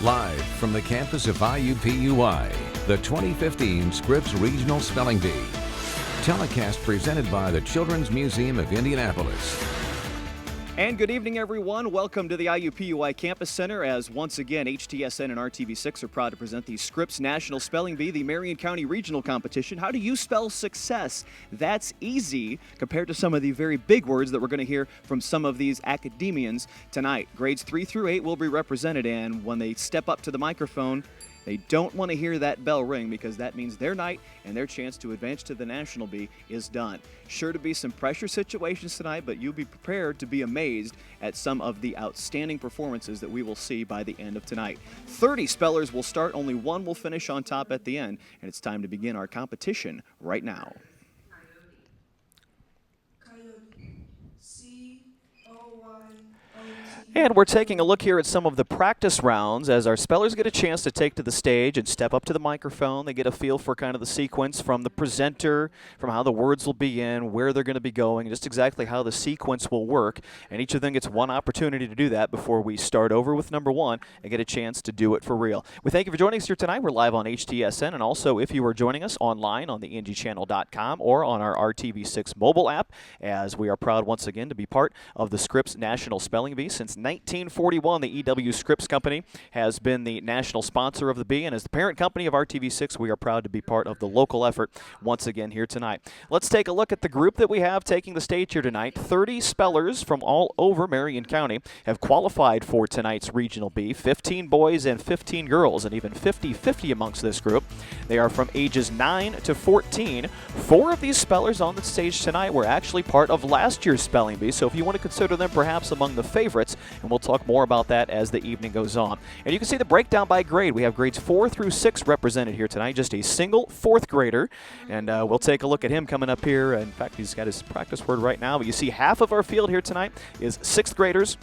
Live from the campus of IUPUI, the 2015 Scripps Regional Spelling Bee. Telecast presented by the Children's Museum of Indianapolis. And good evening, everyone. Welcome to the IUPUI Campus Center as once again HTSN and RTV6 are proud to present the Scripps National Spelling Bee, the Marion County Regional Competition. How do you spell success? That's easy compared to some of the very big words that we're going to hear from some of these academians tonight. Grades 3 through 8 will be represented, and when they step up to the microphone, they don't want to hear that bell ring because that means their night and their chance to advance to the National Bee is done. Sure to be some pressure situations tonight, but you'll be prepared to be amazed at some of the outstanding performances that we will see by the end of tonight. 30 spellers will start, only one will finish on top at the end, and it's time to begin our competition right now. And we're taking a look here at some of the practice rounds as our spellers get a chance to take to the stage and step up to the microphone. They get a feel for kind of the sequence from the presenter, from how the words will begin, where they're going to be going, just exactly how the sequence will work. And each of them gets one opportunity to do that before we start over with number one and get a chance to do it for real. We thank you for joining us here tonight. We're live on HTSN, and also if you are joining us online on the IndyChannel.com or on our RTV6 mobile app, as we are proud once again to be part of the Scripps National Spelling Bee. Since 1941, the E.W. Scripps Company has been the national sponsor of the Bee, and as the parent company of RTV6, we are proud to be part of the local effort once again here tonight. Let's take a look at the group that we have taking the stage here tonight. 30 spellers from all over Marion County have qualified for tonight's Regional Bee, 15 boys and 15 girls, and even 50-50 amongst this group. They are from ages 9 to 14. 4 of these spellers on the stage tonight were actually part of last year's Spelling Bee, so if you want to consider them perhaps among the favorites, and we'll talk more about that as the evening goes on. And you can see the breakdown by grade. We have grades 4 through 6 represented here tonight, just a single 4th grader, and we'll take a look at him coming up here. In fact, he's got his practice word right now, but you see half of our field here tonight is 6th graders,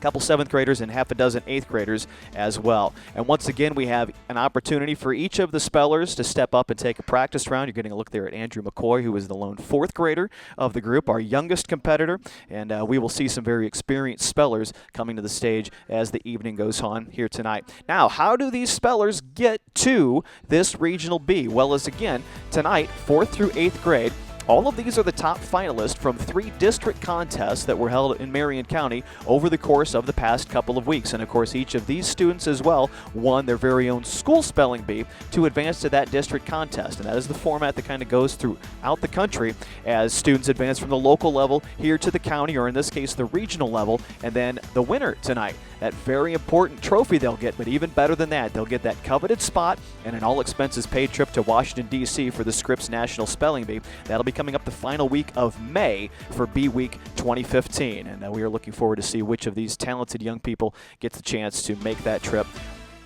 couple 7th graders, and half a dozen 8th graders as well. And once again, we have an opportunity for each of the spellers to step up and take a practice round. You're getting a look there at Andrew McCoy, who is the lone 4th grader of the group, our youngest competitor, and we will see some very experienced spellers coming to the stage as the evening goes on here tonight. Now, how do these spellers get to this Regional Bee? Well, as again, tonight, 4th through 8th grade, all of these are the top finalists from 3 district contests that were held in Marion County over the course of the past couple of weeks. And of course, each of these students as well won their very own school spelling bee to advance to that district contest. And that is the format that kind of goes throughout the country as students advance from the local level here to the county, or in this case, the regional level. And then the winner tonight, that very important trophy they'll get, but even better than that, they'll get that coveted spot and an all-expenses-paid trip to Washington, D.C. for the Scripps National Spelling Bee. That'll be coming up the final week of May for Bee Week 2015. And we are looking forward to see which of these talented young people gets the chance to make that trip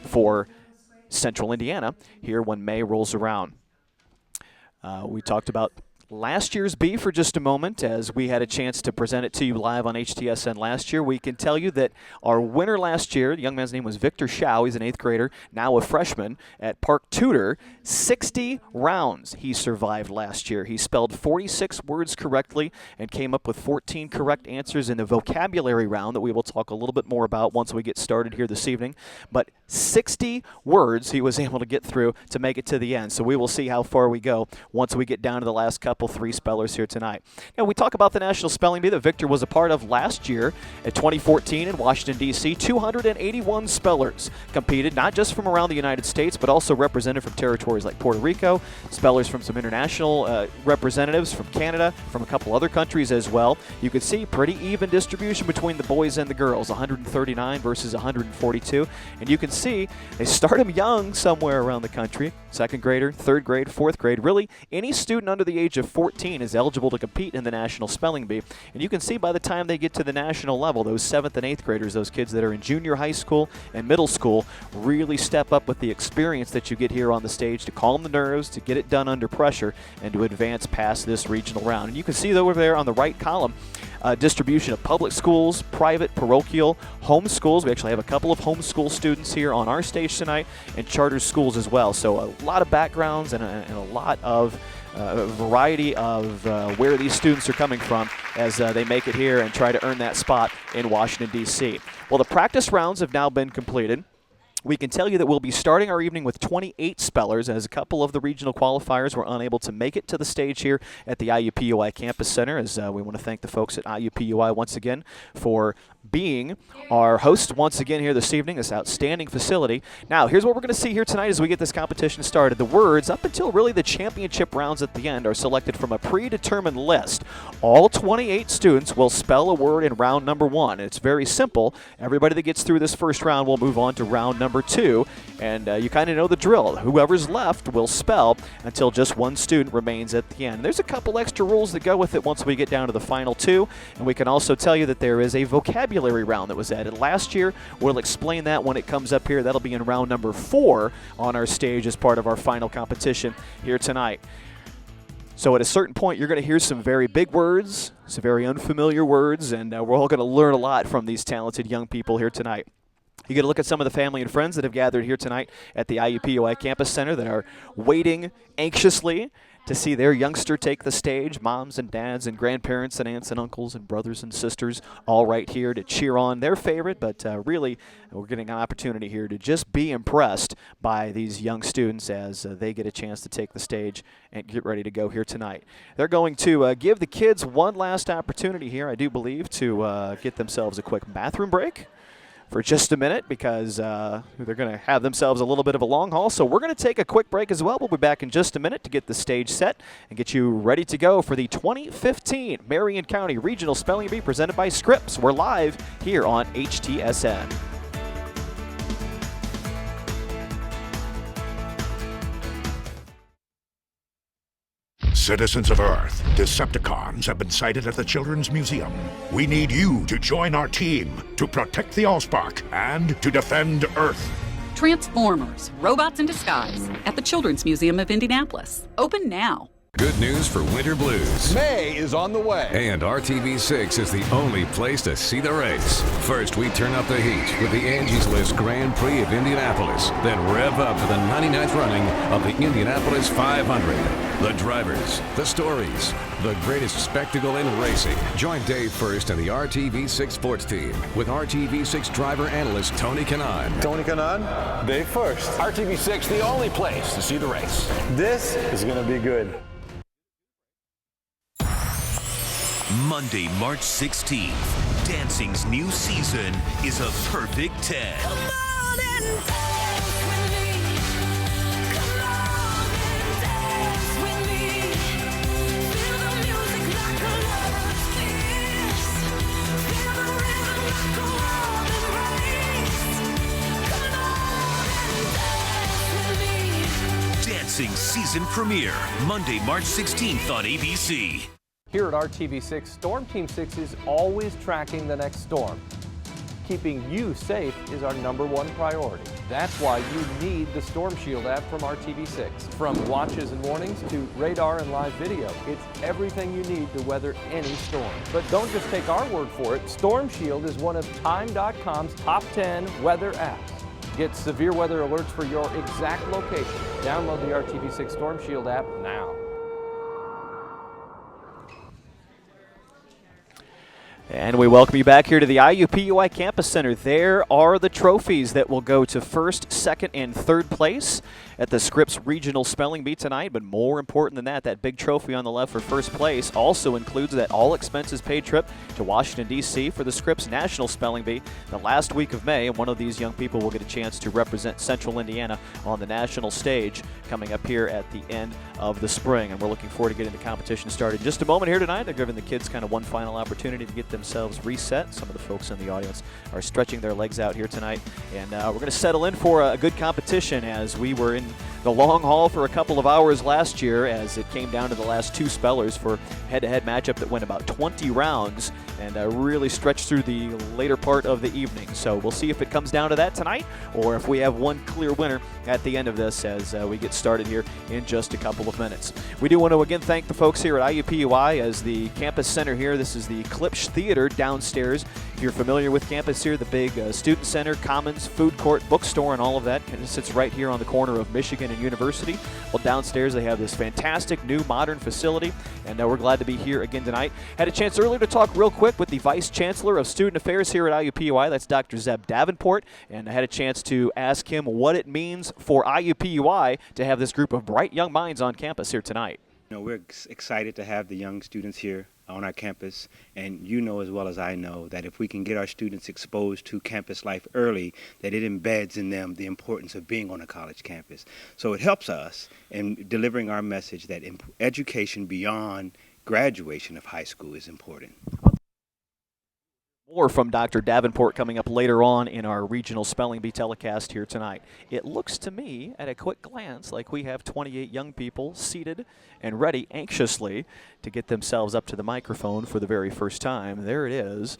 for Central Indiana here when May rolls around. We talked about last year's Bee for just a moment as we had a chance to present it to you live on HTSN last year. We can tell you that our winner last year, the young man's name was Victor Schau. He's an 8th grader, now a freshman at Park Tudor. 60 rounds he survived last year. He spelled 46 words correctly and came up with 14 correct answers in the vocabulary round that we will talk a little bit more about once we get started here this evening. But 60 words he was able to get through to make it to the end. So we will see how far we go once we get down to the last couple 3 spellers here tonight. Now, we talk about the National Spelling Bee that Victor was a part of last year at 2014 in Washington, D.C. 281 spellers competed, not just from around the United States, but also represented from territories like Puerto Rico, spellers from some international representatives from Canada, from a couple other countries as well. You could see pretty even distribution between the boys and the girls, 139 versus 142. And you can see they start them young somewhere around the country, 2nd grader, 3rd grade, 4th grade. Really, any student under the age of 14 is eligible to compete in the National Spelling Bee. And you can see by the time they get to the national level, those 7th and 8th graders, those kids that are in junior high school and middle school, really step up with the experience that you get here on the stage to calm the nerves, to get it done under pressure, and to advance past this regional round. And you can see over there on the right column, distribution of public schools, private, parochial, home schools. We actually have a couple of homeschool students here on our stage tonight, and charter schools as well. So a lot of backgrounds and a lot of a variety of where these students are coming from as they make it here and try to earn that spot in Washington, D.C. Well, the practice rounds have now been completed. we can tell you that we'll be starting our evening with 28 spellers, as a couple of the regional qualifiers were unable to make it to the stage here at the IUPUI Campus Center, as we want to thank the folks at IUPUI once again for being our host once again here this evening, this outstanding facility. Now, here's what we're going to see here tonight as we get this competition started. The words, up until really the championship rounds at the end, are selected from a predetermined list. All 28 students will spell a word in round number 1. It's very simple. Everybody that gets through this first round will move on to round number 2, and you kind of know the drill. Whoever's left will spell until just one student remains at the end. There's a couple extra rules that go with it once we get down to the final 2, and we can also tell you that there is a vocabulary round that was added last year. We'll explain that when it comes up here. That'll be in round number 4 on our stage as part of our final competition here tonight. So at a certain point, you're going to hear some very big words, some very unfamiliar words, and we're all going to learn a lot from these talented young people here tonight. You get a look at some of the family and friends that have gathered here tonight at the IUPUI Campus Center that are waiting anxiously to see their youngster take the stage. Moms and dads and grandparents and aunts and uncles and brothers and sisters all right here to cheer on their favorite, but really we're getting an opportunity here to just be impressed by these young students as they get a chance to take the stage and get ready to go here tonight. They're going to give the kids one last opportunity here, I do believe, to get themselves a quick bathroom break for just a minute, because they're going to have themselves a little bit of a long haul. So we're going to take a quick break as well. We'll be back in just a minute to get the stage set and get you ready to go for the 2015 Marion County Regional Spelling Bee presented by Scripps. We're live here on HTSN. Citizens of Earth, Decepticons have been sighted at the Children's Museum. We need you to join our team to protect the Allspark and to defend Earth. Transformers, Robots in Disguise, at the Children's Museum of Indianapolis. Open now. Good news for winter blues. May is on the way. And RTV6 is the only place to see the race. First, we turn up the heat with the Angie's List Grand Prix of Indianapolis. Then rev up for the 99th running of the Indianapolis 500. The drivers, the stories, the greatest spectacle in racing. Join Dave First and the RTV6 sports team with RTV6 driver analyst Tony Kanaan. Tony Kanaan, Dave First. RTV6, the only place to see the race. This is going to be good. Monday, March 16th, dancing's new season is a perfect 10. Come on and dance with me. Come on and dance with me. Feel the music like a lover's kiss. Feel the rhythm like a warm embrace. Come on and dance with me. Dancing season premiere, Monday, March 16th on ABC. Here at RTV6, Storm Team 6 is always tracking the next storm. Keeping you safe is our #1 priority. That's why you need the Storm Shield app from RTV6. From watches and warnings to radar and live video, it's everything you need to weather any storm. But don't just take our word for it. Storm Shield is one of Time.com's top 10 weather apps. Get severe weather alerts for your exact location. Download the RTV6 Storm Shield app now. And we welcome you back here to the IUPUI Campus Center. There are the trophies that will go to first, second, and third place at the Scripps Regional Spelling Bee tonight. But more important than that, that big trophy on the left for first place also includes that all-expenses-paid trip to Washington, D.C. for the Scripps National Spelling Bee the last week of May. And one of these young people will get a chance to represent Central Indiana on the national stage coming up here at the end of the spring. And we're looking forward to getting the competition started in just a moment here tonight. They're giving the kids kind of one final opportunity to get themselves reset. Some of the folks in the audience are stretching their legs out here tonight. And we're going to settle in for a good competition, as we were in the long haul for a couple of hours last year, as it came down to the last two spellers for head-to-head matchup that went about 20 rounds and really stretched through the later part of the evening. So we'll see if it comes down to that tonight, or if we have one clear winner at the end of this as we get started here in just a couple of minutes. We do want to again thank the folks here at IUPUI as the campus center here. This is the Klipsch Theater downstairs. If you're familiar with campus here, the big student center, commons, food court, bookstore, and all of that kind of sits right here on the corner of Michigan and University. Well, downstairs they have this fantastic new modern facility, and we're glad to be here again tonight. Had a chance earlier to talk real quick quick with the Vice Chancellor of Student Affairs here at IUPUI. That's Dr. Zeb Davenport. And I had a chance to ask him what it means for IUPUI to have this group of bright young minds on campus here tonight. You know, we're excited to have the young students here on our campus, and you know as well as I know that if we can get our students exposed to campus life early, that it embeds in them the importance of being on a college campus. So it helps us in delivering our message that education beyond graduation of high school is important. More from Dr. Davenport coming up later on in our regional spelling bee telecast here tonight. It looks to me, at a quick glance, like we have 28 young people seated and ready anxiously to get themselves up to the microphone for the very first time. There it is,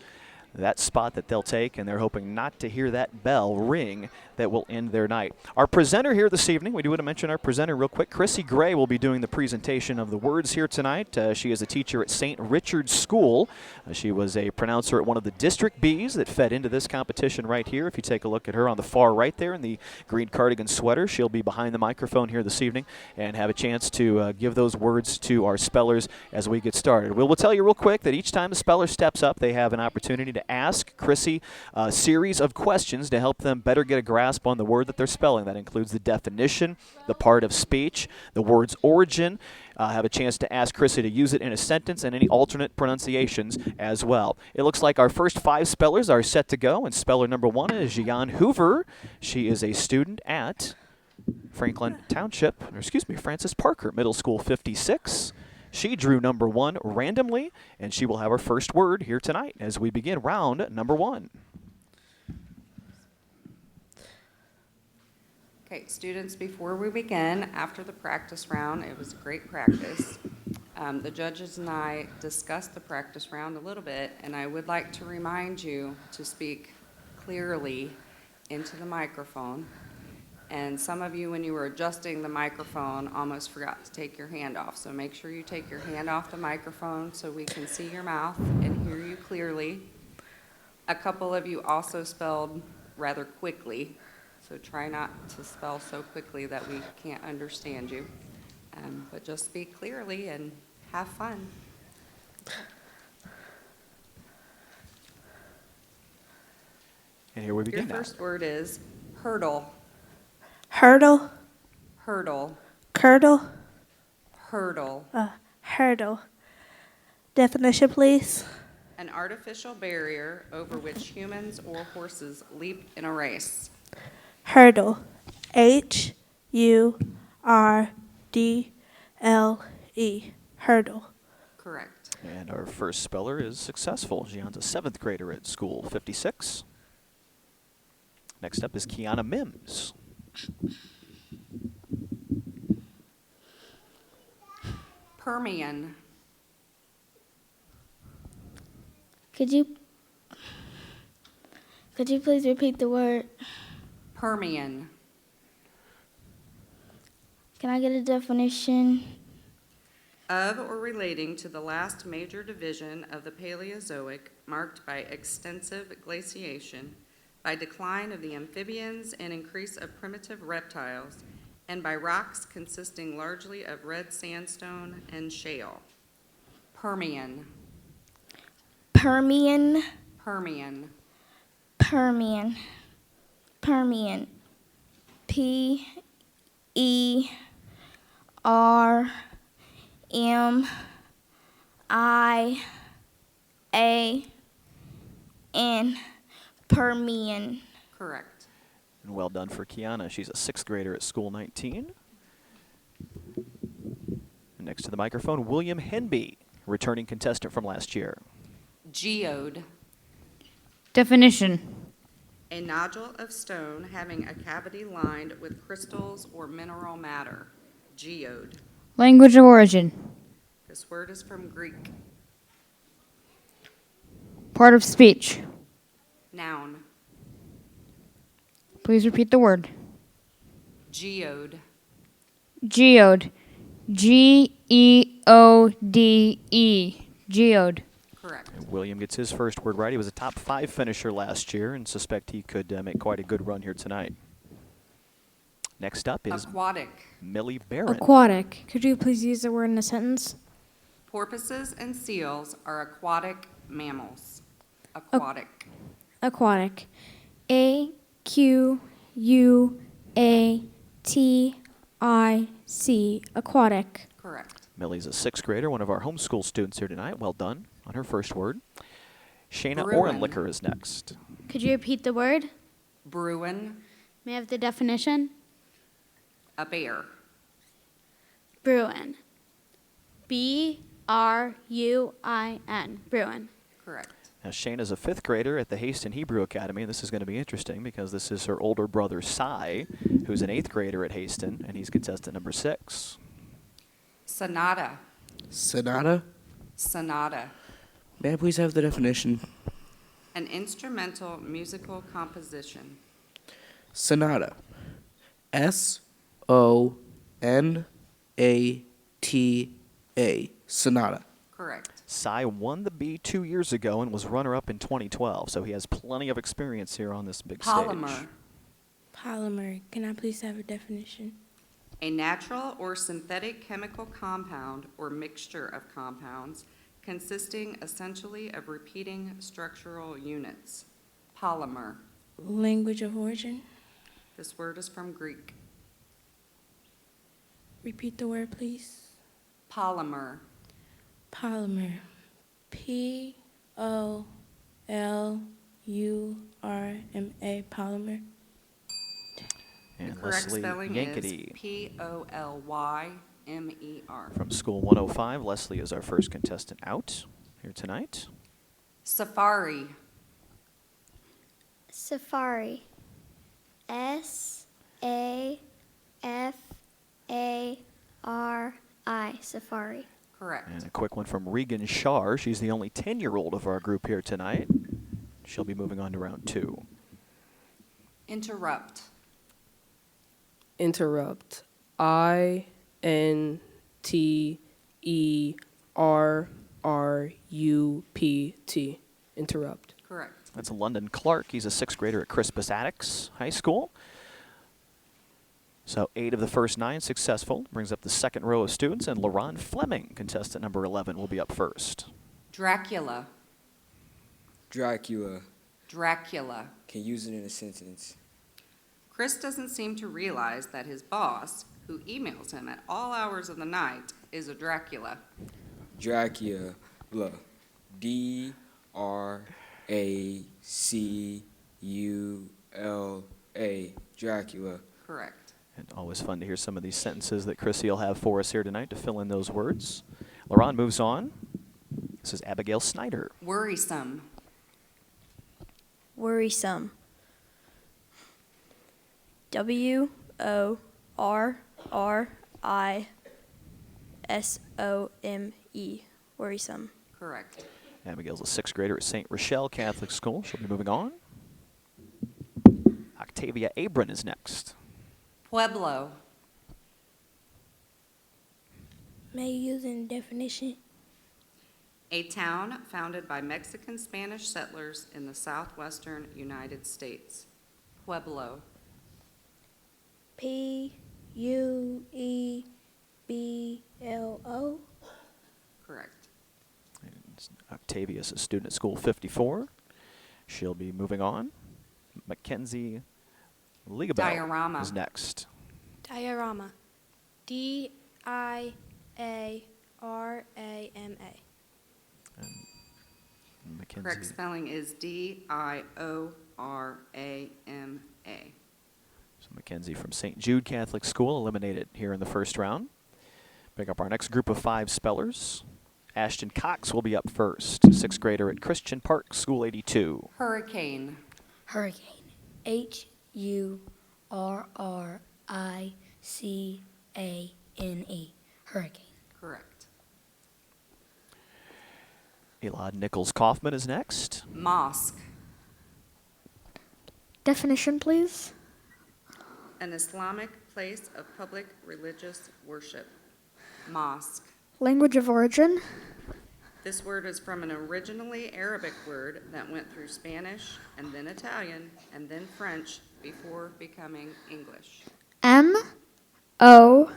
that spot that they'll take, and they're hoping not to hear that bell ring that will end their night. Our presenter here this evening, we do want to mention our presenter real quick. Chrissy Gray will be doing the presentation of the words here tonight. She is a teacher at St. Richard's School. She was a pronouncer at one of the district bees that fed into this competition right here. If you take a look at her on the far right there in the green cardigan sweater, she'll be behind the microphone here this evening and have a chance to give those words to our spellers as we get started. We'll tell you real quick that each time a speller steps up, they have an opportunity to ask Chrissy a series of questions to help them better get a grasp on the word that they're spelling. That includes the definition, the part of speech, the word's origin. Have a chance to ask Chrissy to use it in a sentence and any alternate pronunciations as well. It looks like our first 5 spellers are set to go, and speller number 1 is Gian Hoover. She is a student at Franklin Township, or excuse me, Francis Parker Middle School 56. She drew number 1 randomly, and she will have her first word here tonight as we begin round number 1. Okay, students, before we begin, after the practice round, it was a great practice. The judges and I discussed the practice round a little bit, and I would like to remind you to speak clearly into the microphone. And some of you, when you were adjusting the microphone, almost forgot to take your hand off. So make sure you take your hand off the microphone so we can see your mouth and hear you clearly. A couple of you also spelled rather quickly, so try not to spell so quickly that we can't understand you. But just speak clearly and have fun. And here we begin. Your first word is hurdle. Hurdle. Hurdle. Curdle. Hurdle. Hurdle. Definition, please. An artificial barrier over which humans or horses leap in a race. Hurdle. Hurdle. Hurdle. Correct. And our first speller is successful. Gian's a 7th grader at School 56. Next up is Kiana Mims. Permian. Could you please repeat the word? Permian. Can I get a definition? Of or relating to the last major division of the Paleozoic, marked by extensive glaciation, by decline of the amphibians and increase of primitive reptiles, and by rocks consisting largely of red sandstone and shale. Permian. Permian. Permian. Permian. Permian. P-E-R-M-I-A-N. Permian. Correct. And well done for Kiana. She's a 6th grader at School 19. And next to the microphone, William Henby, returning contestant from last year. Geode. Definition. A nodule of stone having a cavity lined with crystals or mineral matter. Geode. Language of origin. This word is from Greek. Part of speech. Noun. Please repeat the word. Geode. Geode. G-E-O-D-E. Geode. Correct. And William gets his first word right. He was a top 5 finisher last year and suspect he could make quite a good run here tonight. Next up is Aquatic. Millie Barron. Aquatic. Could you please use the word in a sentence? Porpoises and seals are aquatic mammals. Aquatic. Aquatic. AQUATIC. Aquatic. Correct. Millie's a sixth grader, one of our homeschool students here tonight. Well done on her first word. Shayna Bruin. Orenlicker is next. Could you repeat the word? Bruin. May I have the definition? A bear. Bruin. BRUIN. Bruin. Correct. Now, Shayna's a fifth grader at the Haston Hebrew Academy, and this is going to be interesting because this is her older brother, Cy, who's an eighth grader at Haston, and he's contestant number 6. Sonata. Sonata? Sonata. May I please have the definition? An instrumental musical composition. Sonata. SONATA. Sonata. Correct. Cy won the B 2 years ago and was runner-up in 2012, so he has plenty of experience here on this big Polymer. stage. Polymer. Can I please have a definition? A natural or synthetic chemical compound or mixture of compounds consisting essentially of repeating structural units. Polymer. Language of origin. This word is from Greek. Repeat the word, please. Polymer. Polymer. POLURMA. Polymer. And The correct Leslie spelling Yankety is POLYMER. from School 105. Leslie is our first contestant out here tonight. Safari. Safari. SAFARI. Safari. Correct. And a quick one from Regan Shar. She's the only 10-year-old of our group here tonight. She'll be moving on to round 2. Interrupt. Interrupt. INTERRUPT. Interrupt. Correct. That's London Clark. He's a sixth grader at Crispus Attucks High School. So 8 of the first 9 successful. Brings up the second row of students, and LaRon Fleming, contestant number 11, will be up first. Dracula. Dracula. Dracula. Can use it in a sentence. Chris doesn't seem to realize that his boss, who emails him at all hours of the night, is a Dracula. Dracula. DRACULA. Dracula. Correct. And always fun to hear some of these sentences that Chrissy will have for us here tonight to fill in those words. LaRon moves on. This is Abigail Snyder. Worrisome. Worrisome. WORRISOME. Worrisome. Correct. Abigail's a sixth grader at St. Rochelle Catholic School. She'll be moving on. Octavia Abram is next. Pueblo. May you use in definition? A town founded by Mexican-Spanish settlers in the southwestern United States. Pueblo. PUEBLO. Correct. And Octavia's a student at School 54. She'll be moving on. Mackenzie Ligabell Diorama. is next. Diorama. DIARAMA. Mackenzie. Correct spelling is DIORAMA. So Mackenzie from St. Jude Catholic School eliminated here in the first round. Pick up our next group of 5 spellers. Ashton Cox will be up first. Sixth grader at Christian Park, School 82. Hurricane. Hurricane. HURRICANE. Hurricane. Correct. Elad Nichols Kaufman is next. Mosque. Definition, please. An Islamic place of public religious worship. Mosque. Language of origin. This word is from an originally Arabic word that went through Spanish and then Italian and then French before becoming English. MOSQUE.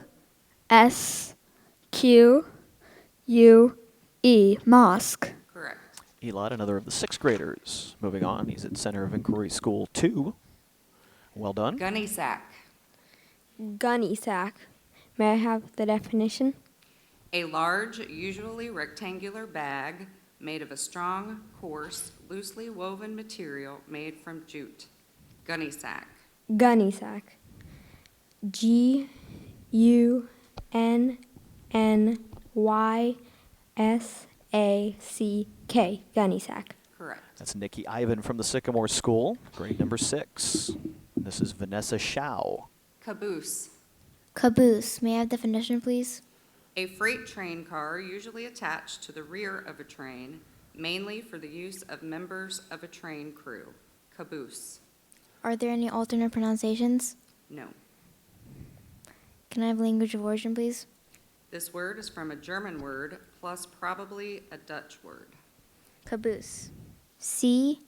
Mosque. Correct. Elot, another of the 6th graders. Moving on, he's at Center of Inquiry School 2. Well done. Gunny sack. Gunny sack. May I have the definition? A large, usually rectangular bag made of a strong, coarse, loosely woven material made from jute. Gunny sack. Gunny sack. Gunnysack. Gunny sack. Correct. That's Nikki Ivan from the Sycamore School, grade number 6. This is Vanessa Shao. Caboose. Caboose. May I have definition, please? A freight train car usually attached to the rear of a train, mainly for the use of members of a train crew. Caboose. Are there any alternate pronunciations? No. Can I have language of origin, please? This word is from a German word plus probably a Dutch word. Caboose. C-A-B-O-O-S-E.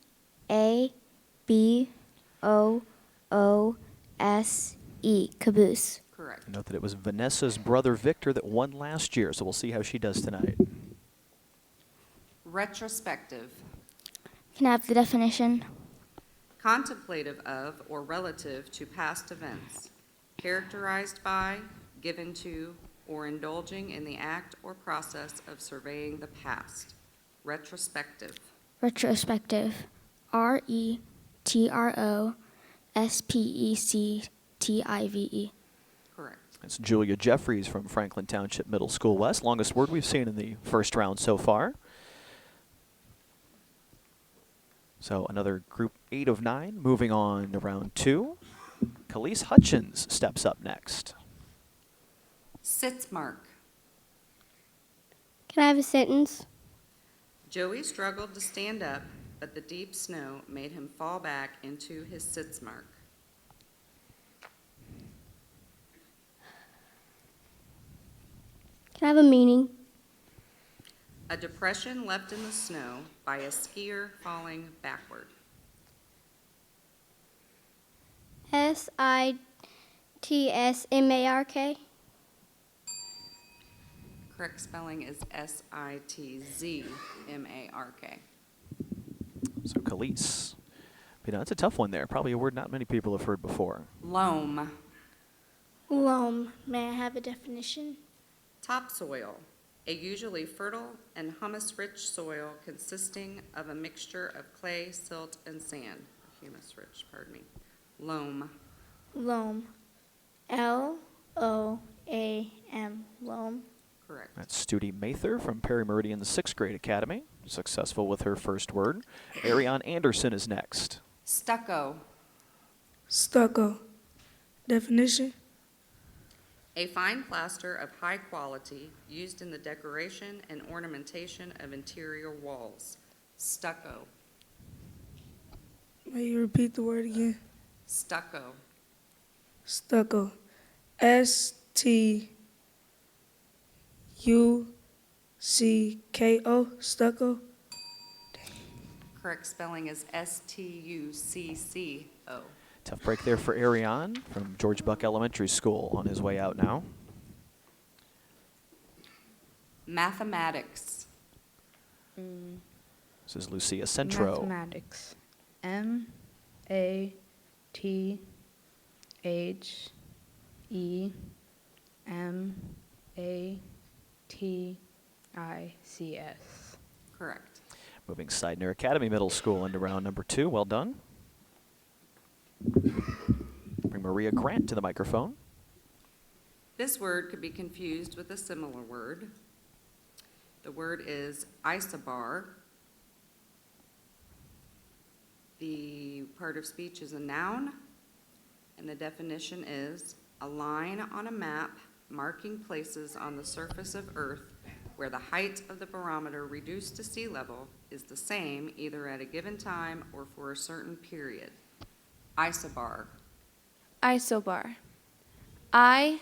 Caboose. Correct. Note that it was Vanessa's brother Victor that won last year, so we'll see how she does tonight. Retrospective. Can I have the definition? Contemplative of or relative to past events, characterized by, given to, or indulging in the act or process of surveying the past. Retrospective. Retrospective. R-E-T-R-O-S-P-E-C-T-I-V-E. Correct. That's Julia Jeffries from Franklin Township Middle School West. Longest word we've seen in the first round so far. So another group 8 of 9. Moving on to round 2. Khalees Hutchins steps up next. Sitzmark. Can I have a sentence? Joey struggled to stand up, but the deep snow made him fall back into his sitzmark. Can I have a meaning? A depression left in the snow by a skier falling backward. S-I-T-S-M-A-R-K. Correct spelling is S-I-T-Z-M-A-R-K. So Khalees. You know, it's a tough one there. Probably a word not many people have heard before. Loam. Loam. May I have a definition? Topsoil. A usually fertile and humus-rich soil consisting of a mixture of clay, silt, and sand. Humus-rich, pardon me. Loam. Loam. L-O-A-M. Loam. Correct. That's Studi Mather from Perry Meridian, the 6th grade academy. Successful with her first word. Ariane Anderson is next. Stucco. Stucco. Definition? A fine plaster of high quality used in the decoration and ornamentation of interior walls. Stucco. May you repeat the word again? Stucco. Stucco. S-T-U-C-K-O. Stucco. Correct spelling is S-T-U-C-C-O. Tough break there for Ariane from George Buck Elementary School on his way out now. Mathematics. This is Lucia Centro. Mathematics. M-A-T-H-E-M-A-T-I-C-S. Correct. Moving Seidner Academy Middle School into round number 2. Well done. Bring Maria Grant to the microphone. This word could be confused with a similar word. The word is isobar. The part of speech is a noun, and the definition is a line on a map marking places on the surface of Earth where the height of the barometer reduced to sea level is the same either at a given time or for a certain period. Isobar. Isobar. I-S-O-B-A-R.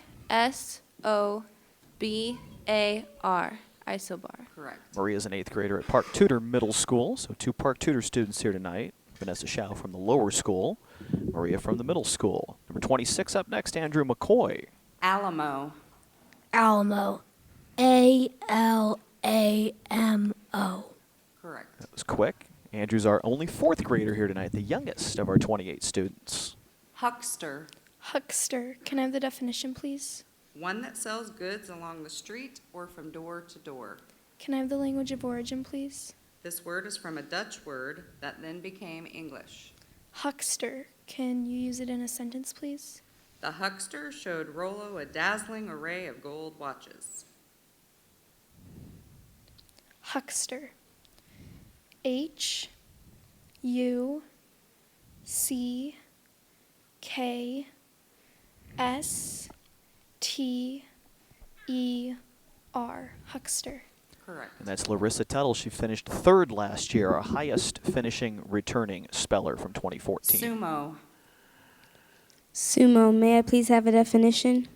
Isobar. Correct. Maria's an 8th grader at Park Tudor Middle School, so 2 Park Tudor students here tonight. Vanessa Shao from the lower school, Maria from the middle school. Number 26 up next, Andrew McCoy. Alamo. Alamo. A-L-A-M-O. Correct. Correct. That was quick. Andrew's our only fourth grader here tonight, the youngest of our 28 students. Huckster. Huckster. Can I have the definition, please? One that sells goods along the street or from door to door. Can I have the language of origin, please? This word is from a Dutch word that then became English. Huckster. Can you use it in a sentence, please? The huckster showed Rollo a dazzling array of gold watches. Huckster. Huckster. Huckster. Correct. And that's Larissa Tuttle. She finished third last year, our highest finishing returning speller from 2014. Sumo. Sumo. May I please have a definition?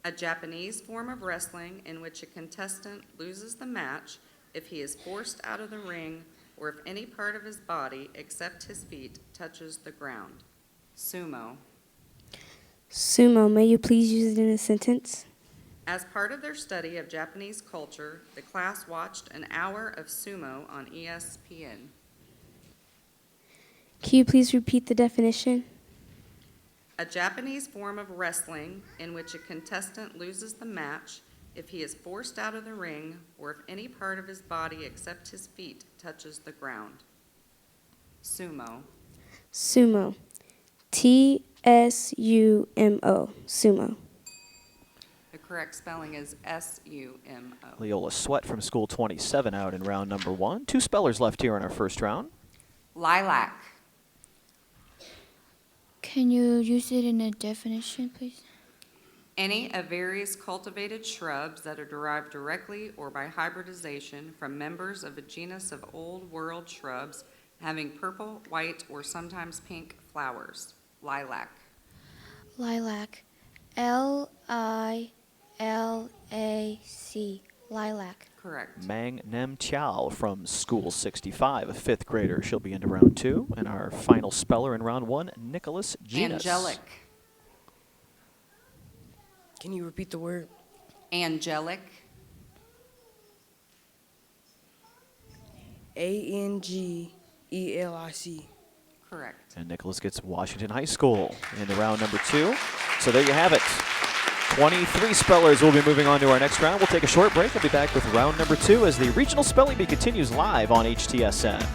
A Japanese form of wrestling in which a contestant loses the match if he is forced out of the ring or if any part of his body except his feet touches the ground. Sumo. Sumo. May you please use it in a sentence? As part of their study of Japanese culture, the class watched an hour of sumo on ESPN. Can you please repeat the definition? A Japanese form of wrestling in which a contestant loses the match if he is forced out of the ring or if any part of his body except his feet touches the ground. Sumo. Sumo. T-S-U-M-O. Sumo. The correct spelling is S-U-M-O. Leola Sweat from School 27 out in round number 1. 2 spellers left here in our first round. Lilac. Can you use it in a definition, please? Any of various cultivated shrubs that are derived directly or by hybridization from members of a genus of Old World shrubs having purple, white, or sometimes pink flowers. Lilac. Lilac. L-I-L-A-C. Lilac. Correct. Mang Nem Chow from School 65, a 5th grader. She'll be into round 2. And our final speller in round 1, Nicholas Genus. Angelic. Can you repeat the word? Angelic. A-N-G-E-L-I-C. Correct. And Nicholas gets Washington High School into round number 2. So there you have it. 23 spellers will be moving on to our next round. We'll take a short break. We'll be back with round number 2 as the Regional Spelling Bee continues live on HTSN.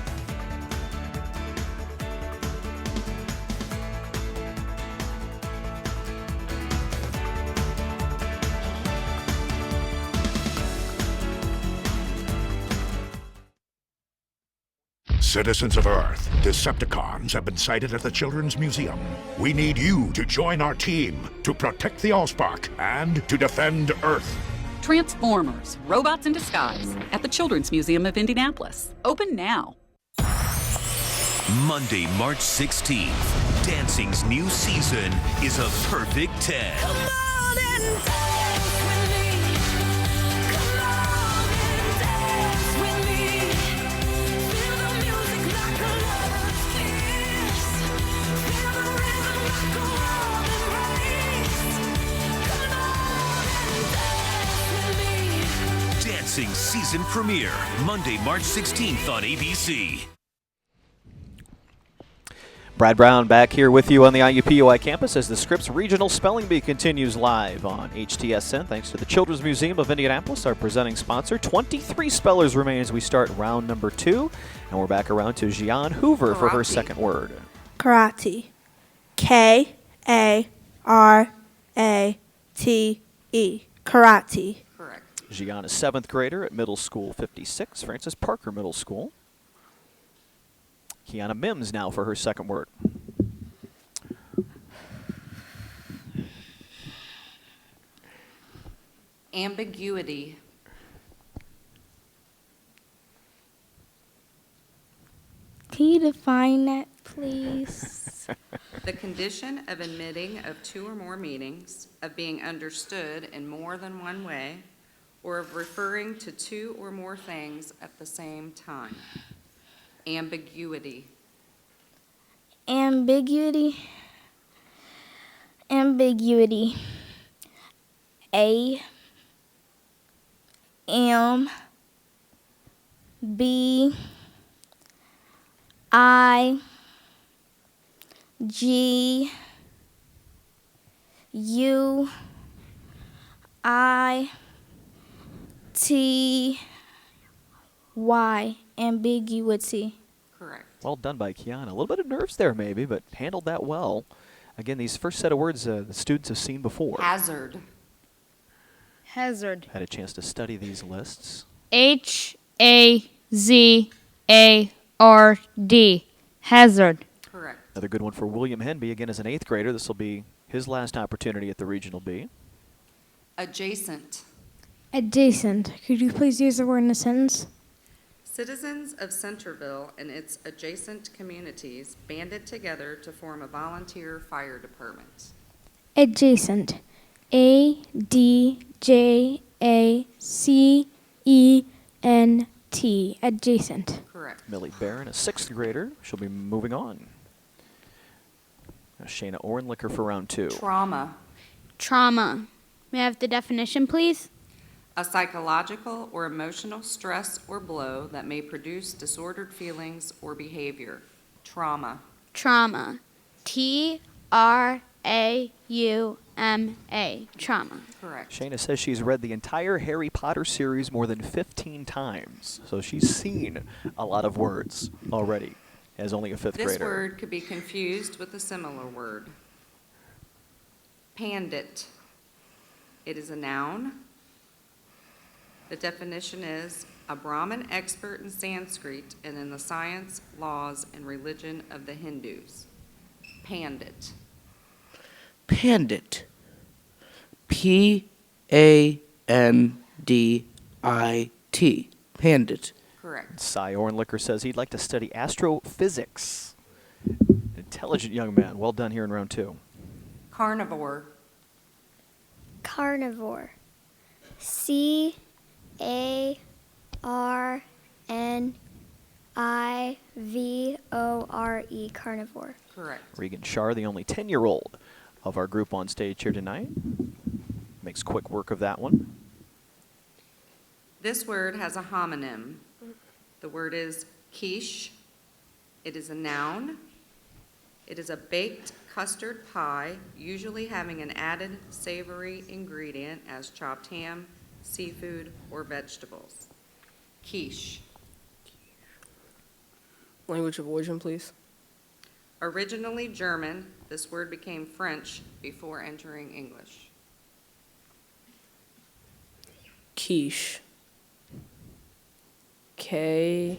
Citizens of Earth, Decepticons have been sighted at the Children's Museum. We need you to join our team to protect the Allspark and to defend Earth. Transformers, robots in disguise at the Children's Museum of Indianapolis. Open now. Monday, March 16th, dancing's new season is a perfect 10. Dancing season premiere, Monday, March 16th on ABC. Brad Brown back here with you on the IUPUI campus as the Scripps Regional Spelling Bee continues live on HTSN. Thanks to the Children's Museum of Indianapolis, our presenting sponsor. 23 spellers remain as we start round number 2. And we're back around to Gian Hoover for her second word. Karate. K-A-R-A-T-E. Karate. Correct. Gian is 7th grader at Middle School 56, Francis Parker Middle School. Kiana Mims now for her second word. Ambiguity. Can you define that, please? The condition of admitting of 2 or more meanings, of being understood in more than one way, or of referring to 2 or more things at the same time. Ambiguity. Ambiguity. Ambiguity. A. M. B. I G U I T Y. Ambiguity. Correct. Well done by Kiana. A little bit of nerves there maybe, but handled that well. Again, these first set of words the students have seen before. Hazard. Hazard. Had a chance to study these lists. Hazard. Hazard. Correct. Another good one for William Henby. Again, as an 8th grader, this will be his last opportunity at the Regional B. Adjacent. Adjacent. Could you please use the word in a sentence? Citizens of Centerville and its adjacent communities banded together to form a volunteer fire department. Adjacent. ADJACENT. Adjacent. Correct. Millie Barron, a 6th grader. She'll be moving on. Now Shayna Ornlicker for round 2. Trauma. Trauma. May I have the definition, please? A psychological or emotional stress or blow that may produce disordered feelings or behavior. Trauma. Trauma. TRAUMA. Trauma. Correct. Shayna says she's read the entire Harry Potter series more than 15 times. So she's seen a lot of words already as only a 5th grader. This word could be confused with a similar word. Pandit. It is a noun. The definition is a Brahmin expert in Sanskrit and in the science, laws, and religion of the Hindus. Pandit. Pandit. P-A-N-D-I-T. Pandit. Correct. Cy Ornlicker says he'd like to study astrophysics. Intelligent young man. Well done here in round 2. Carnivore. Carnivore. CARNIVORE. Carnivore. Correct. Regan Shar, the only 10-year-old of our group on stage here tonight. Makes quick work of that one. This word has a homonym. The word is quiche. It is a noun. It is a baked custard pie, usually having an added savory ingredient as chopped ham, seafood, or vegetables. Quiche. Language of origin, please. Originally German, this word became French before entering English. Quiche. K-E-I-S-H.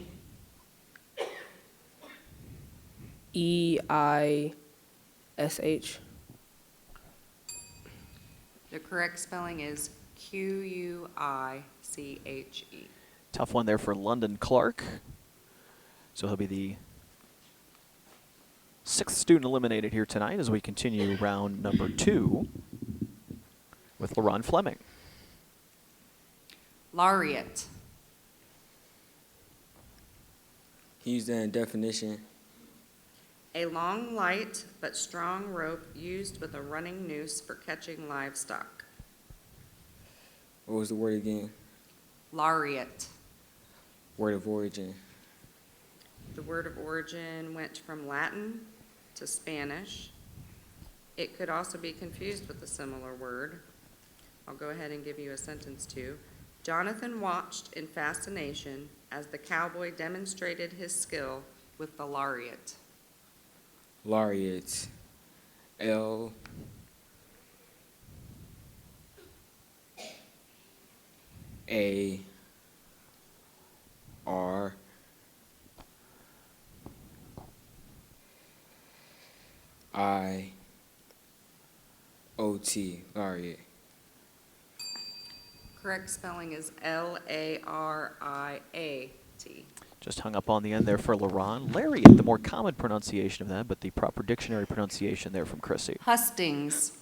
The correct spelling is Q-U-I-C-H-E. Tough one there for London Clark. So he'll be the 6th student eliminated here tonight as we continue round number 2 with LaRon Fleming. Laureate. Can you use that in definition? A long, light, but strong rope used with a running noose for catching livestock. What was the word again? Laureate. Word of origin. The word of origin went from Latin to Spanish. It could also be confused with a similar word. I'll go ahead and give you a sentence too. Jonathan watched in fascination as the cowboy demonstrated his skill with the laureate. Laureate. L. A. R. I. O-T. Laureate. Correct spelling is L-A-R-I-A-T. Just hung up on the end there for LaRon. Lariat, the more common pronunciation of that, but the proper dictionary pronunciation there from Chrissy. Hustings.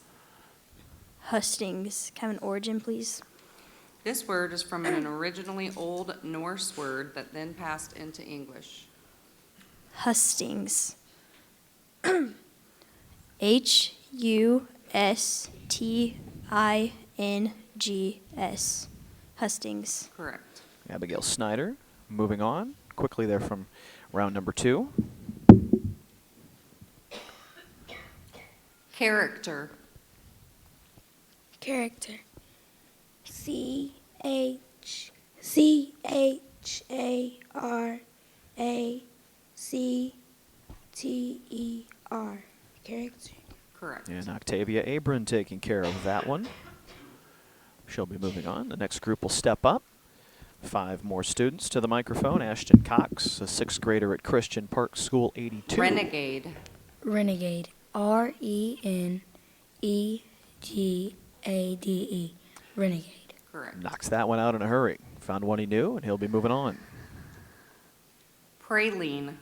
Hustings. Can I have an origin, please? This word is from an originally Old Norse word that then passed into English. Hustings. H-U-S-T-I-N-G-S. Hustings. Correct. Abigail Snyder moving on quickly there from round number 2. Character. Character. CHARACTER. Character. Correct. And Octavia Abram taking care of that one. She'll be moving on. The next group will step up. 5 more students to the microphone. Ashton Cox, a 6th grader at Christian Park School 82. Renegade. Renegade. RENEGADE. Renegade. Correct. Knocks that one out in a hurry. Found one he knew, and he'll be moving on. Praline.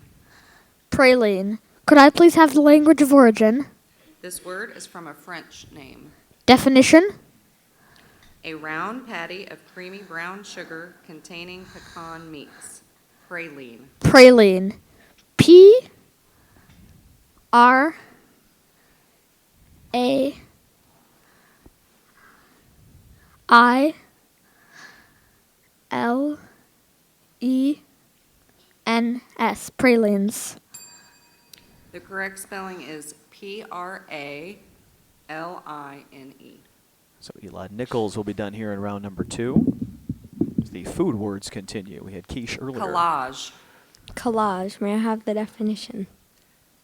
Praline. Could I please have the language of origin? This word is from a French name. Definition? A round patty of creamy brown sugar containing pecan meats. Praline. Praline. P R A I L E N S. Pralines. The correct spelling is Praline. So Eli Nichols will be done here in round number 2. As the food words continue. We had quiche earlier. Collage. Collage. May I have the definition?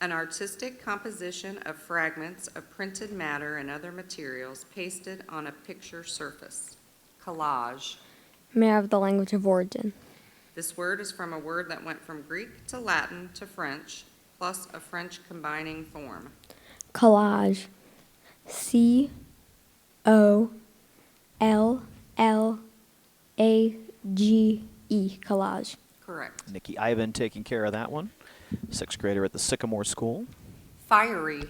An artistic composition of fragments of printed matter and other materials pasted on a picture surface. Collage. May I have the language of origin? This word is from a word that went from Greek to Latin to French, plus a French combining form. Collage. COLLAGE. Collage. Correct. Nikki Ivan taking care of that one. 6th grader at the Sycamore School. Fiery.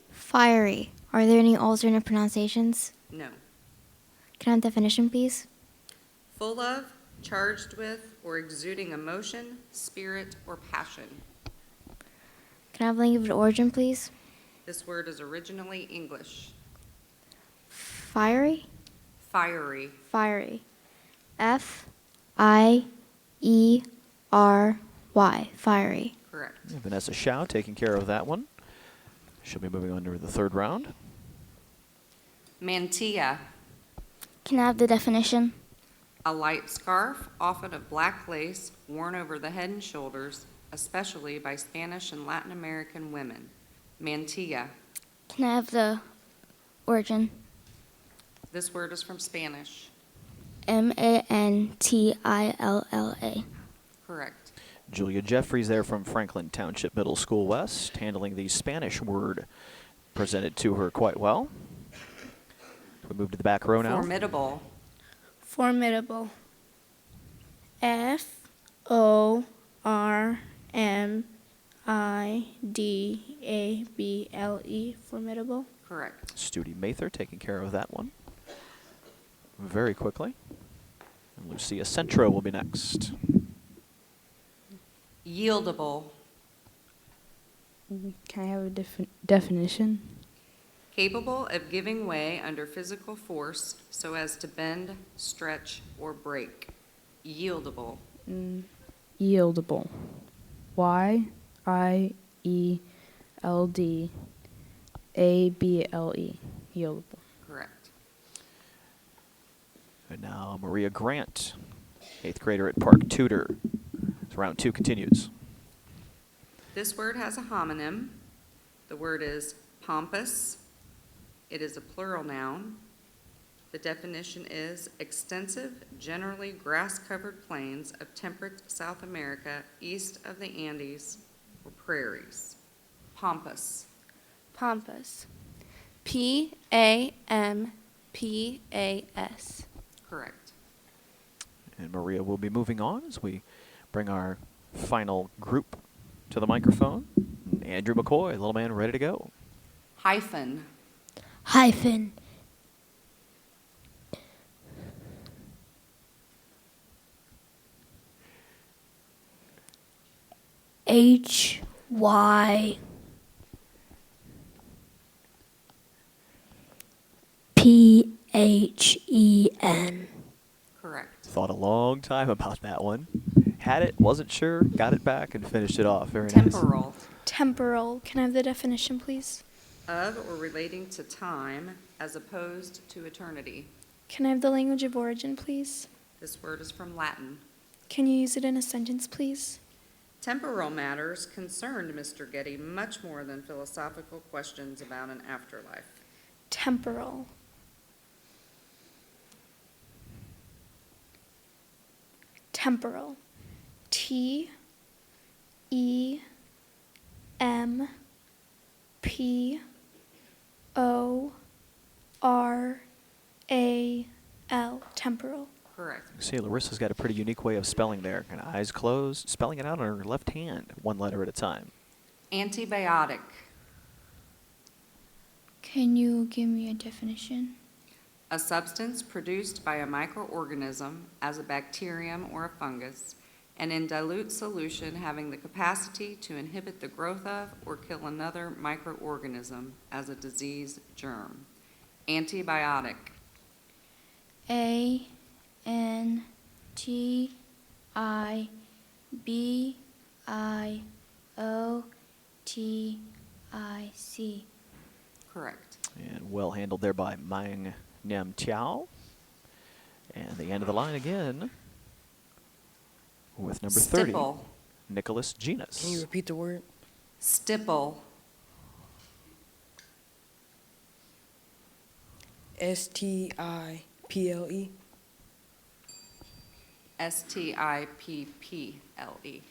Fiery. Are there any alternate pronunciations? No. Can I have definition, please? Full of, charged with, or exuding emotion, spirit, or passion. Can I have language of origin, please? This word is originally English. Fiery? Fiery. Fiery. F-I-E-R-Y. Fiery. Correct. Vanessa Shao taking care of that one. She'll be moving on to the 3rd round. Mantilla. Can I have the definition? A light scarf, often of black lace, worn over the head and shoulders, especially by Spanish and Latin American women. Mantilla. Can I have the origin? This word is from Spanish. M-A-N-T-I-L-L-A. Correct. Julia Jeffries there from Franklin Township Middle School West, handling the Spanish word presented to her quite well. We move to the back row now. Formidable. Formidable. Formidable. Formidable. Correct. Studi Mather taking care of that one very quickly. And Lucia Centro will be next. Yieldable. Can I have a definition? Capable of giving way under physical force so as to bend, stretch, or break. Yieldable. Yieldable. Y-I-E-L-D-A-B-L-E. Yieldable. Correct. And now Maria Grant, 8th grader at Park Tudor. So round 2 continues. This word has a homonym. The word is pompous. It is a plural noun. The definition is extensive, generally grass-covered plains of temperate South America east of the Andes or prairies. Pompous. Pompous. P-A-M-P-A-S. Correct. And Maria will be moving on as we bring our final group to the microphone. Andrew McCoy, little man ready to go. Hyphen. Hyphen. H-Y P-H-E-N. Correct. Thought a long time about that one. Had it, wasn't sure, got it back, and finished it off. Very nice. Temporal. Temporal. Can I have the definition, please? of or relating to time as opposed to eternity. Can I have the language of origin, please? This word is from Latin. Can you use it in a sentence, please? Temporal matters concerned Mr. Getty much more than philosophical questions about an afterlife. Temporal. Temporal. T E M P O R A L. Temporal. Correct. See, Larissa's got a pretty unique way of spelling there. Kind of eyes closed, spelling it out on her left hand, one letter at a time. Antibiotic. Can you give me a definition? A substance produced by a microorganism as a bacterium or a fungus, and in dilute solution having the capacity to inhibit the growth of or kill another microorganism as a disease germ. Antibiotic. A N T I B I O T I C. Correct. And well handled there by Mang Nam Tiao. And the end of the line again with number 30, Stipple. Nicholas Genus. Can you repeat the word? Stipple. S-T-I-P-L-E. Stipple.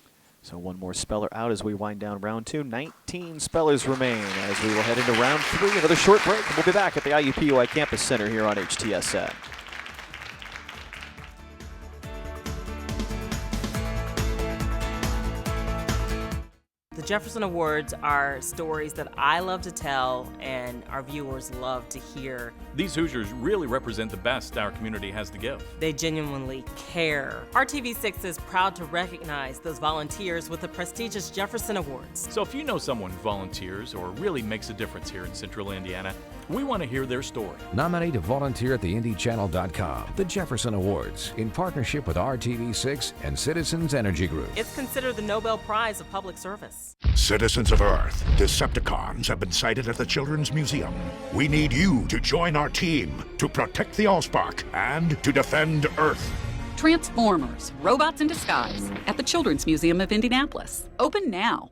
So one more speller out as we wind down round 2. 19 spellers remain as we will head into round 3. Another short break. We'll be back at the IUPUI Campus Center here on HTSN. The Jefferson Awards are stories that I love to tell and our viewers love to hear. These Hoosiers really represent the best our community has to give. They genuinely care. RTV6 is proud to recognize those volunteers with the prestigious Jefferson Awards. So if you know someone who volunteers or really makes a difference here in Central Indiana, we want to hear their story. Nominate a volunteer at theindychannel.com. The Jefferson Awards, in partnership with RTV6 and Citizens Energy Group. It's considered the Nobel Prize of Public Service. Citizens of Earth, Decepticons have been sighted at the Children's Museum. We need you to join our team to protect the Allspark and to defend Earth. Transformers, robots in disguise at the Children's Museum of Indianapolis. Open now.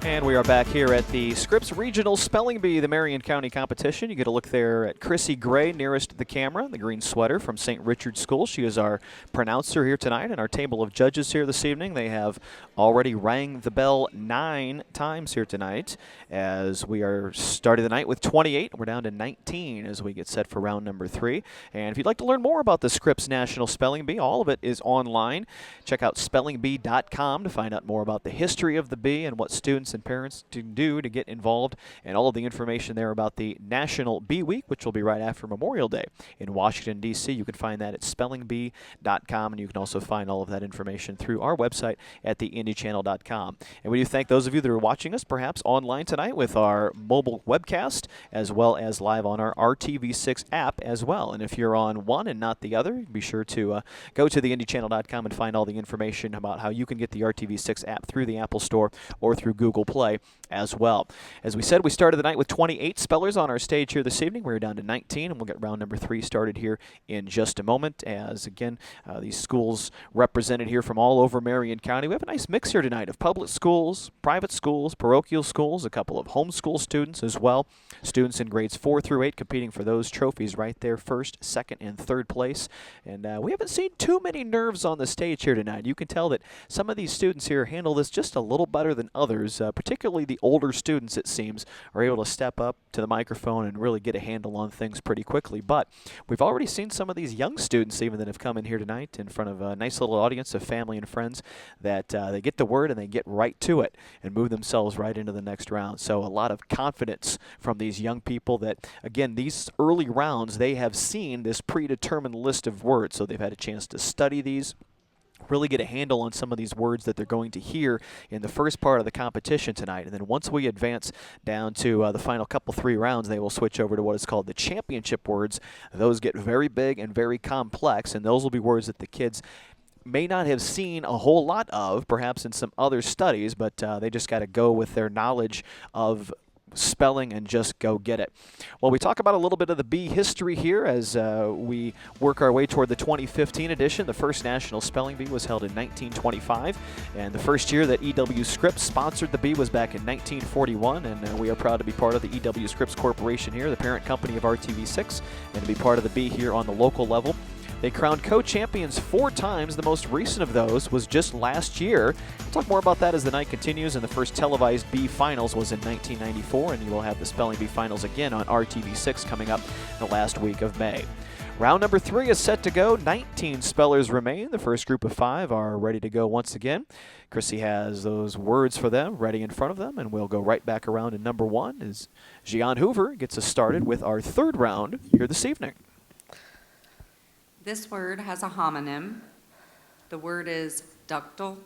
And we are back here at the Scripps Regional Spelling Bee, the Marion County competition. You get a look there at Chrissy Gray, nearest the camera, the green sweater from St. Richard's School. She is our pronouncer here tonight, and our table of judges here this evening. They have already rang the bell 9 times here tonight as we are starting the night with 28. We're down to 19 as we get set for round number 3. And if you'd like to learn more about the Scripps National Spelling Bee, all of it is online. Check out spellingbee.com to find out more about the history of the bee and what students and parents can do to get involved, and all of the information there about the National Bee Week, which will be right after Memorial Day in Washington, D.C. You can find that at spellingbee.com, and you can also find all of that information through our website at theindychannel.com. And we do thank those of you that are watching us perhaps online tonight with our mobile webcast, as well as live on our RTV6 app as well. And if you're on one and not the other, be sure to go to theindychannel.com and find all the information about how you can get the RTV6 app through the Apple Store or through Google Play as well. As we said, we started the night with 28 spellers on our stage here this evening. We're down to 19, and we'll get round number 3 started here in just a moment. As again, these schools represented here from all over Marion County. We have a nice mix here tonight of public schools, private schools, parochial schools, a couple of homeschool students as well. Students in grades 4 through 8 competing for those trophies right there, first, second, and third place. And we haven't seen too many nerves on the stage here tonight. You can tell that some of these students here handle this just a little better than others. Particularly the older students, it seems, are able to step up to the microphone and really get a handle on things pretty quickly. But we've already seen some of these young students even that have come in here tonight in front of a nice little audience of family and friends that they get the word and they get right to it and move themselves right into the next round. So a lot of confidence from these young people that, again, these early rounds, they have seen this predetermined list of words. So they've had a chance to study these, really get a handle on some of these words that they're going to hear in the first part of the competition tonight. And then once we advance down to the final couple 3 rounds, they will switch over to what is called the championship words. Those get very big and very complex, and those will be words that the kids may not have seen a whole lot of, perhaps in some other studies, but they just got to go with their knowledge of spelling and just go get it. Well, we talk about a little bit of the bee history here as we work our way toward the 2015 edition. The first National Spelling Bee was held in 1925, and the first year that E.W. Scripps sponsored the bee was back in 1941, and we are proud to be part of the E.W. Scripps Corporation here, the parent company of RTV6, and to be part of the bee here on the local level. They crowned co-champions 4 times. The most recent of those was just last year. We'll talk more about that as the night continues, and the first televised Bee Finals was in 1994, and you will have the Spelling Bee Finals again on RTV6 coming up the last week of May. Round number 3 is set to go. 19 spellers remain. The first group of 5 are ready to go once again. Chrissy has those words for them ready in front of them, and we'll go right back around to number 1 as Gian Hoover gets us started with our third round here this evening. This word has a homonym. The word is ductile.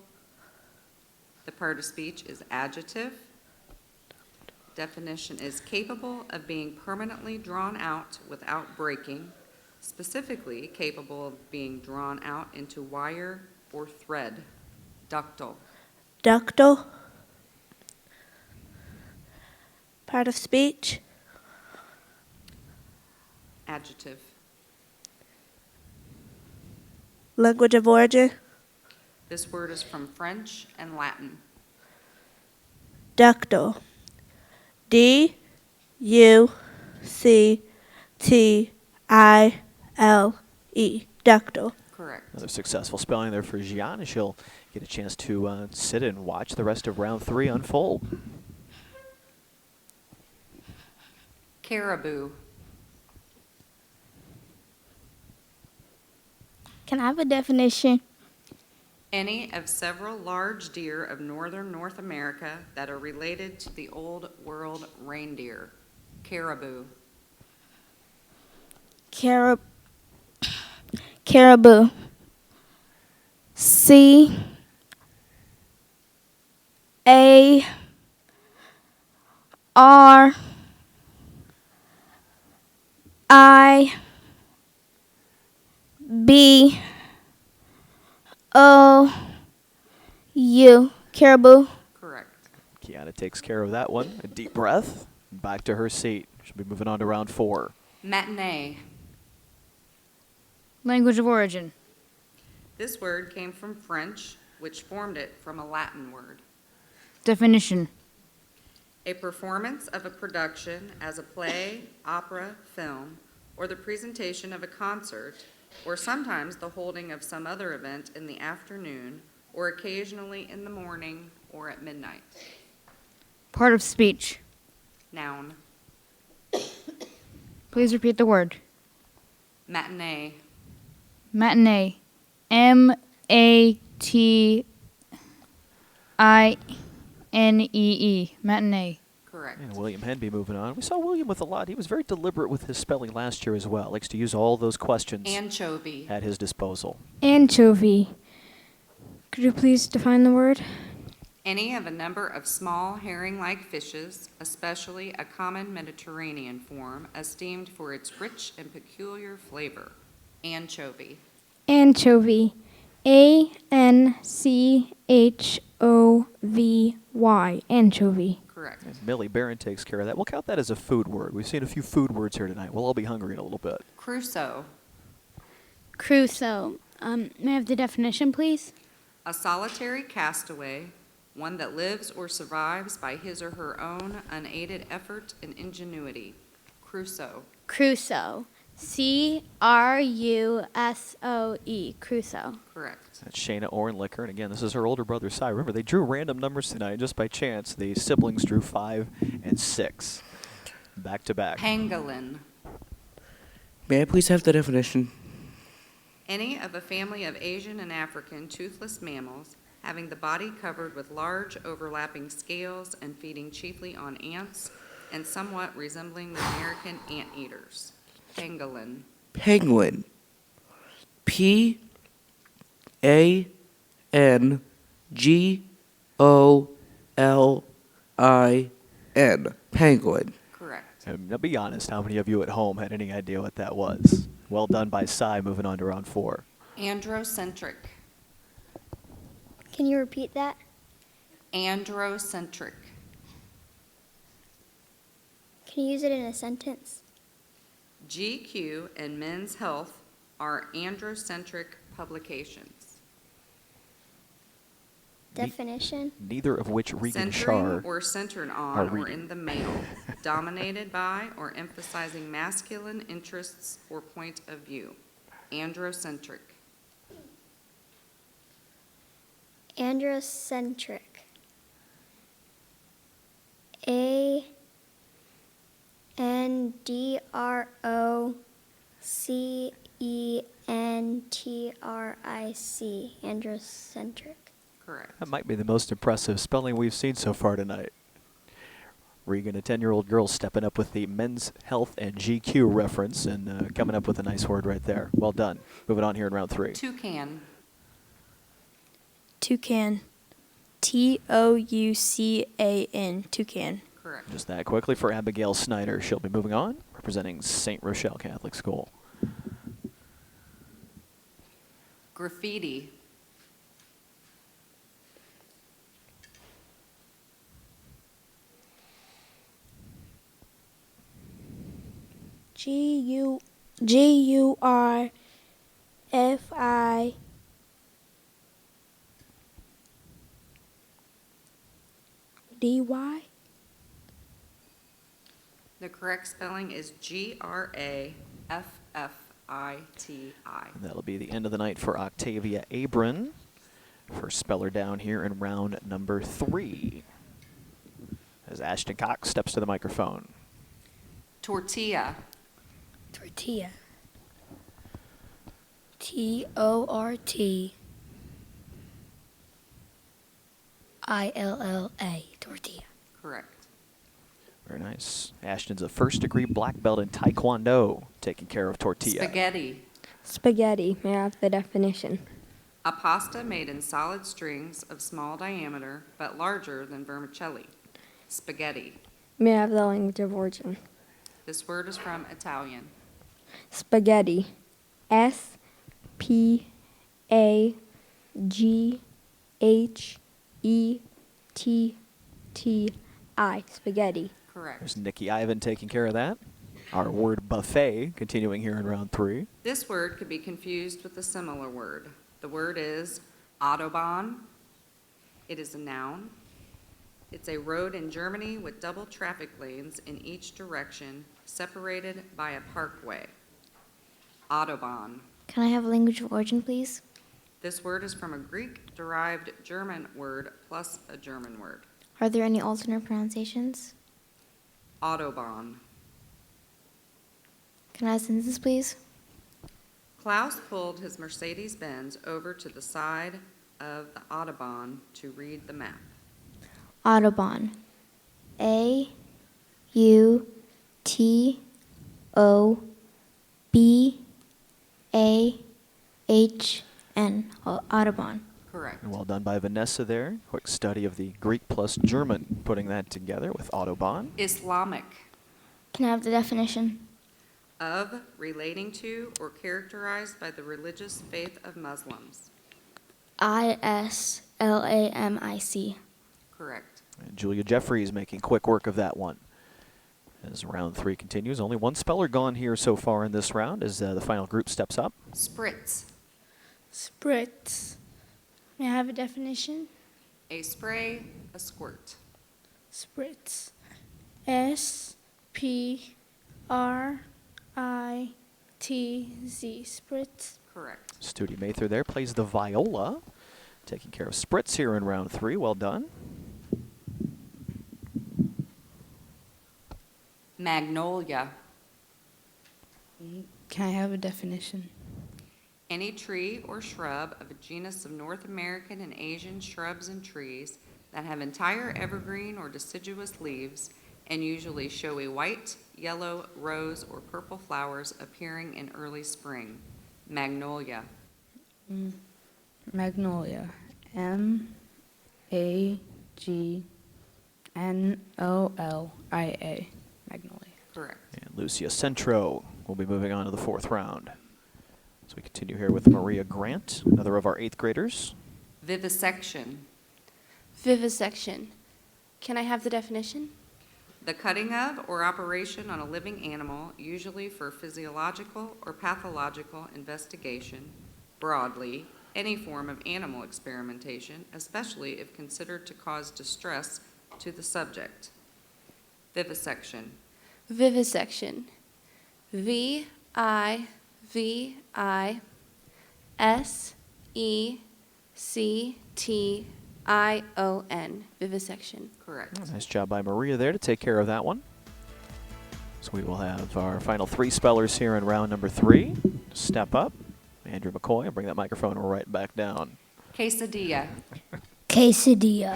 The part of speech is adjective. Definition is capable of being permanently drawn out without breaking, specifically capable of being drawn out into wire or thread. Ductile. Ductile. Part of speech. Adjective. Language of origin. This word is from French and Latin. Ductile. D-U-C-T-I-L-E. Ductile. Correct. Another successful spelling there for Gian, as she'll get a chance to sit and watch the rest of round 3 unfold. Caribou. Can I have a definition? Any of several large deer of northern North America that are related to the Old World reindeer. Caribou. Caribou. C-A-R-I-B-O-U. Caribou. Correct. Kiana takes care of that one. A deep breath. Back to her seat. She'll be moving on to round 4. Matinee. Language of origin. This word came from French, which formed it from a Latin word. Definition. A performance of a production as a play, opera, film, or the presentation of a concert, or sometimes the holding of some other event in the afternoon, or occasionally in the morning or at midnight. Part of speech. Noun. Please repeat the word. Matinee. Matinee. M-A-T-I-N-E-E. Matinee. Correct. And William Henby moving on. We saw William with a lot. He was very deliberate with his spelling last year as well. Likes to use all those questions Anchovy. at his disposal. Anchovy. Could you please define the word? Any of a number of small herring-like fishes, especially a common Mediterranean form, esteemed for its rich and peculiar flavor. Anchovy. Anchovy. A-N-C-H-O-V-Y. Anchovy. Correct. And Millie Barron takes care of that. We'll count that as a food word. We've seen a few food words here tonight. We'll all be hungry in a little bit. Crusoe. Crusoe. May I have the definition, please? A solitary castaway, one that lives or survives by his or her own unaided effort and ingenuity. Crusoe. Crusoe. C-R-U-S-O-E. Crusoe. Correct. That's Shayna Ornlicker. And again, this is her older brother, Cy. Remember, they drew random numbers tonight just by chance. The siblings drew 5 and 6. Back to back. Pangolin. May I please have the definition? Any of a family of Asian and African toothless mammals having the body covered with large overlapping scales and feeding chiefly on ants and somewhat resembling the American anteaters. Pangolin. Penguin. P-A-N-G-O-L-I-N. Penguin. Correct. Now, be honest, how many of you at home had any idea what that was? Well done by Cy, moving on to round 4. Androcentric. Can you repeat that? Androcentric. Can you use it in a sentence? GQ and Men's Health are androcentric publications. Definition? Neither of which Regan Centering Shar or centered are on or reading. in the male, dominated by or emphasizing masculine interests or point of view. Androcentric. Androcentric. ANDROCENTRIC. Androcentric. Correct. That might be the most impressive spelling we've seen so far tonight. Regan, a 10-year-old girl, stepping up with the Men's Health and GQ reference and coming up with a nice word right there. Well done. Moving on here in round 3. Toucan. Toucan. Toucan. Toucan. Correct. Just that quickly for Abigail Snyder. She'll be moving on, representing St. Rochelle Catholic School. Graffiti. GURFI. DY. The correct spelling is GRAFFITI. And that'll be the end of the night for Octavia Abram. First speller down here in round number 3. As Ashton Cox steps to the microphone. Tortilla. Tortilla. TORTILLA. Tortilla. Correct. Very nice. Ashton's a first-degree black belt in Taekwondo, taking care of tortilla. Spaghetti. Spaghetti. May I have the definition? A pasta made in solid strings of small diameter but larger than vermicelli. Spaghetti. May I have the language of origin? This word is from Italian. Spaghetti. SPAGHETTI. Spaghetti. Correct. There's Nikki Ivan taking care of that. Our word buffet continuing here in round 3. This word could be confused with a similar word. The word is Autobahn. It is a noun. It's a road in Germany with double traffic lanes in each direction, separated by a parkway. Autobahn. Can I have a language of origin, please? This word is from a Greek-derived German word plus a German word. Are there any alternate pronunciations? Autobahn. Can I have a sentence, please? Klaus pulled his Mercedes-Benz over to the side of the Autobahn to read the map. Autobahn. AUTOBAHN. Autobahn. Correct. And well done by Vanessa there. Quick study of the Greek plus German, putting that together with Autobahn. Islamic. Can I have the definition? Of, relating to, or characterized by the religious faith of Muslims. ISLAMIC. Correct. And Julia Jeffries making quick work of that one. As round 3 continues, only one speller gone here so far in this round as the final group steps up. Spritz. Spritz. May I have a definition? A spray, a squirt. Spritz. SPRITZ. Spritz. Correct. Studi Mather there plays the viola, taking care of Spritz here in round 3. Well done. Magnolia. Can I have a definition? Any tree or shrub of a genus of North American and Asian shrubs and trees that have entire evergreen or deciduous leaves and usually show a white, yellow, rose, or purple flowers appearing in early spring. Magnolia. Magnolia. MAGNOLIA. Magnolia. Correct. And Lucia Centro will be moving on to the 4th round. So we continue here with Maria Grant, another of our 8th graders. Vivisection. Vivisection. Can I have the definition? The cutting of or operation on a living animal, usually for physiological or pathological investigation. Broadly, any form of animal experimentation, especially if considered to cause distress to the subject. Vivisection. Vivisection. Vivisection. Vivisection. Correct. Nice job by Maria there to take care of that one. So we will have our final 3 spellers here in round number 3. Step up. Andrew McCoy, and bring that microphone right back down. Quesadilla. Quesadilla.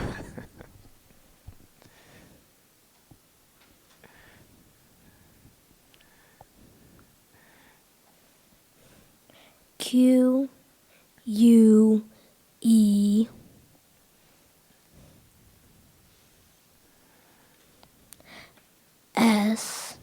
Q U E S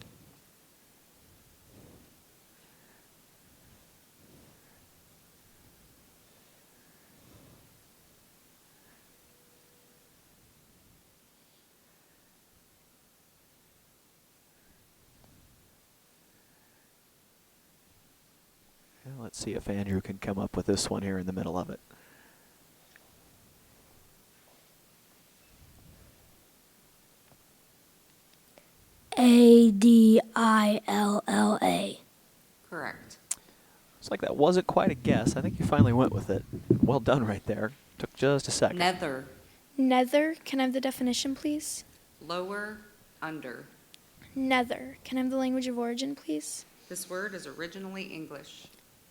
Let's see if Andrew can come up with this one here in the middle of it. Adilla. Correct. It's like that wasn't quite a guess. I think you finally went with it. Well done right there. Took just a second. Nether. Nether. Can I have the definition, please? Lower, under. Nether. Can I have the language of origin, please? This word is originally English.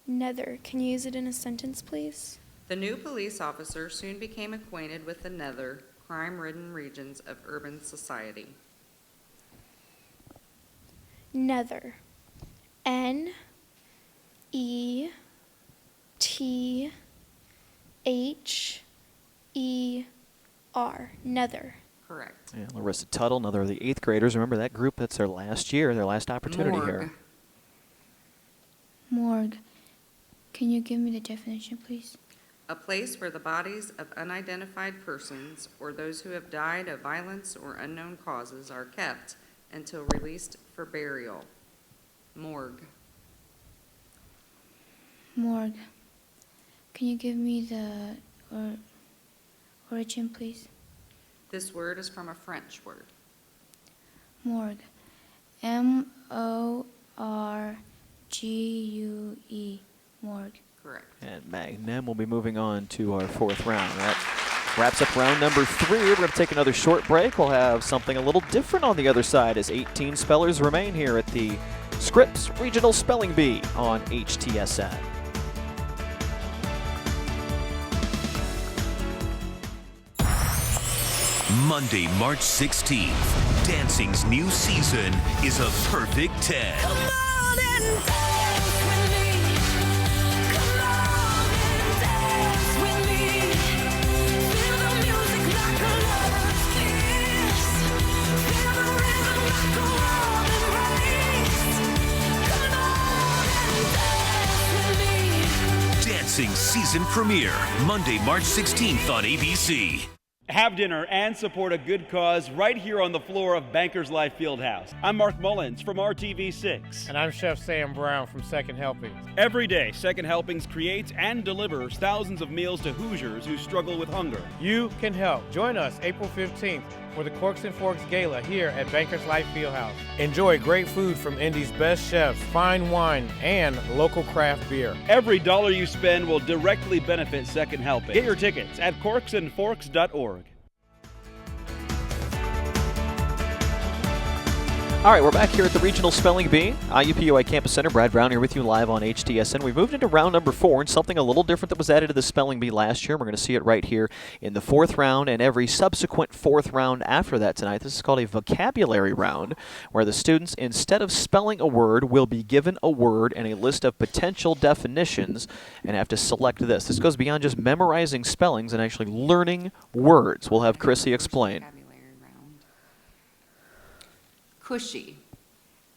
Nether. Can you use it in a sentence, please? The new police officer soon became acquainted with the nether, crime-ridden regions of urban society. Nether. N-E-T-H-E-R. Nether. Correct. Yeah, Larissa Tuttle, another of the 8th graders. Remember that group? That's their last year, their last opportunity here. Morgue. Can you give me the definition, please? A place where the bodies of unidentified persons or those who have died of violence or unknown causes are kept until released for burial. Morgue. Morgue. Can you give me the origin, please? This word is from a French word. Morgue. M-O-R-G-U-E. Morgue. Correct. And Magnem will be moving on to our 4th round. That wraps up round number 3. We're going to take another short break. We'll have something a little different on the other side as 18 spellers remain here at the Scripps Regional Spelling Bee on HTSN. Monday, March 16th, dancing's new season is a perfect 10. Dancing season premiere, Monday, March 16th on ABC. Have dinner and support a good cause right here on the floor of Bankers Life Fieldhouse. I'm Mark Mullins from RTV6. And I'm Chef Sam Brown from Second Helpings. Every day, Second Helpings creates and delivers thousands of meals to Hoosiers who struggle with hunger. You can help. Join us April 15th for the Corks and Forks Gala here at Bankers Life Fieldhouse. Enjoy great food from Indy's best chefs, fine wine, and local craft beer. Every dollar you spend will directly benefit Second Helpings. Get your tickets at corksandforks.org. All right, we're back here at the Regional Spelling Bee, IUPUI Campus Center. Brad Brown here with you live on HTSN. We moved into round number 4, and something a little different that was added to the Spelling Bee last year. We're going to see it right here in the 4th round and every subsequent 4th round after that tonight. This is called a vocabulary round, where the students, instead of spelling a word, will be given a word and a list of potential definitions and have to select this. This goes beyond just memorizing spellings and actually learning words. We'll have Chrissy explain. Cushy.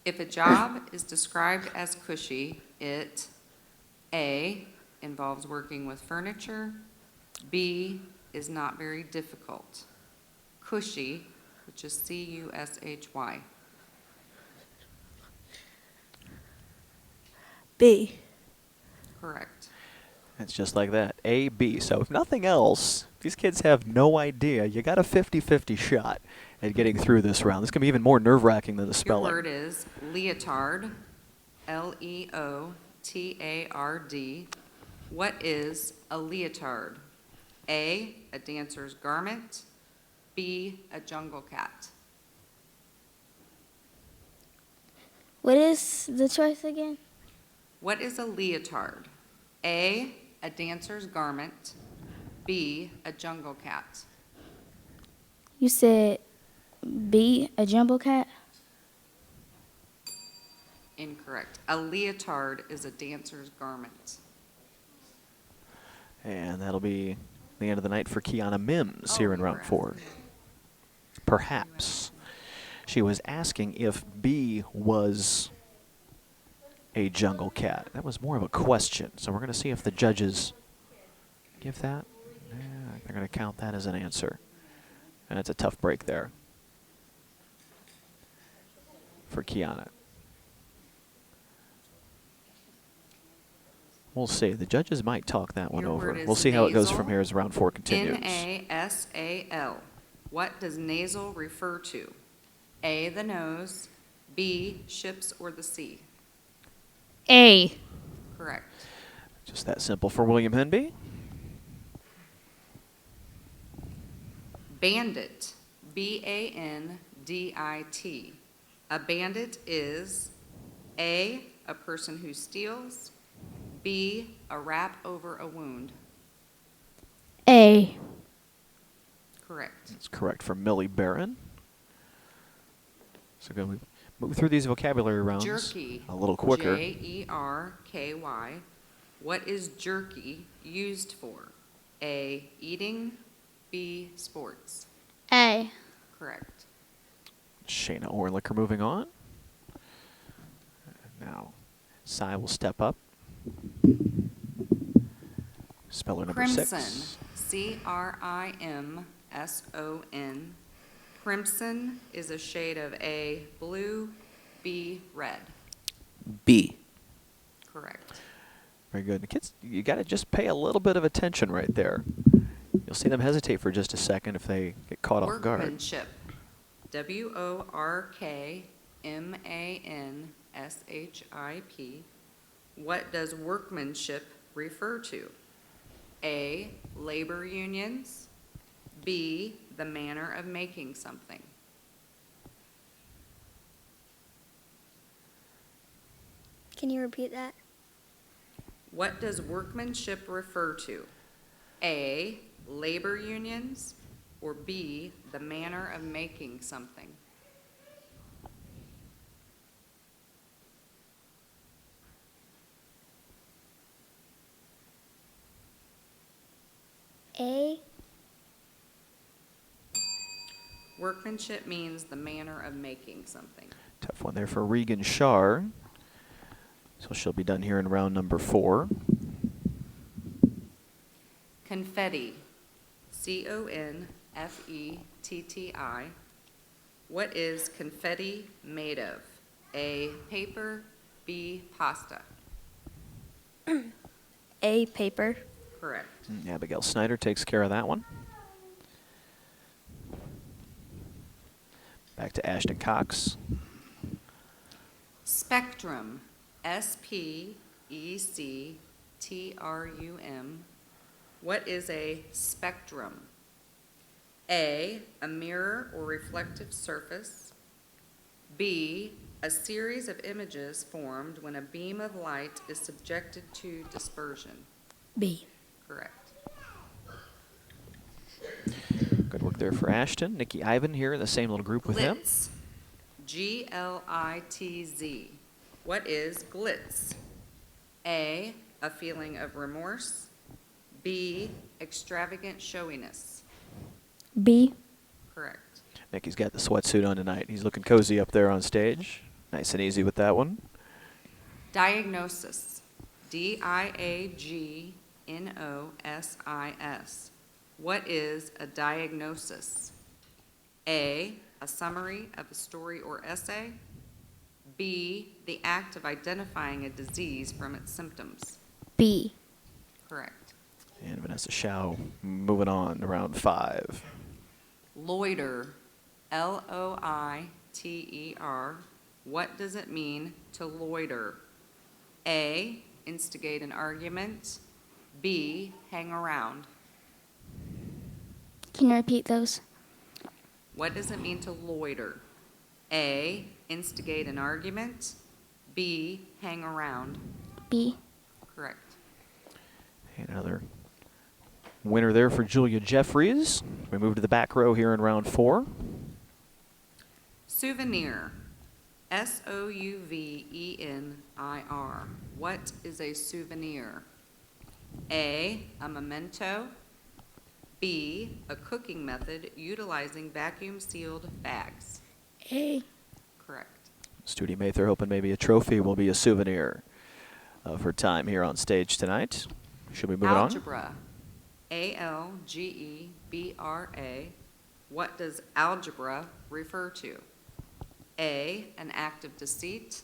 If a job is described as cushy, it A, involves working with furniture, B is not very difficult. Cushy, which is C-U-S-H-Y. B. Correct. It's just like that. A, B. So if nothing else, these kids have no idea. You got a 50-50 shot at getting through this round. This can be even more nerve-wracking than the Your spelling. word is leotard, L-E-O-T-A-R-D. What is a leotard? A dancer's garment. B, a jungle cat. What is the choice again? What is a leotard? A dancer's garment. B, a jungle cat. You said B, a jumbo cat? Incorrect. A leotard is a dancer's garment. And that'll be the end of the night for Kiana Mims here in round 4. Perhaps. She was asking if B was a jungle cat. That was more of a question. So we're going to see if the judges give that. Yeah, they're going to count that as an answer. And it's a tough break there for Kiana. We'll see. The judges might talk that one Your over. word is We'll see how it goes nasal. from here as round 4 continues. N-A-S-A-L. What does nasal refer to? A, the nose. B, ships or the sea. A. Correct. Just that simple for William Henby. Bandit. B-A-N-D-I-T. A bandit is A, a person who steals. B, a rap over a wound. A. Correct. That's correct for Millie Barron. So go move through these vocabulary rounds Jerky. a little quicker. J-E-R-K-Y. What is jerky used for? A, eating. B, sports. A. Correct. Shayna Orlicker moving on. Now, Cy will step up. Speller number Crimson. 6. C-R-I-M-S-O-N. Crimson is a shade of A, blue. B, red. B. Correct. Very good. The kids, you got to just pay a little bit of attention right there. You'll see them hesitate for just a second if they get caught off guard. Workmanship. W-O-R-K-M-A-N-S-H-I-P. What does workmanship refer to? A, labor unions. B, the manner of making something. Can you repeat that? What does workmanship refer to? A, labor unions, or B, the manner of making something? A. Workmanship means the manner of making something. Tough one there for Regan Shar. So she'll be done here in round number 4. Confetti. C-O-N-F-E-T-T-I. What is confetti made of? A, paper. B, pasta. A. Paper. Correct. Abigail Snyder takes care of that one. Back to Ashton Cox. Spectrum. S-P-E-C-T-R-U-M. What is a spectrum? A mirror or reflective surface. B, a series of images formed when a beam of light is subjected to dispersion. B. Correct. Good work there for Ashton. Nikki Ivan here in the same little group with him. Glitz. G-L-I-T-Z. What is glitz? A, a feeling of remorse. B, extravagant showiness. B. Correct. Nikki's got the sweatsuit on tonight. He's looking cozy up there on stage. Nice and easy with that one. Diagnosis. D-I-A-G-N-O-S-I-S. What is a diagnosis? A summary of a story or essay. B, the act of identifying a disease from its symptoms. B. Correct. And Vanessa Shao moving on to round 5. Loiter, Loiter. What does it mean to loiter? A, instigate an argument. B, hang around. Can you repeat those? What does it mean to loiter? A, instigate an argument. B, hang around. B. Correct. And another winner there for Julia Jeffries. We move to the back row here in round 4. Souvenir, Souvenir. What is a souvenir? A memento. B, a cooking method utilizing vacuum-sealed bags. A. Correct. Studi Mather hoping maybe a trophy will be a souvenir of her time here on stage tonight. Should we move it on? Algebra, Algebra. What does algebra refer to? A, an act of deceit.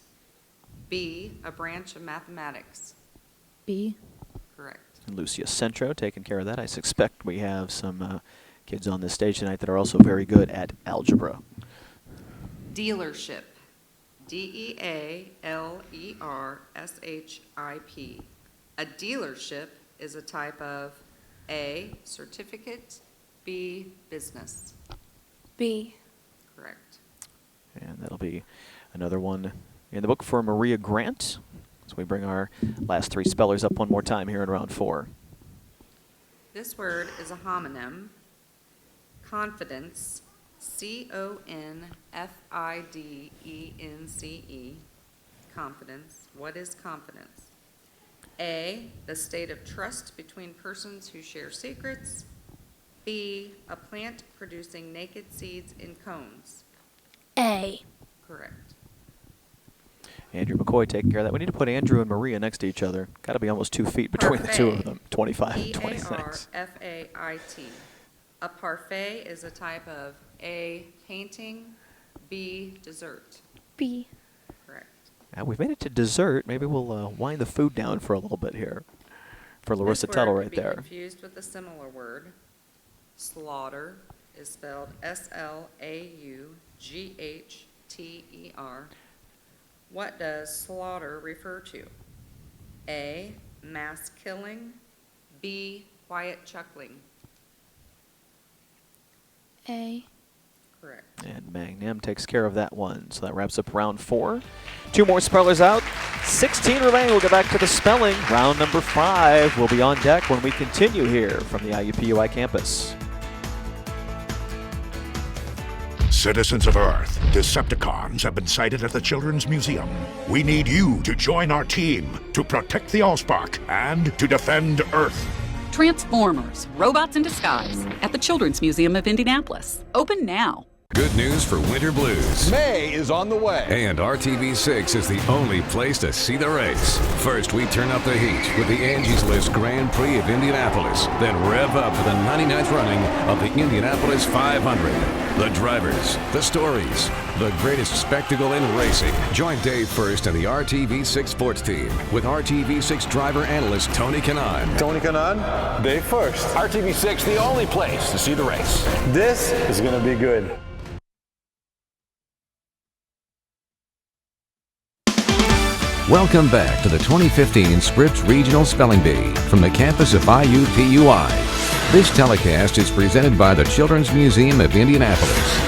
B, a branch of mathematics. B. Correct. Lucia Centro taking care of that. I suspect we have some kids on this stage tonight that are also very good at algebra. Dealership, Dealership. A dealership is a type of A, certificate, B, business. B. Correct. And that'll be another one in the book for Maria Grant. So we bring our last 3 spellers up one more time here in round 4. This word is a homonym. Confidence, Confidence. Confidence. What is confidence? A, the state of trust between persons who share secrets. B, a plant producing naked seeds in cones. A. Correct. Andrew McCoy taking care of that. We need to put Andrew and Maria next to each other. Got to be almost 2 feet between the two of them. 25 and 26. Parfait. A parfait is a type of A, painting, B, dessert. B. Correct. Now we've made it to dessert. Maybe we'll wind the food down for a little bit here. For Larissa This Tuttle word right could be there. confused with a similar word. Slaughter is spelled Slaughter. What does slaughter refer to? A, mass killing. B, quiet chuckling. A. Correct. And Magnum takes care of that one. So that wraps up round 4. 2 more spellers out. 16 remain. We'll get back to the spelling. Round number 5 will be on deck when we continue here from the IUPUI campus. Citizens of Earth, Decepticons have been sighted at the Children's Museum. We need you to join our team to protect the Allspark and to defend Earth. Transformers, Robots in Disguise at the Children's Museum of Indianapolis. Open now. Good news for winter blues. May is on the way. And RTV6 is the only place to see the race. First, we turn up the heat with the Angie's List Grand Prix of Indianapolis. Then rev up for the 99th running of the Indianapolis 500. The drivers, the stories, the greatest spectacle in racing. Join Dave First and the RTV6 sports team with RTV6 driver analyst Tony Kanaan. Tony Kanaan, Dave First. RTV6, the only place to see the race. This is going to be good. Welcome back to the 2015 Scripps Regional Spelling Bee from the campus of IUPUI. This telecast is presented by the Children's Museum of Indianapolis.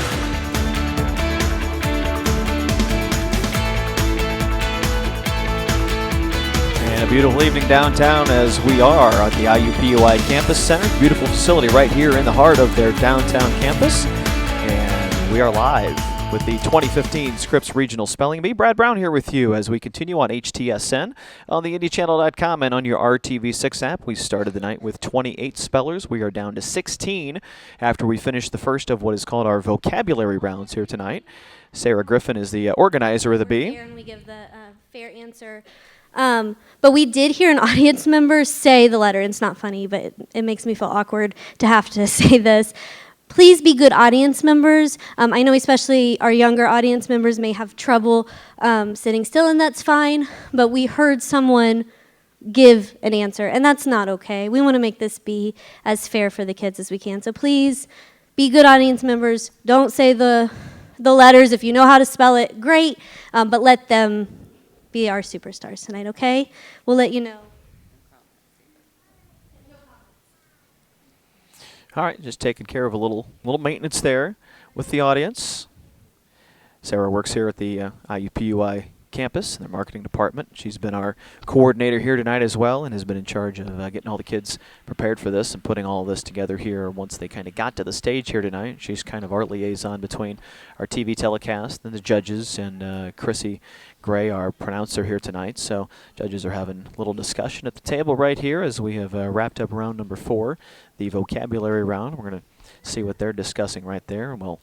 And a beautiful evening downtown as we are on the IUPUI Campus Center. Beautiful facility right here in the heart of their downtown campus. And we are live with the 2015 Scripps Regional Spelling Bee. Brad Brown here with you as we continue on HTSN, on the IndyChannel.com, and on your RTV6 app. We started the night with 28 spellers. We are down to 16 after we finished the first of what is called our vocabulary rounds here tonight. Sarah Griffin is the organizer of the bee. And we give the fair answer But we did hear an audience member say the letter. It's not funny, but it makes me feel awkward to have to say this. Please be good audience members. I know especially our younger audience members may have trouble sitting still, and that's fine. But we heard someone give an answer, and that's not okay. We want to make this be as fair for the kids as we can. So please be good audience members. Don't say the letters. If you know how to spell it, great. But let them be our superstars tonight, okay? We'll let you know. All right, just taking care of a little maintenance there with the audience. Sarah works here at the IUPUI campus in their marketing department. She's been our coordinator here tonight as well and has been in charge of getting all the kids prepared for this and putting all of this together here once they kind of got to the stage here tonight. She's kind of our liaison between our TV telecast and the judges, and Chrissy Gray, our pronouncer here tonight. So judges are having a little discussion at the table right here as we have wrapped up round number 4, the vocabulary round. We're going to see what they're discussing right there, and we'll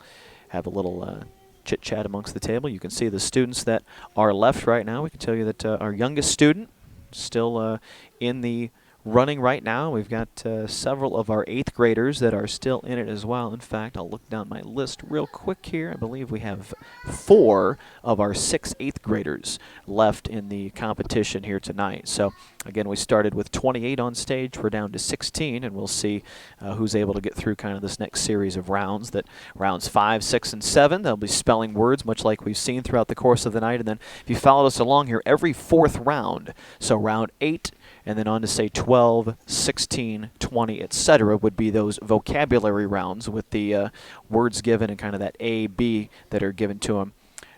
have a little chit-chat amongst the table. You can see the students that are left right now. We can tell you that our youngest student still in the running right now. We've got several of our 8th graders that are still in it as well. In fact, I'll look down my list real quick here. I believe we have 4 of our 6 8th graders left in the competition here tonight. So again, we started with 28 on stage. We're down to 16, and we'll see who's able to get through kind of this next series of rounds. That rounds 5, 6, and 7, they'll be spelling words, much like we've seen throughout the course of the night. And then if you followed us along here, every 4th round, so round 8, and then on to say 12, 16, 20, etc. would be those vocabulary rounds with the words given and kind of that A, B that are given to them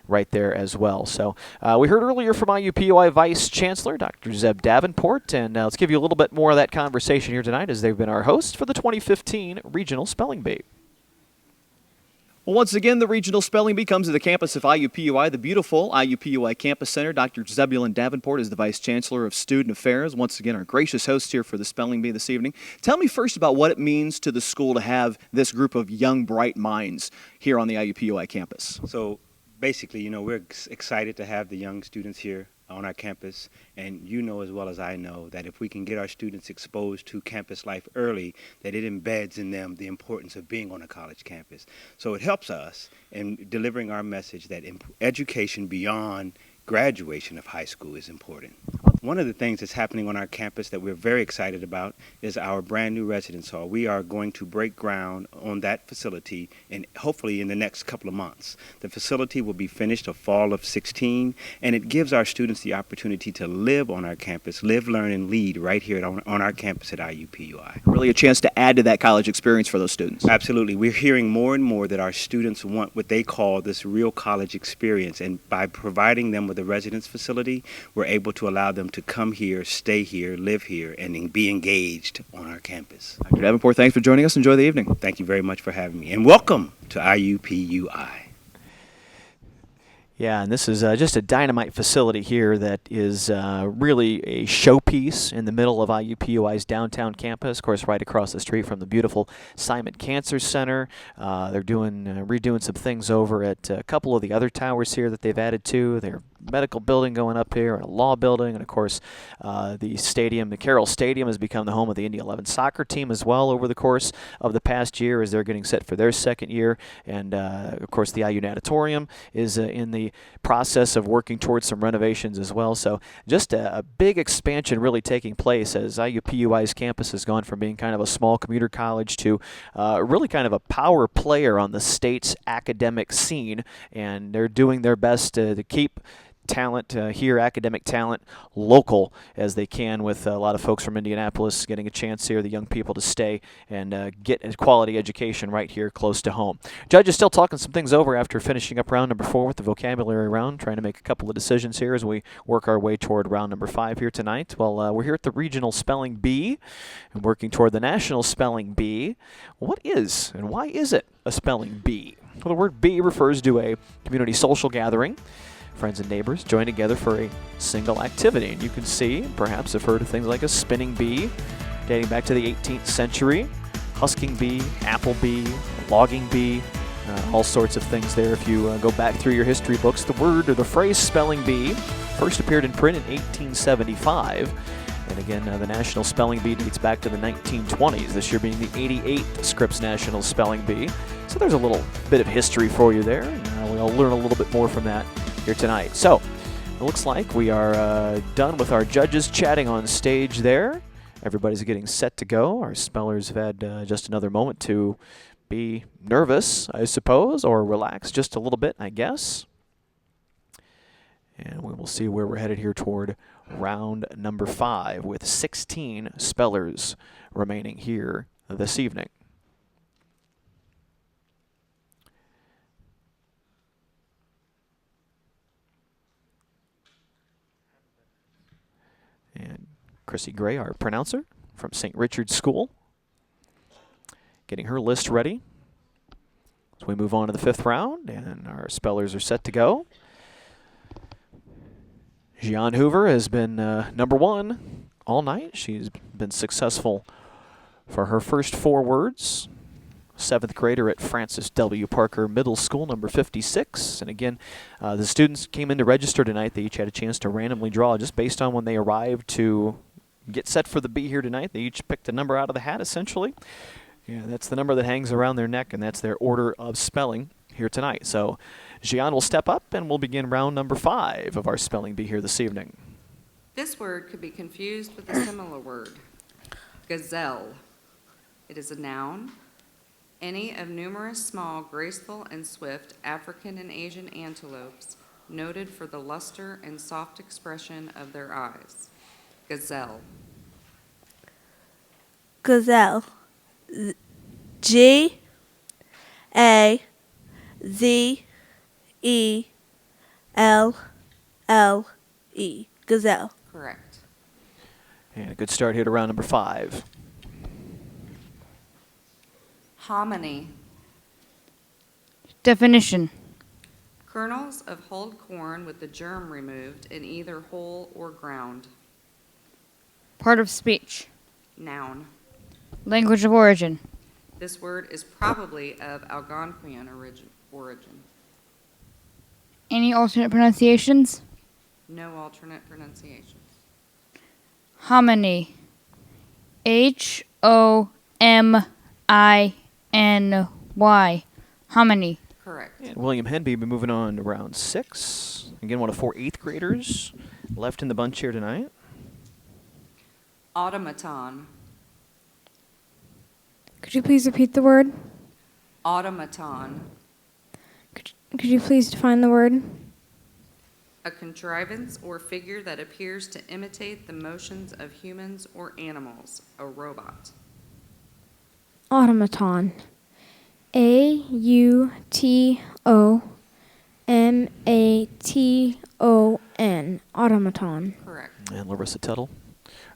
right there as well. So we heard earlier from IUPUI Vice Chancellor Dr. Zeb Davenport, and let's give you a little bit more of that conversation here tonight as they've been our hosts for the 2015 Regional Spelling Bee. Well, once again, the Regional Spelling Bee comes to the campus of IUPUI, the beautiful IUPUI Campus Center. Dr. Zebulon Davenport is the Vice Chancellor of Student Affairs. Once again, our gracious host here for the Spelling Bee this evening. Tell me first about what it means to the school to have this group of young, bright minds here on the IUPUI campus. So basically, we're excited to have the young students here on our campus, and you know as well as I know that if we can get our students exposed to campus life early, that it embeds in them the importance of being on a college campus. So it helps us in delivering our message that education beyond graduation of high school is important. One of the things that's happening on our campus that we're very excited about is our brand new residence hall. We are going to break ground on that facility and hopefully in the next couple of months. The facility will be finished the fall of 16, and it gives our students the opportunity to live on our campus, live, learn, and lead right here on our campus at IUPUI. Really a chance to add to that college experience for those students. Absolutely. We're hearing more and more that our students want what they call this real college experience, and by providing them with a residence facility, we're able to allow them to come here, stay here, live here, and be engaged on our campus. Dr. Davenport, thanks for joining us. Enjoy the evening. Thank you very much for having me, and welcome to IUPUI. Yeah, and this is just a dynamite facility here that is really a showpiece in the middle of IUPUI's downtown campus, of course, right across the street from the beautiful Simon Cancer Center. They're redoing some things over at a couple of the other towers here that they've added to. They're medical building going up here, and a law building, and of course the stadium, the Carroll Stadium, has become the home of the Indy 11 soccer team as well over the course of the past year as they're getting set for their second year. And of course the IU Natatorium is in the process of working towards some renovations as well. So just a big expansion really taking place as IUPUI's campus has gone from being kind of a small commuter college to really kind of a power player on the state's academic scene, and they're doing their best to keep talent here, academic talent, local as they can, with a lot of folks from Indianapolis getting a chance here, the young people, to stay and get a quality education right here close to home. Judge is still talking some things over after finishing up round number 4 with the vocabulary round, trying to make a couple of decisions here as we work our way toward round number 5 here tonight. Well, we're here at the Regional Spelling Bee and working toward the National Spelling Bee. What is and why is it a spelling bee? Well, the word bee refers to a community social gathering. Friends and neighbors join together for a single activity. And you can see, perhaps have heard of things like a spinning bee, dating back to the 18th century, husking bee, apple bee, logging bee, all sorts of things there. If you go back through your history books, the word or the phrase spelling bee first appeared in print in 1875. And again, the National Spelling Bee dates back to the 1920s, this year being the 88th Scripps National Spelling Bee. So there's a little bit of history for you there. We'll learn a little bit more from that here tonight. So it looks like we are done with our judges chatting on stage there. Everybody's getting set to go. Our spellers have had just another moment to be nervous, I suppose, or relax just a little bit, I guess. And we will see where we're headed here toward round number 5 with 16 spellers remaining here this evening. And Chrissy Gray, our pronouncer from St. Richard's School, getting her list ready. So we move on to the 5th round, and our spellers are set to go. Gian Hoover has been number 1 all night. She's been successful for her first 4 words. 7th grader at Francis W. Parker Middle School, number 56. And again, the students came in to register tonight. They each had a chance to randomly draw just based on when they arrived to get set for the bee here tonight. They each picked a number out of the hat, essentially. Yeah, that's the number that hangs around their neck, and that's their order of spelling here tonight. So Gian will step up, and we'll begin round number 5 of our spelling bee here this evening. This word could be confused with a similar word, gazelle. It is a noun. Any of numerous small, graceful, and swift African and Asian antelopes noted for the luster and soft expression of their eyes. Gazelle. Gazelle. G-A-Z-E-L-L-E. Gazelle. Correct. And a good start here to round number 5. Hominy. Definition. Kernels of hulled corn with the germ removed in either whole or ground. Part of speech. Noun. Language of origin. This word is probably of Algonquian origin. Any alternate pronunciations? No alternate pronunciations. Hominy. H-O-M-I-N-Y. Hominy. Correct. And William Henby will be moving on to round 6. Again, one of 4 8th graders left in the bunch here tonight. Automaton. Could you please repeat the word? Automaton. Could you please define the word? A contrivance or figure that appears to imitate the motions of humans or animals. A robot. Automaton. A-U-T-O-M-A-T-O-N. Automaton. Correct. And Larissa Tuttle,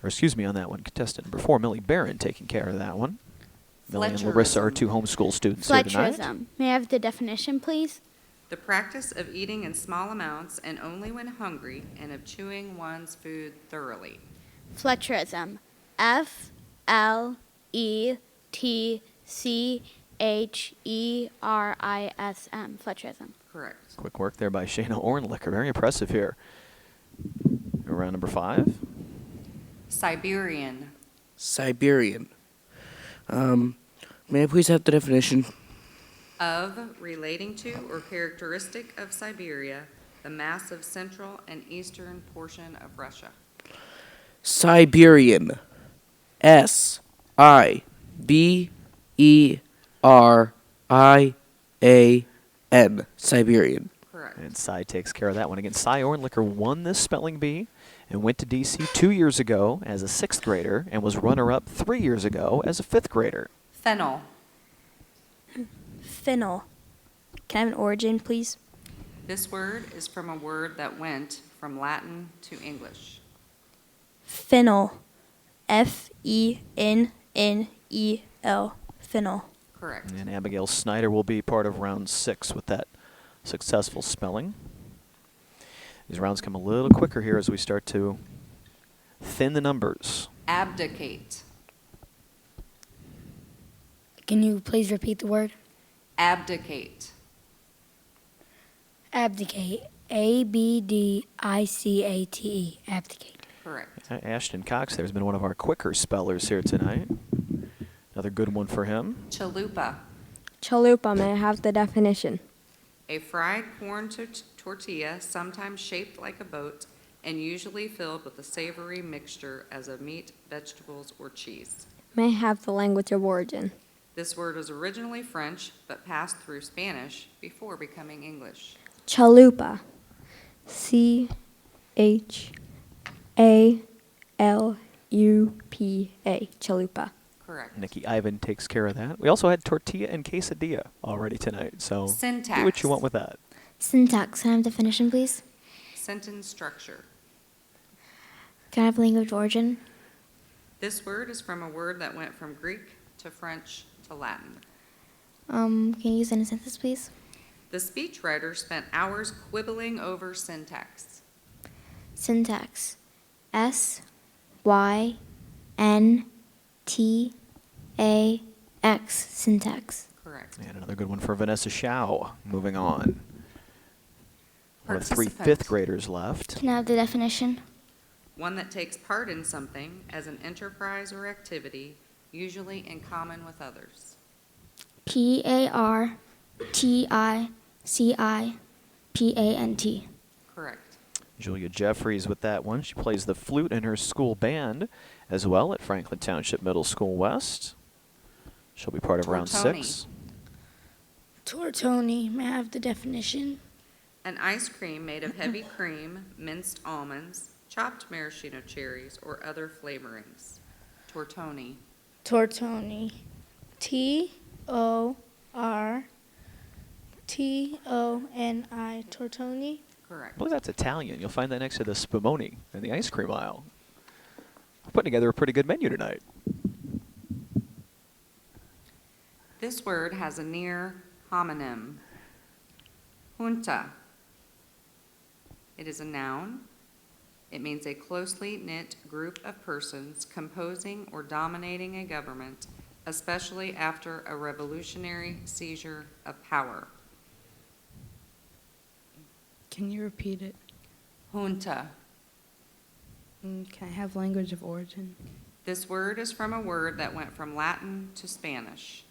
or excuse me on that one, contestant number 4, Millie Barron, taking care of that one. Millie and Larissa are 2 homeschool students here tonight. Fletcherism. May I have the definition, please? The practice of eating in small amounts and only when hungry, and of chewing one's food thoroughly. Fletcherism. F-L-E-T-C-H-E-R-I-S-M. Fletcherism. Correct. Quick work there by Shayna Ornlicker. Very impressive here. Round number 5. Siberian. Siberian. May I please have the definition? Of, relating to, or characteristic of Siberia, the massive central and eastern portion of Russia. Siberian. S-I-B-E-R-I-A-N. Siberian. Correct. And Cy takes care of that one. Again, Cy Ornlicker won this spelling bee and went to D.C. 2 years ago as a 6th grader and was runner-up 3 years ago as a 5th grader. Fennel. Fennel. Can I have an origin, please? This word is from a word that went from Latin to English. Fennel. F-E-N-N-E-L. Fennel. Correct. And Abigail Snyder will be part of round 6 with that successful spelling. These rounds come a little quicker here as we start to thin the numbers. Abdicate. Can you please repeat the word? Abdicate. Abdicate. Abdicate. Abdicate. Correct. Ashton Cox there's been one of our quicker spellers here tonight. Another good one for him. Chalupa. Chalupa, may I have the definition? A fried corn tortilla, sometimes shaped like a boat, and usually filled with a savory mixture as of meat, vegetables, or cheese. May I have the language of origin? This word was originally French, but passed through Spanish before becoming English. Chalupa. Chalupa. Chalupa. Correct. Nikki Ivan takes care of that. We also had tortilla and quesadilla already tonight, so Syntax. do what you want with that. Syntax. Can I have definition, please? Sentence structure. Can I have language origin? This word is from a word that went from Greek to French to Latin. Can you use it in a sentence, please? The speechwriter spent hours quibbling over syntax. Syntax. S-Y-N-T-A-X. Syntax. Correct. And another good one for Vanessa Shao. Moving on. One of 3 Participant. fifth graders left. Can I have the definition? One that takes part in something as an enterprise or activity, usually in common with others. P-A-R-T-I-C-I-P-A-N-T. Correct. Julia Jeffries with that one. She plays the flute in her school band as well at Franklin Township Middle School West. She'll be part of round Tortoni. 6. Tortoni, may I have the definition? An ice cream made of heavy cream, minced almonds, chopped maraschino cherries, or other flavorings. Tortoni. Tortoni. T-O-R-T-O-N-I. Tortoni. Correct. I believe that's Italian. You'll find that next to the spumoni in the ice cream aisle. We're putting together a pretty good menu tonight. This word has a near homonym. Junta. It is a noun. It means a closely knit group of persons composing or dominating a government, especially after a revolutionary seizure of power. Can you repeat it? Junta. Can I have language of origin? This word is from a word that went from Latin to Spanish.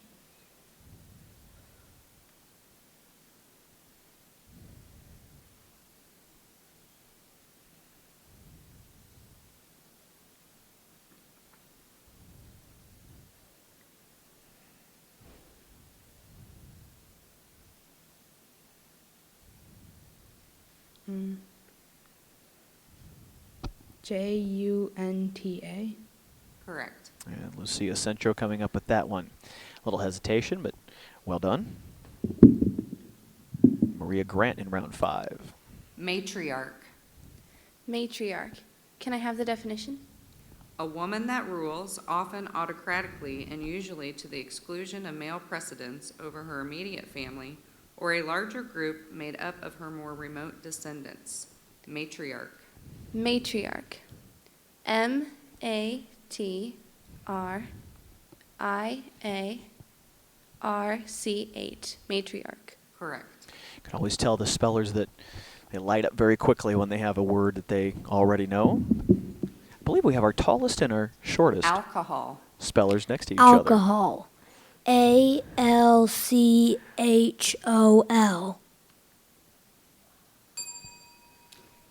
J-U-N-T-A. Correct. And Lucia Centro coming up with that one. A little hesitation, but well done. Maria Grant in round 5. Matriarch. Matriarch. Can I have the definition? A woman that rules, often autocratically and usually to the exclusion of male precedence over her immediate family or a larger group made up of her more remote descendants. Matriarch. Matriarch. M-A-T-R-I-A-R-C-H. Matriarch. Correct. You can always tell the spellers that they light up very quickly when they have a word that they already know. I believe we have our tallest and our shortest Alcohol. spellers next to each other. Alcohol. A-L-C-H-O-L.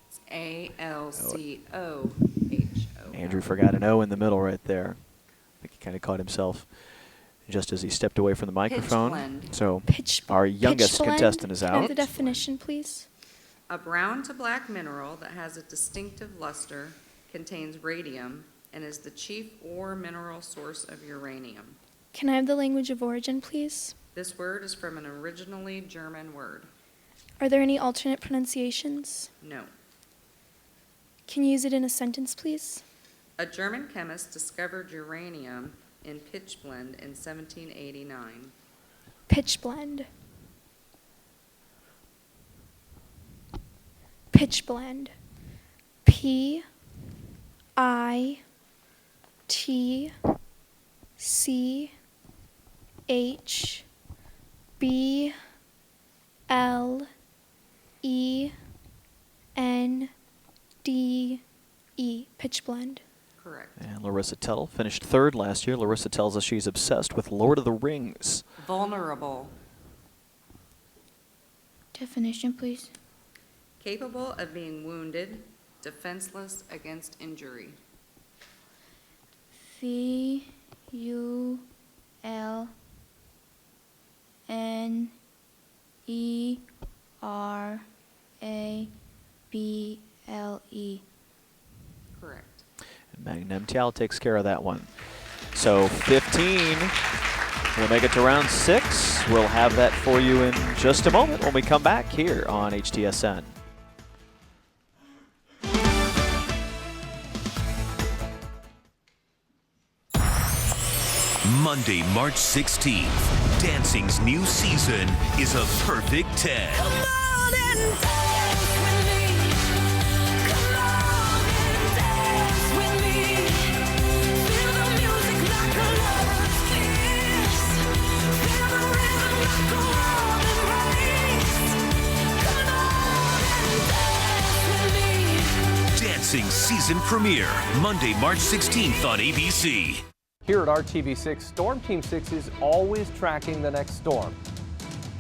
It's A-L-C-O-H-O. Andrew forgot an O in the middle right there. I think he kind of caught himself just as he stepped away from the microphone. blend. So our youngest Pitch blend. contestant is Can I have out. the definition, please? A brown to black mineral that has a distinctive luster, contains radium, and is the chief ore mineral source of uranium. Can I have the language of origin, please? This word is from an originally German word. Are there any alternate pronunciations? No. Can you use it in a sentence, please? A German chemist discovered uranium in pitchblende in 1789. Pitchblende. Pitchblende. B-L-E-N-D-E. Pitch blend. Correct. And Larissa Tuttle finished third last year. Larissa tells us she's obsessed with Lord of the Rings. Vulnerable. Definition, please. Capable of being wounded, defenseless against injury. VULNERABLE. Correct. And Magnum Tial takes care of that one. So 15 will make it to round 6. We'll have that for you in just a moment when we come back here on HTSN. Monday, March 16th, dancing's new season is a perfect 10. Dancing season premiere, Monday, March 16th on ABC. Here at RTV6, Storm Team 6 is always tracking the next storm.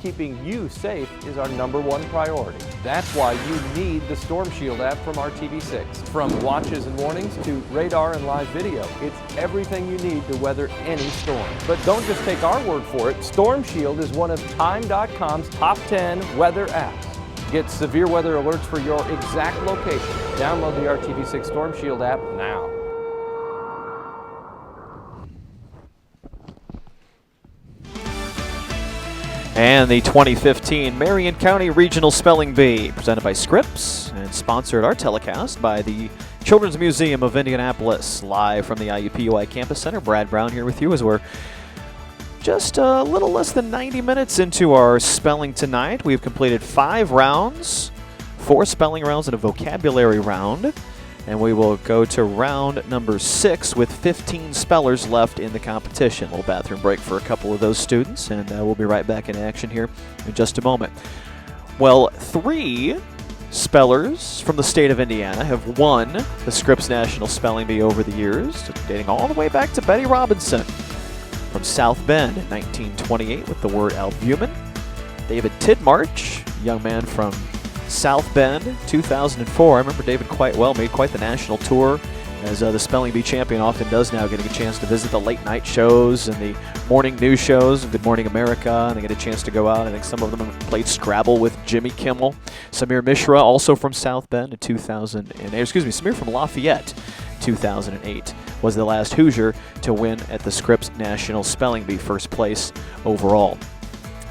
Keeping you safe is our #1 priority. That's why you need the Storm Shield app from RTV6. From watches and warnings to radar and live video, it's everything you need to weather any storm. But don't just take our word for it. Storm Shield is one of Time.com's top 10 weather apps. Get severe weather alerts for your exact location. Download the RTV6 Storm Shield app now. And the 2015 Marion County Regional Spelling Bee, presented by Scripps and sponsored our telecast by the Children's Museum of Indianapolis, live from the IUPUI Campus Center. Brad Brown here with you as we're just a little less than 90 minutes into our spelling tonight. We've completed 5 rounds, 4 spelling rounds and a vocabulary round. And we will go to round number 6 with 15 spellers left in the competition. A little bathroom break for a couple of those students, and we'll be right back in action here in just a moment. Well, 3 spellers from the state of Indiana have won the Scripps National Spelling Bee over the years, dating all the way back to Betty Robinson from South Bend in 1928 with the word albumin. David Tidmarch, a young man from South Bend, 2004. I remember David quite well, made quite the national tour, as the Spelling Bee champion often does now, getting a chance to visit the late night shows and the morning news shows, Good Morning America, and they get a chance to go out. I think some of them have played Scrabble with Jimmy Kimmel. Samir Mishra, also from South Bend in Samir from Lafayette, 2008, was the last Hoosier to win at the Scripps National Spelling Bee, first place overall.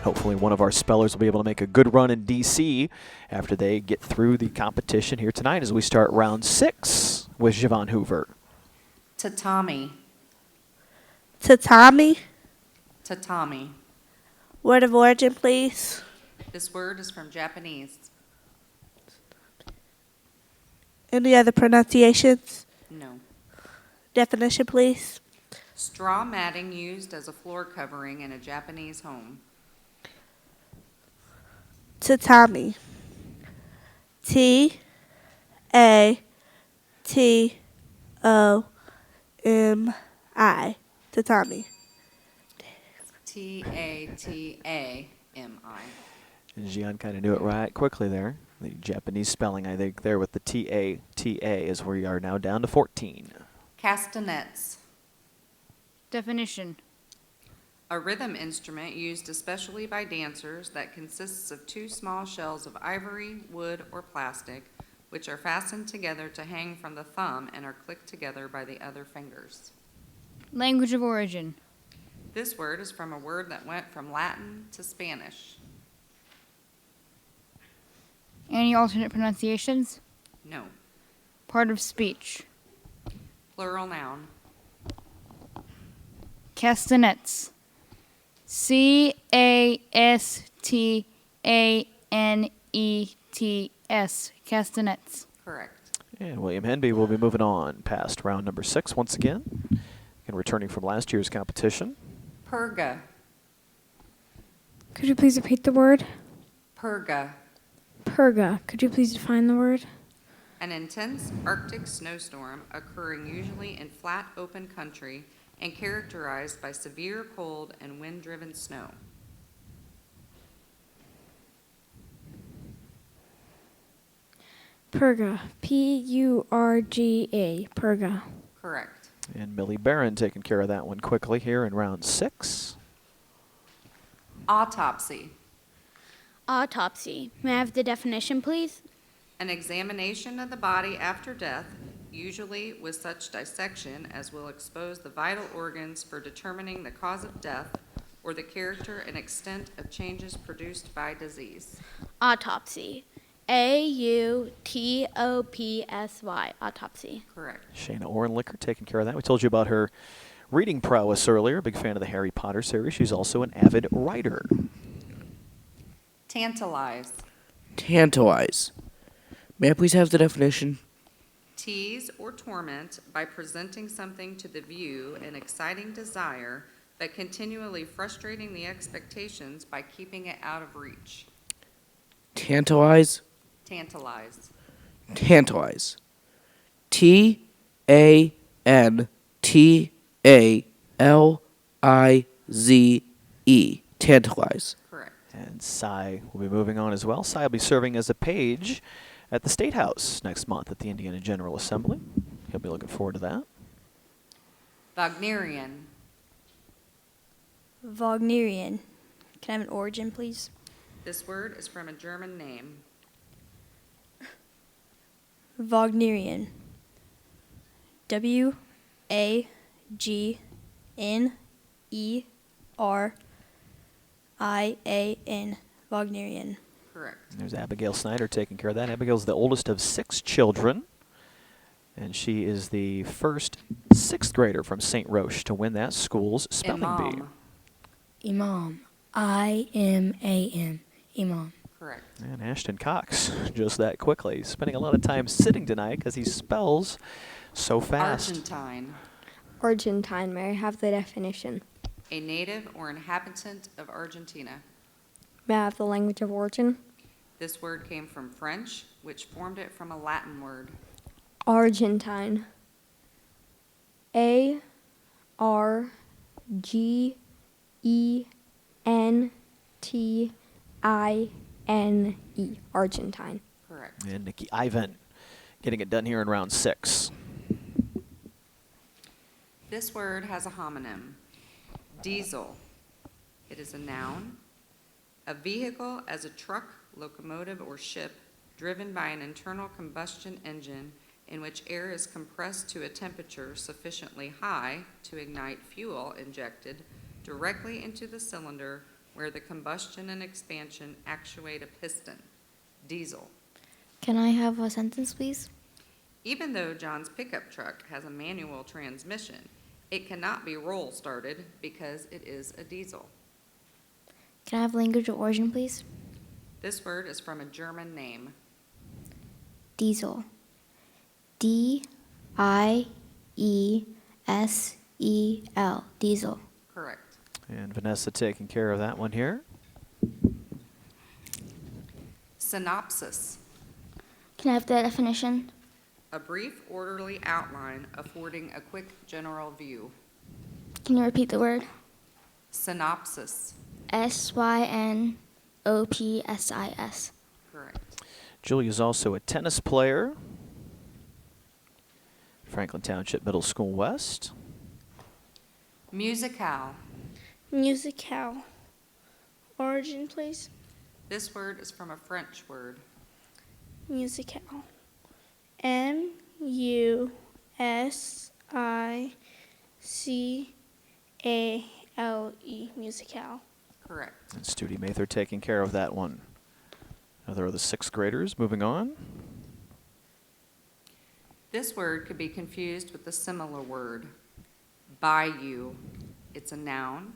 Hopefully one of our spellers will be able to make a good run in D.C. after they get through the competition here tonight as we start round 6 with Javon Hoover. Tatami. Tatami. Tatami. Word of origin, please. This word is from Japanese. Any other pronunciations? No. Definition, please. Straw matting used as a floor covering in a Japanese home. Tatami. T-A-T-O-M-I. Tatami. T-A-T-A-M-I. And Gian kind of knew it right quickly there. The Japanese spelling, I think, there with the T-A-T-A is where we are now down to 14. Castanets. Definition. A rhythm instrument used especially by dancers that consists of 2 small shells of ivory, wood, or plastic, which are fastened together to hang from the thumb and are clicked together by the other fingers. Language of origin. This word is from a word that went from Latin to Spanish. Any alternate pronunciations? No. Part of speech. Plural noun. Castanets. C-A-S-T-A-N-E-T-S. Castanets. Correct. And William Henby will be moving on past round number 6 once again, and returning from last year's competition. Purga. Could you please repeat the word? Purga. Purga. Could you please define the word? An intense Arctic snowstorm occurring usually in flat open country and characterized by severe cold and wind-driven snow. Purga. P-U-R-G-A. Purga. Correct. And Millie Barron taking care of that one quickly here in round 6. Autopsy. Autopsy. May I have the definition, please? An examination of the body after death, usually with such dissection as will expose the vital organs for determining the cause of death or the character and extent of changes produced by disease. Autopsy. A-U-T-O-P-S-Y. Autopsy. Correct. Shayna Ornlicker taking care of that. We told you about her reading prowess earlier. Big fan of the Harry Potter series. She's also an avid writer. Tantalize. Tantalize. May I please have the definition? Tease or torment by presenting something to the view in exciting desire, but continually frustrating the expectations by keeping it out of reach. Tantalize. Tantalize. Tantalize. T-A-N-T-A-L-I-Z-E. Tantalize. Correct. And Cy will be moving on as well. Cy will be serving as a page at the State House next month at the Indiana General Assembly. He'll be looking forward to that. Wagnerian. Wagnerian. Can I have an origin, please? This word is from a German name. Wagnerian. W-A-G-N-E-R-I-A-N. Wagnerian. Correct. There's Abigail Snyder taking care of that. Abigail's the oldest of 6 children, and she is the first 6th grader from St. Roche to win that school's spelling bee. Imam. I-M-A-M. Imam. Correct. And Ashton Cox, just that quickly. He's spending a lot of time sitting tonight because he spells so fast. Argentine. Argentine. May I have the definition? A native or inhabitant of Argentina. May I have the language of origin? This word came from French, which formed it from a Latin word. Argentine. A-R-G-E-N-T-I-N-E. Argentine. Correct. And Nikki Ivan getting it done here in round 6. This word has a homonym. Diesel. It is a noun. A vehicle as a truck, locomotive, or ship driven by an internal combustion engine in which air is compressed to a temperature sufficiently high to ignite fuel injected directly into the cylinder where the combustion and expansion actuate a piston. Diesel. Can I have a sentence, please? Even though John's pickup truck has a manual transmission, it cannot be roll started because it is a diesel. Can I have language of origin, please? This word is from a German name. Diesel. D-I-E-S-E-L. Diesel. Correct. And Vanessa taking care of that one here. Synopsis. Can I have the definition? A brief, orderly outline affording a quick general view. Can you repeat the word? Synopsis. S-Y-N-O-P-S-I-S. Correct. Julia's also a tennis player. Franklin Township Middle School West. Musicale. Musicale. Origin, please. This word is from a French word. Musicale. M-U-S-I-C-A-L-E. Musicale. Correct. And Studi Mather taking care of that one. Another of the 6th graders moving on. This word could be confused with a similar word. Bayou. It's a noun.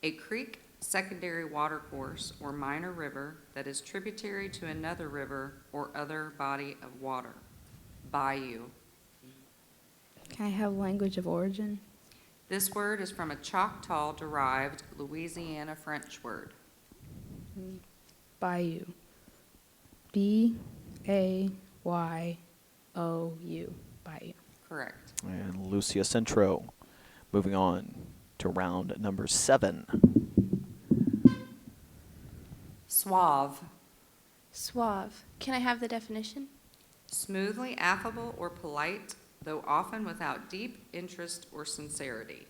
A creek, secondary watercourse, or minor river that is tributary to another river or other body of water. Bayou. Can I have language of origin? This word is from a Choctaw-derived Louisiana French word. Bayou. B-A-Y-O-U. Bayou. Correct. And Lucia Centro. Moving on to round number 7. Suave. Suave. Can I have the definition? Smoothly affable or polite, though often without deep interest or sincerity.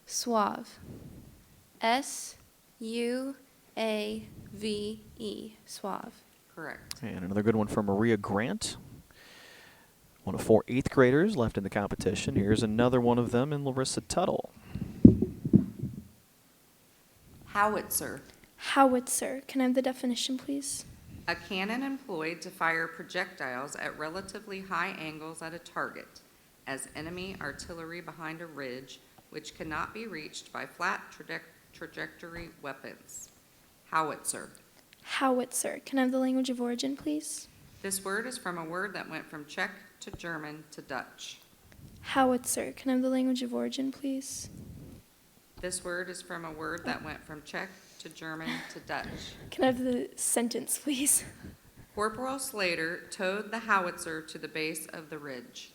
Suave. S-U-A-V-E. Suave. Correct. And another good one from Maria Grant. One of 4 8th graders left in the competition. Here's another one of them in Larissa Tuttle. Howitzer. Howitzer. Can I have the definition, please? A cannon employed to fire projectiles at relatively high angles at a target, as enemy artillery behind a ridge, which cannot be reached by flat trajectory weapons. Howitzer. Howitzer. Can I have the language of origin, please? This word is from a word that went from Czech to German to Dutch. Howitzer. Can I have the language of origin, please? This word is from a word that went from Czech to German to Dutch. Can I have the sentence, please? Corporal Slater towed the howitzer to the base of the ridge.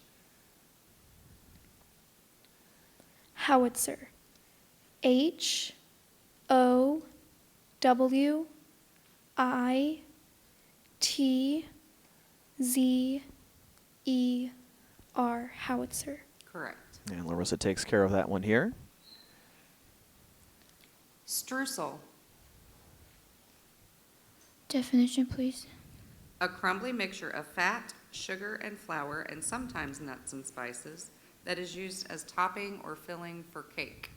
Howitzer. H-O-W-I-T-Z-E-R. Howitzer. Correct. And Larissa takes care of that one here. Streusel. Definition, please. A crumbly mixture of fat, sugar, and flour, and sometimes nuts and spices, that is used as topping or filling for cake.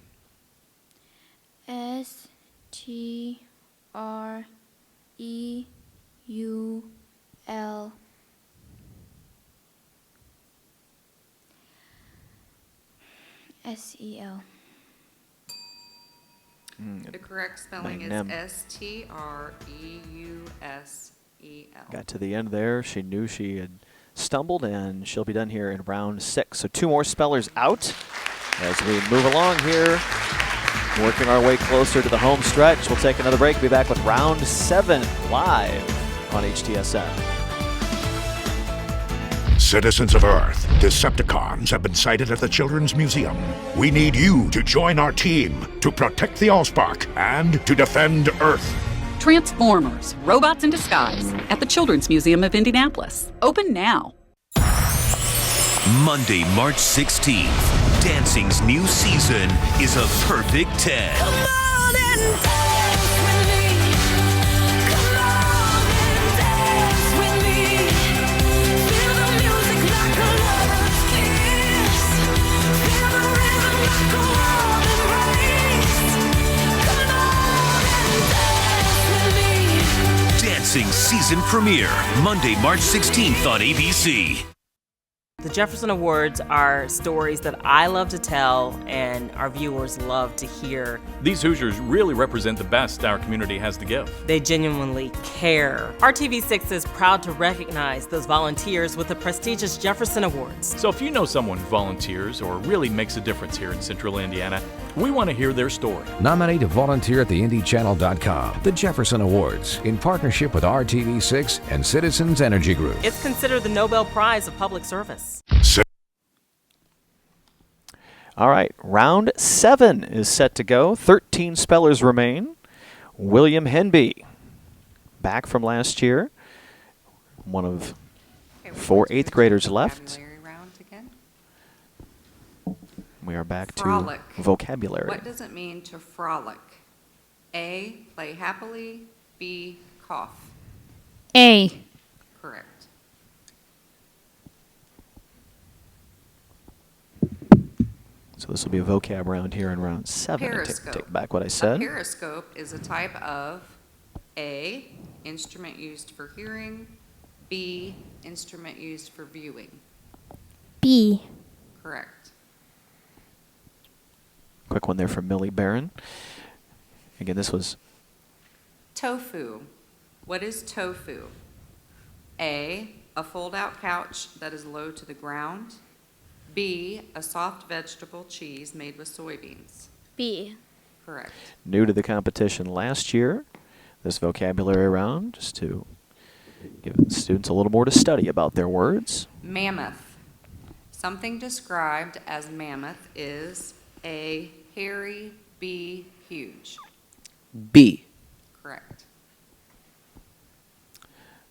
S-T-R-E-U-L. S-E-L. The correct spelling is S-T-R-E-U-S-E-L. Got to the end there. She knew she had stumbled, and she'll be done here in round 6. So 2 more spellers out as we move along here, working our way closer to the home stretch. We'll take another break. Be back with round 7 live on HTSN. Citizens of Earth, Decepticons have been sighted at the Children's Museum. We need you to join our team to protect the Allspark and to defend Earth. Transformers, robots in disguise, at the Children's Museum of Indianapolis. Open now. Monday, March 16th, dancing's new season is a perfect 10. Come on and dance with me. Come on and dance with me. Feel the music like a lover's kiss. Feel the rhythm like a warm embrace. Come on and dance with me. Dancing season premiere, Monday, March 16th on ABC. The Jefferson Awards are stories that I love to tell and our viewers love to hear. These Hoosiers really represent the best our community has to give. They genuinely care. RTV6 is proud to recognize those volunteers with the prestigious Jefferson Awards. So if you know someone who volunteers or really makes a difference here in Central Indiana, we want to hear their story. Nominate a volunteer at theindychannel.com. The Jefferson Awards, in partnership with RTV6 and Citizens Energy Group. It's considered the Nobel Prize of Public Service. All right, round 7 is set to go. 13 spellers remain. William Henby, back from last year. One of 4 8th graders left. Round again. We are back Frolic. to vocabulary. What does it mean to frolic? A, play happily. B, cough. A. Correct. So this will be a vocab round here in round 7. Periscope. Take back what I A said. periscope is a type of A, instrument used for hearing. B, instrument used for viewing. B. Correct. Quick one there from Millie Barron. Again, this was Tofu. What is tofu? A, a fold-out couch that is low to the ground. B, a soft vegetable cheese made with soybeans. B. Correct. new to the competition last year. this vocabulary round just to give the students a little more to study about their words. Mammoth. Something described as mammoth is A, hairy, B, huge. B. Correct.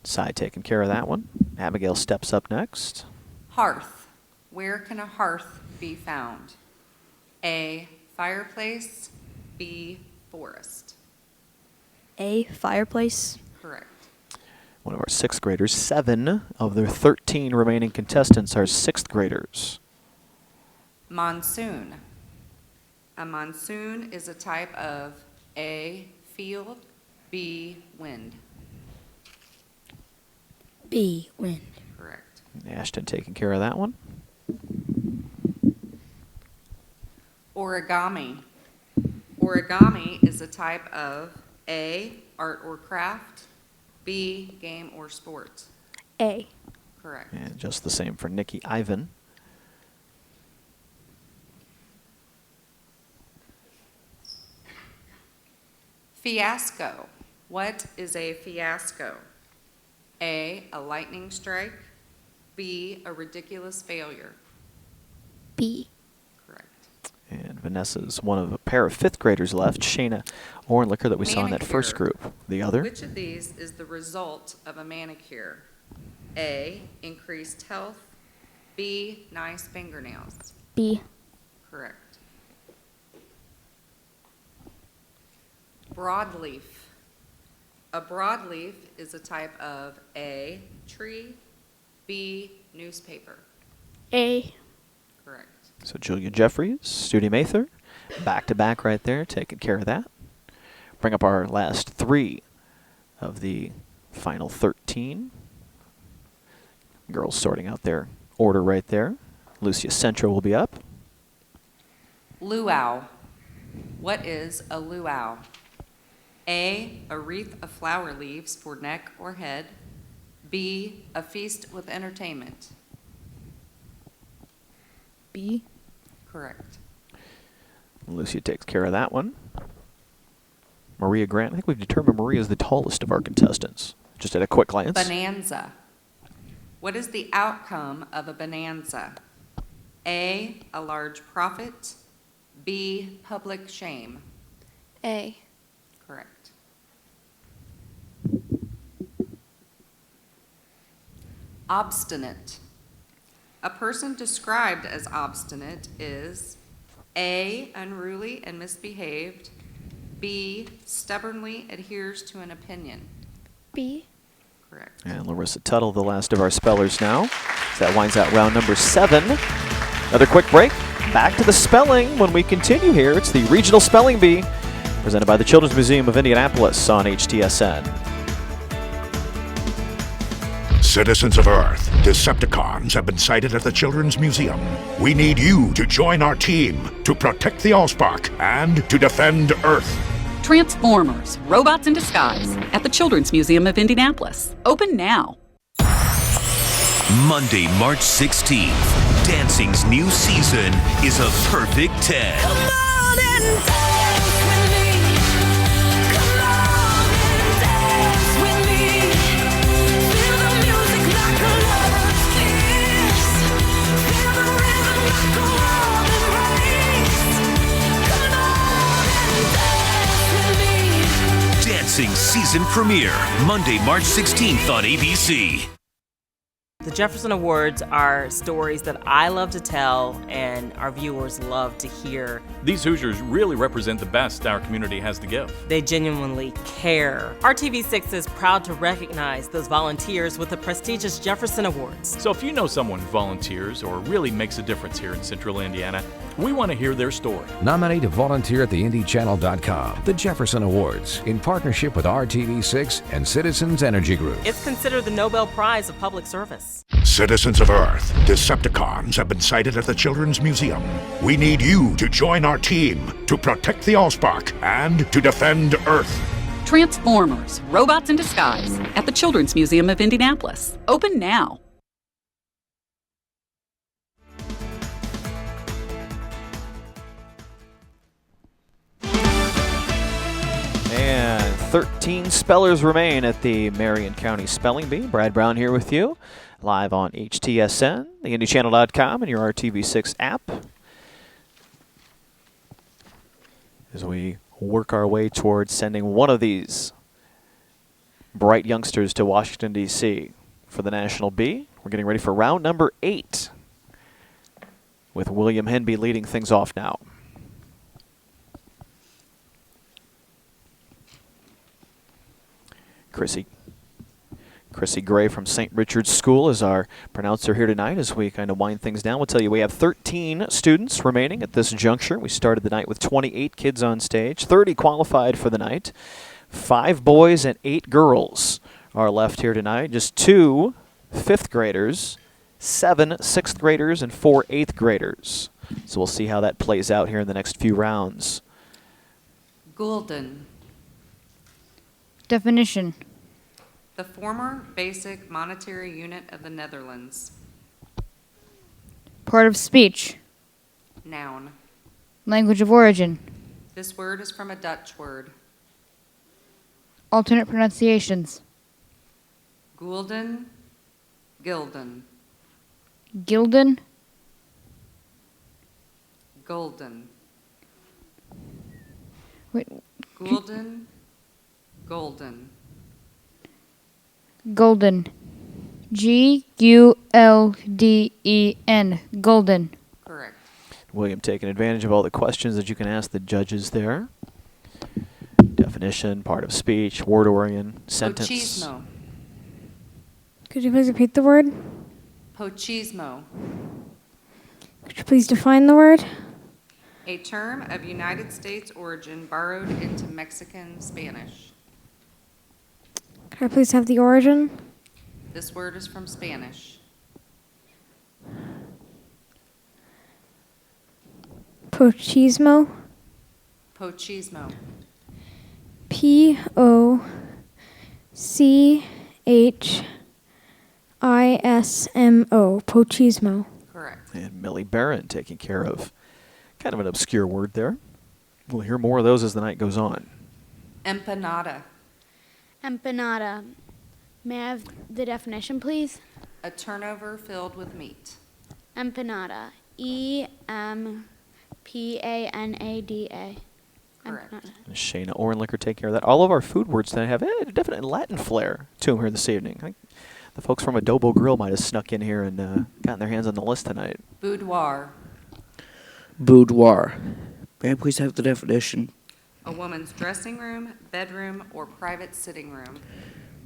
Cy taking care of that one. Abigail steps up next. Hearth. Where can a hearth be found? A, fireplace, B, forest. A, fireplace. Correct. One of our 6th graders. 7 of their 13 remaining contestants are 6th graders. Monsoon. A monsoon is a type of A, field, B, wind. B, wind. Correct. Ashton taking care of that one. Origami. Origami is a type of A, art or craft, B, game or sport. A. Correct. And just the same for Nikki Ivan. Fiasco. What is a fiasco? A, lightning strike, B, a ridiculous failure. B. Correct. And Vanessa's one of a pair of 5th graders left. Shayna Ornlicker that we saw in that first Manicure. group. The other? Which of these is the result of a manicure? A, increased health, B, nice fingernails. B. Correct. Broadleaf. A broadleaf is a type of A, tree, B, newspaper. A. Correct. So Julia Jeffries, Studi Mather, back to back right there, taking care of that. Bring up our last 3 of the final 13. Girls sorting out their order right there. Lucia Centro will be up. Luau. What is a luau? A, wreath of flower leaves for neck or head. B, a feast with entertainment. B. Correct. Lucia takes care of that one. Maria Grant, I think we've determined Maria is the tallest of our contestants, just at a quick glance. Bonanza. What is the outcome of a bonanza? A, large profit. B, public shame. A. Correct. Obstinate. A person described as obstinate is A, unruly and misbehaved, B, stubbornly adheres to an opinion. B. Correct. And Larissa Tuttle, the last of our spellers now. So that winds out round number 7. Another quick break. Back to the spelling when we continue here. It's the Regional Spelling Bee, presented by the Children's Museum of Indianapolis on HTSN. Citizens of Earth, Decepticons have been sighted at the Children's Museum. We need you to join our team to protect the Allspark and to defend Earth. Transformers, robots in disguise at the Children's Museum of Indianapolis. Open now. Monday, March 16th, dancing's new season is a perfect 10. Come on and dance with me. Come on and dance with me. Feel the music like a lover's kiss. Feel the rhythm like a warm embrace. Come on and dance with me. Dancing season premiere, Monday, March 16th on ABC. The Jefferson Awards are stories that I love to tell and our viewers love to hear. These Hoosiers really represent the best our community has to give. They genuinely care. RTV6 is proud to recognize those volunteers with the prestigious Jefferson Awards. So if you know someone who volunteers or really makes a difference here in Central Indiana, we want to hear their story. Nominate to volunteer at theindychannel.com. The Jefferson Awards, in partnership with RTV6 and Citizens Energy Group. It's considered the Nobel Prize of Public Service. Citizens of Earth, Decepticons have been sighted at the Children's Museum. We need you to join our team to protect the Allspark and to defend Earth. Transformers, robots in disguise at the Children's Museum of Indianapolis. Open now. And 13 spellers remain at the Marion County Spelling Bee. Brad Brown here with you, live on HTSN, theindychannel.com, and your RTV6 app. As we work our way towards sending one of these bright youngsters to Washington, D.C. for the National Bee. We're getting ready for round number 8, with William Henby leading things off now. Chrissy Gray from St. Richard's School is our pronouncer here tonight as we kind of wind things down. We'll tell you we have 13 students remaining at this juncture. We started the night with 28 kids on stage, 30 qualified for the night. 5 boys and 8 girls are left here tonight. Just 2 5th graders, 7 6th graders, and 4 8th graders. So we'll see how that plays out here in the next few rounds. Gulden. Definition. The former basic monetary unit of the Netherlands. Part of speech. Noun. Language of origin. This word is from a Dutch word. Alternate pronunciations. Gulden, Gilden. Gilden. Golden. Wait. Gulden, golden. Golden. G-U-L-D-E-N. Golden. Correct. William taking advantage of all the questions that you can ask the judges there. Definition, part of speech, word origin, sentence. Pochismo. Could you please repeat the word? Pochismo. Could you please define the word? A term of United States origin borrowed into Mexican Spanish. Could I please have the origin? This word is from Spanish. Pochismo. Pochismo. P-O-C-H-I-S-M-O. Pochismo. Correct. And Millie Barron taking care of kind of an obscure word there. We'll hear more of those as the night goes on. Empanada. Empanada. May I have the definition, please? A turnover filled with meat. Empanada. E-M-P-A-N-A-D-A. Correct. Empanada. Shayna Ornlicker take care of that. All of our food words tonight have a definite Latin flair to them here this evening. I think the folks from Adobo Grill might have snuck in here and gotten their hands on the list tonight. Boudoir. Boudoir. May I please have the definition? A woman's dressing room, bedroom, or private sitting room.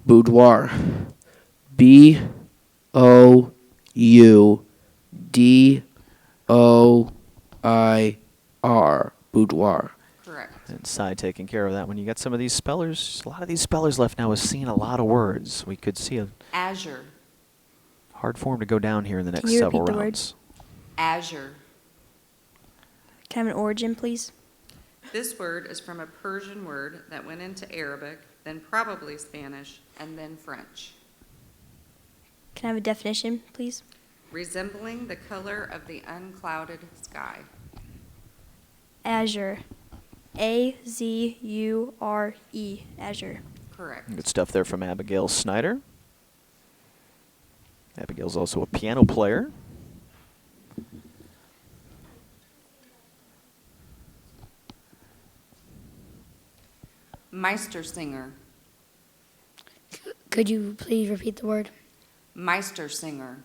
Boudoir. B-O-U-D-O-I-R. Boudoir. Correct. And Cy taking care of that. When you got some of these spellers, a lot of these spellers left now is seeing a lot of words. We could see a Azure. hard form to go down here in the next Can you several repeat the rounds. Azure. Can I have an origin, please? This word is from a Persian word that went into Arabic, then probably Spanish, and then French. Can I have a definition, please? Resembling the color of the unclouded sky. Azure. A-Z-U-R-E. Azure. Correct. Good stuff there from Abigail Snyder. Abigail's also a piano player. Meistersinger. Could you please repeat the word? Meistersinger.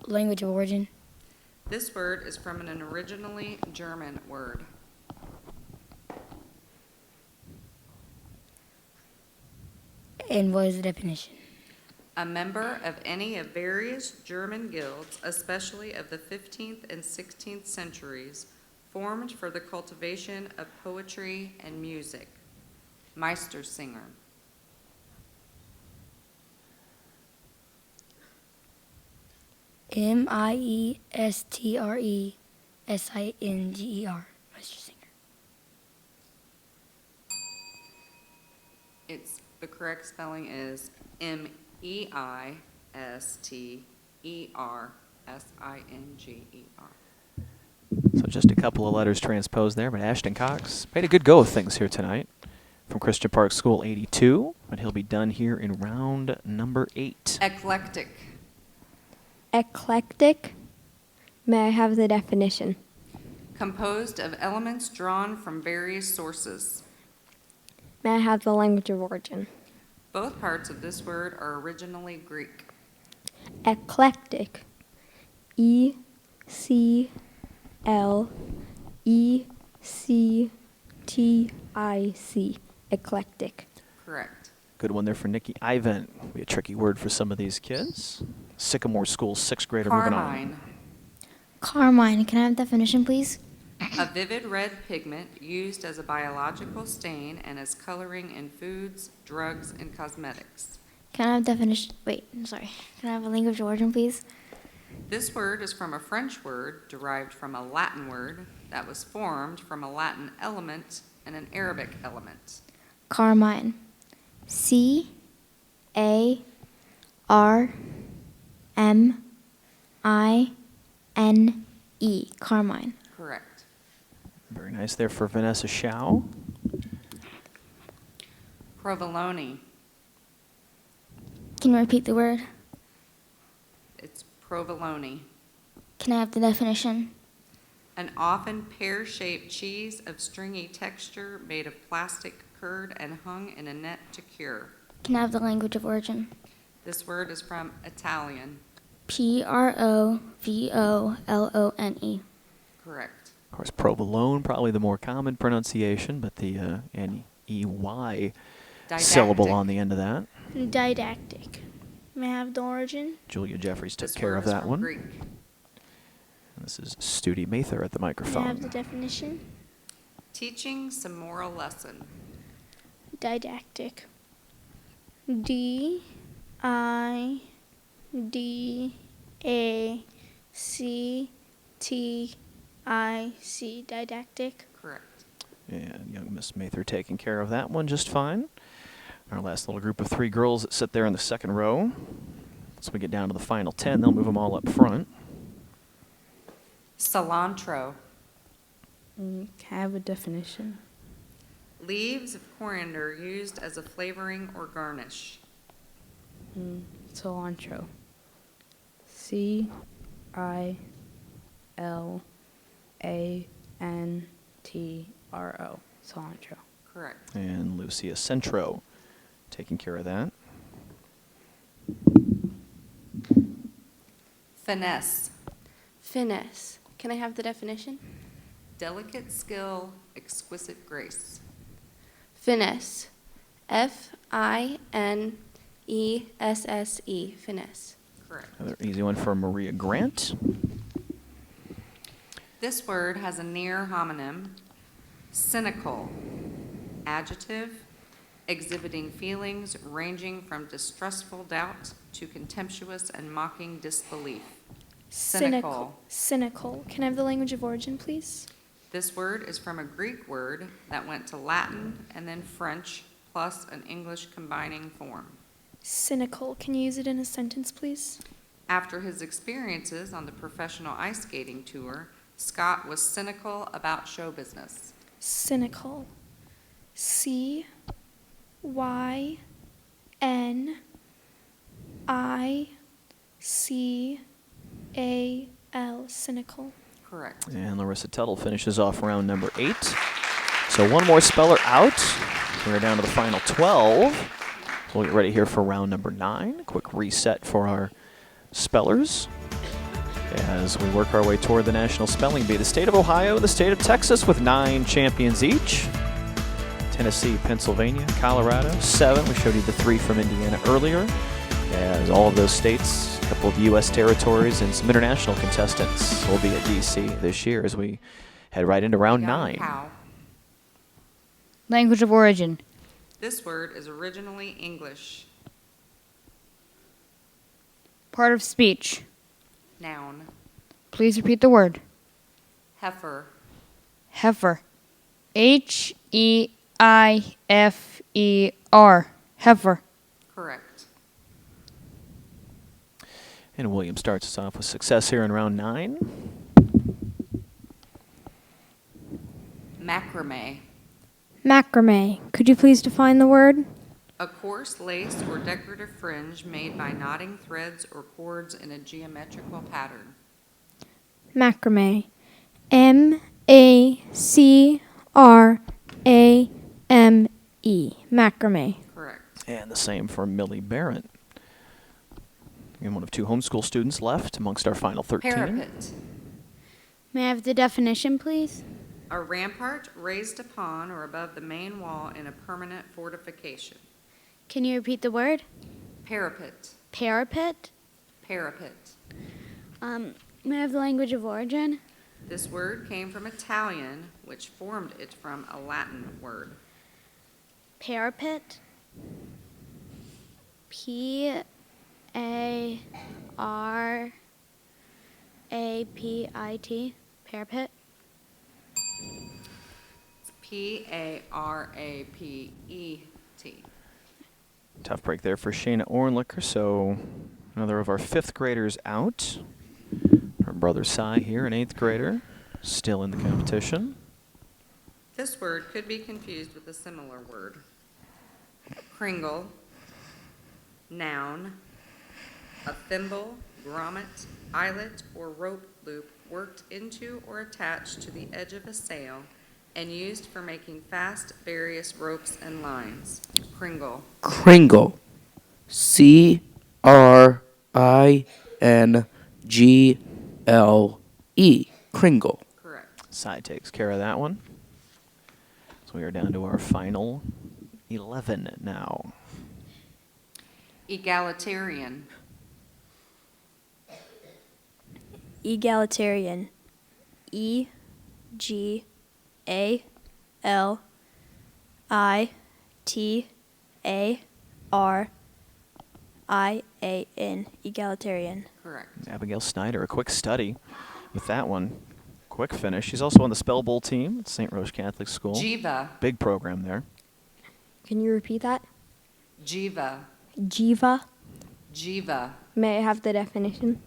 Language of origin. This word is from an originally German word. And what is the definition? A member of any of various German guilds, especially of the 15th and 16th centuries, formed for the cultivation of poetry and music. Meistersinger. M-I-E-S-T-R-E-S-I-N-G-E-R. Meistersinger. The correct spelling is M-E-I-S-T-E-R-S-I-N-G-E-R. So just a couple of letters transposed there, but Ashton Cox made a good go of things here tonight from Christian Park School 82, but he'll be done here in round number 8. Eclectic. Eclectic. May I have the definition? Composed of elements drawn from various sources. May I have the language of origin? Both parts of this word are originally Greek. Eclectic. E-C-L-E-C-T-I-C. Eclectic. Correct. Good one there for Nikki Ivan. Be a tricky word for some of these kids. Sycamore School 6th grader moving on. Carmine. Carmine, can I have definition, please? A vivid red pigment used as a biological stain and as coloring in foods, drugs, and cosmetics. Can I have definition? Wait, I'm sorry. Can I have a language of origin, please? This word is from a French word derived from a Latin word that was formed from a Latin element and an Arabic element. Carmine. C-A-R-M-I-N-E. Carmine. Correct. Very nice there for Vanessa Shao. Provolone. Can you repeat the word? It's provolone. Can I have the definition? An often pear-shaped cheese of stringy texture made of plastic curd and hung in a net to cure. Can I have the language of origin? This word is from Italian. P-R-O-V-O-L-O-N-E. Correct. Of course, provolone, probably the more common pronunciation, but the N-E-Y syllable on the end of that. Didactic. May I have the origin? Julia Jeffries took This care word of is that from one. Greek. This is Studi Mather at the May I have microphone. the definition? Teaching some moral lesson. Didactic. D-I-D-A-C-T-I-C. Didactic. Correct. And young Miss Mather taking care of that one just fine. Our last little group of 3 girls that sit there in the second row. Once we get down to the final 10, they'll move them all up front. Cilantro. Can I have a definition? Leaves of coriander used as a flavoring or garnish. Cilantro. C-I-L-A-N-T-R-O. Cilantro. Correct. And Lucia Centro taking care of that. Finesse. Finesse. Can I have the definition? Delicate skill, exquisite grace. Finesse. F-I-N-E-S-S-E. Finesse. Correct. Another easy one for Maria Grant. This word has a near homonym. Cynical. Adjective. Exhibiting feelings ranging from distrustful doubt to contemptuous and mocking disbelief. Cynical. Cynical. Can I have the language of origin, please? This word is from a Greek word that went to Latin and then French plus an English combining form. Cynical. Can you use it in a sentence, please? After his experiences on the professional ice skating tour, Scott was cynical about show business. Cynical. C-Y-N-I-C-A-L. Cynical. Correct. And Larissa Tuttle finishes off round number 8. So one more speller out. We're down to the final 12. We'll get ready here for round number 9. Quick reset for our spellers as we work our way toward the National Spelling Bee. The state of Ohio, the state of Texas with 9 champions each. Tennessee, Pennsylvania, Colorado, 7. We showed you the 3 from Indiana earlier. As all of those states, a couple of U.S. territories, and some international contestants will be at D.C. this year as we head right into round 9. Cow. Language of origin. This word is originally English. Part of speech. Noun. Please repeat the word. Heifer. Heifer. H-E-I-F-E-R. Heifer. Correct. And William starts us off with success here in round 9. Macrame. Macrame. Could you please define the word? A coarse lace or decorative fringe made by knotting threads or cords in a geometrical pattern. Macrame. M-A-C-R-A-M-E. Macrame. Correct. And the same for Millie Barrett. And one of 2 homeschool students left amongst our final 13. Parapet. May I have the definition, please? A rampart raised upon or above the main wall in a permanent fortification. Can you repeat the word? Parapet. Parapet? Parapet. May I have the language of origin? This word came from Italian, which formed it from a Latin word. Parapet? P-A-R-A-P-I-T? Parapet? It's P-A-R-A-P-E-T. Tough break there for Shayna Ornlicker, so another of our 5th graders out. Her brother Cy here, an 8th grader, still in the competition. This word could be confused with a similar word. Kringle. Noun. A thimble, grommet, eyelet, or rope loop worked into or attached to the edge of a sail and used for making fast various ropes and lines. Kringle. Kringle. C-R-I-N-G-L-E. Kringle. Correct. Cy takes care of that one. So we are down to our final 11 now. Egalitarian. Egalitarian. E-G-A-L-I-T-A-R-I-A-N. Egalitarian. Correct. Abigail Snyder, a quick study with that one. Quick finish. She's also on the Spell Bowl team at St. Rose Catholic School. Jiva. Big program there. Can you repeat that? Jiva. Jiva. Jiva. May I have the definition?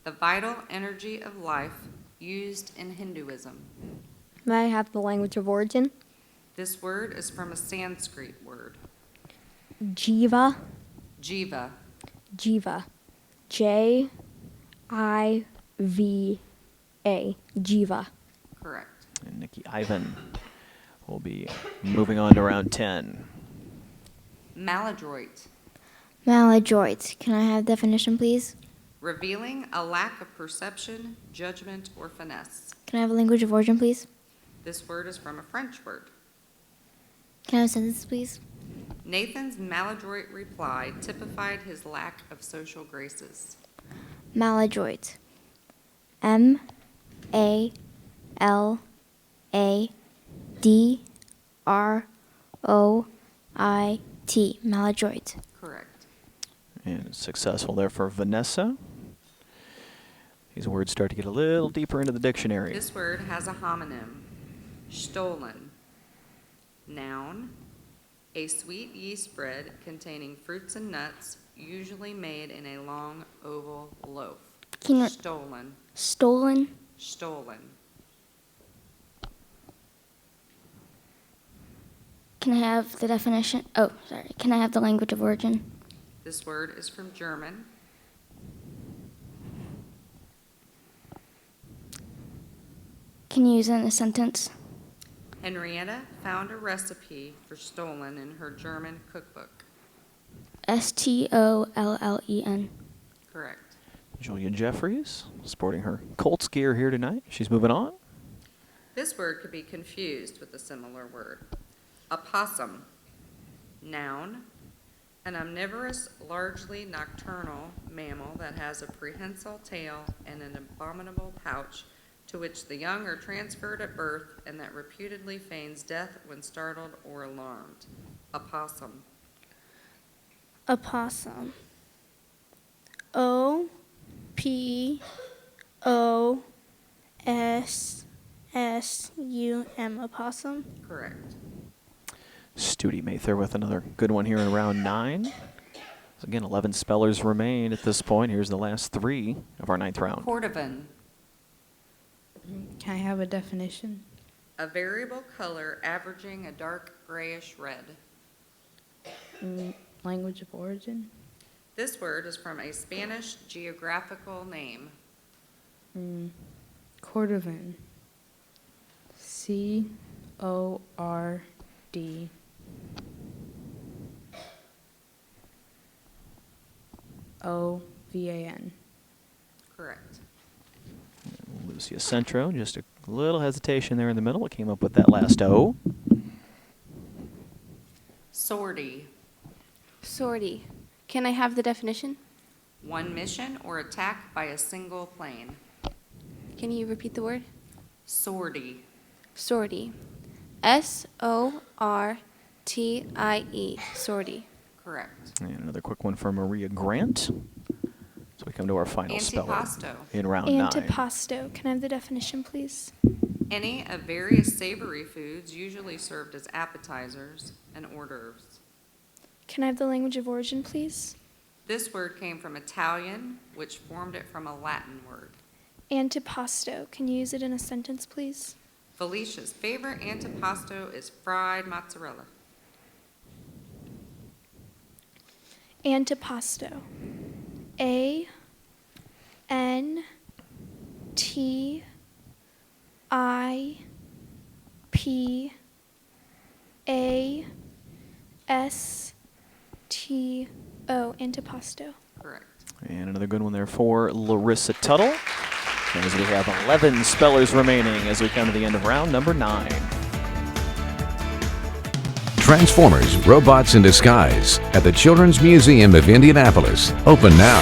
The vital energy of life used in Hinduism. May I have the language of origin? This word is from a Sanskrit word. Jiva. Jiva. Jiva. J-I-V-A. Jiva. Correct. And Nikki Ivan will be moving on to round 10. Maladroit. Maladroit. Can I have definition, please? Revealing a lack of perception, judgment, or finesse. Can I have a language of origin, please? This word is from a French word. Can I have a sentence, please? Nathan's maladroit reply typified his lack of social graces. Maladroit. M-A-L-A-D-R-O-I-T. Maladroit. Correct. And successful there for Vanessa. These words start to get a little deeper into the dictionary. This word has a homonym. Stolen. Noun. A sweet yeast bread containing fruits and nuts, usually made in a long oval loaf. Stolen. Stolen. Stolen. Can I have the definition? Oh, sorry. Can I have the language of origin? This word is from German. Can you use it in a sentence? Henrietta found a recipe for stolen in her German cookbook. S-T-O-L-L-E-N. Correct. Julia Jeffries, sporting her Colts gear here tonight. She's moving on. This word could be confused with a similar word. Opossum. Noun. An omnivorous, largely nocturnal mammal that has a prehensile tail and an abominable pouch to which the young are transferred at birth and that reputedly feigns death when startled or alarmed. Opossum. Opossum. O-P-O-S-S-U-M. Opossum. Correct. Studi Mather with another good one here in round 9. So again, 11 spellers remain at this point. Here's the last 3 of our 9th round. Cordovan. Can I have a definition? A variable color averaging a dark grayish red. Language of origin. This word is from a Spanish geographical name. Cordovan. C-O-R-D. O-V-A-N. Correct. Lucia Centro, just a little hesitation there in the middle. It came up with that last O. Sortie. Sortie. Can I have the definition? One mission or attack by a single plane. Can you repeat the word? Sortie. Sortie. S-O-R-T-I-E. Sortie. Correct. And another quick one for Maria Grant. So we come to our final speller Antipasto. in round 9. Antipasto. Can I have the definition, please? Any of various savory foods usually served as appetizers and hors d'oeuvres. Can I have the language of origin, please? This word came from Italian, which formed it from a Latin word. Antipasto. Can you use it in a sentence, please? Felicia's favorite antipasto is fried mozzarella. Antipasto. A-N-T-I-P-A-S-T-O. Antipasto. Correct. And another good one there for Larissa Tuttle. As we have 11 spellers remaining as we come to the end of round number 9. Transformers, Robots in Disguise at the Children's Museum of Indianapolis. Open now.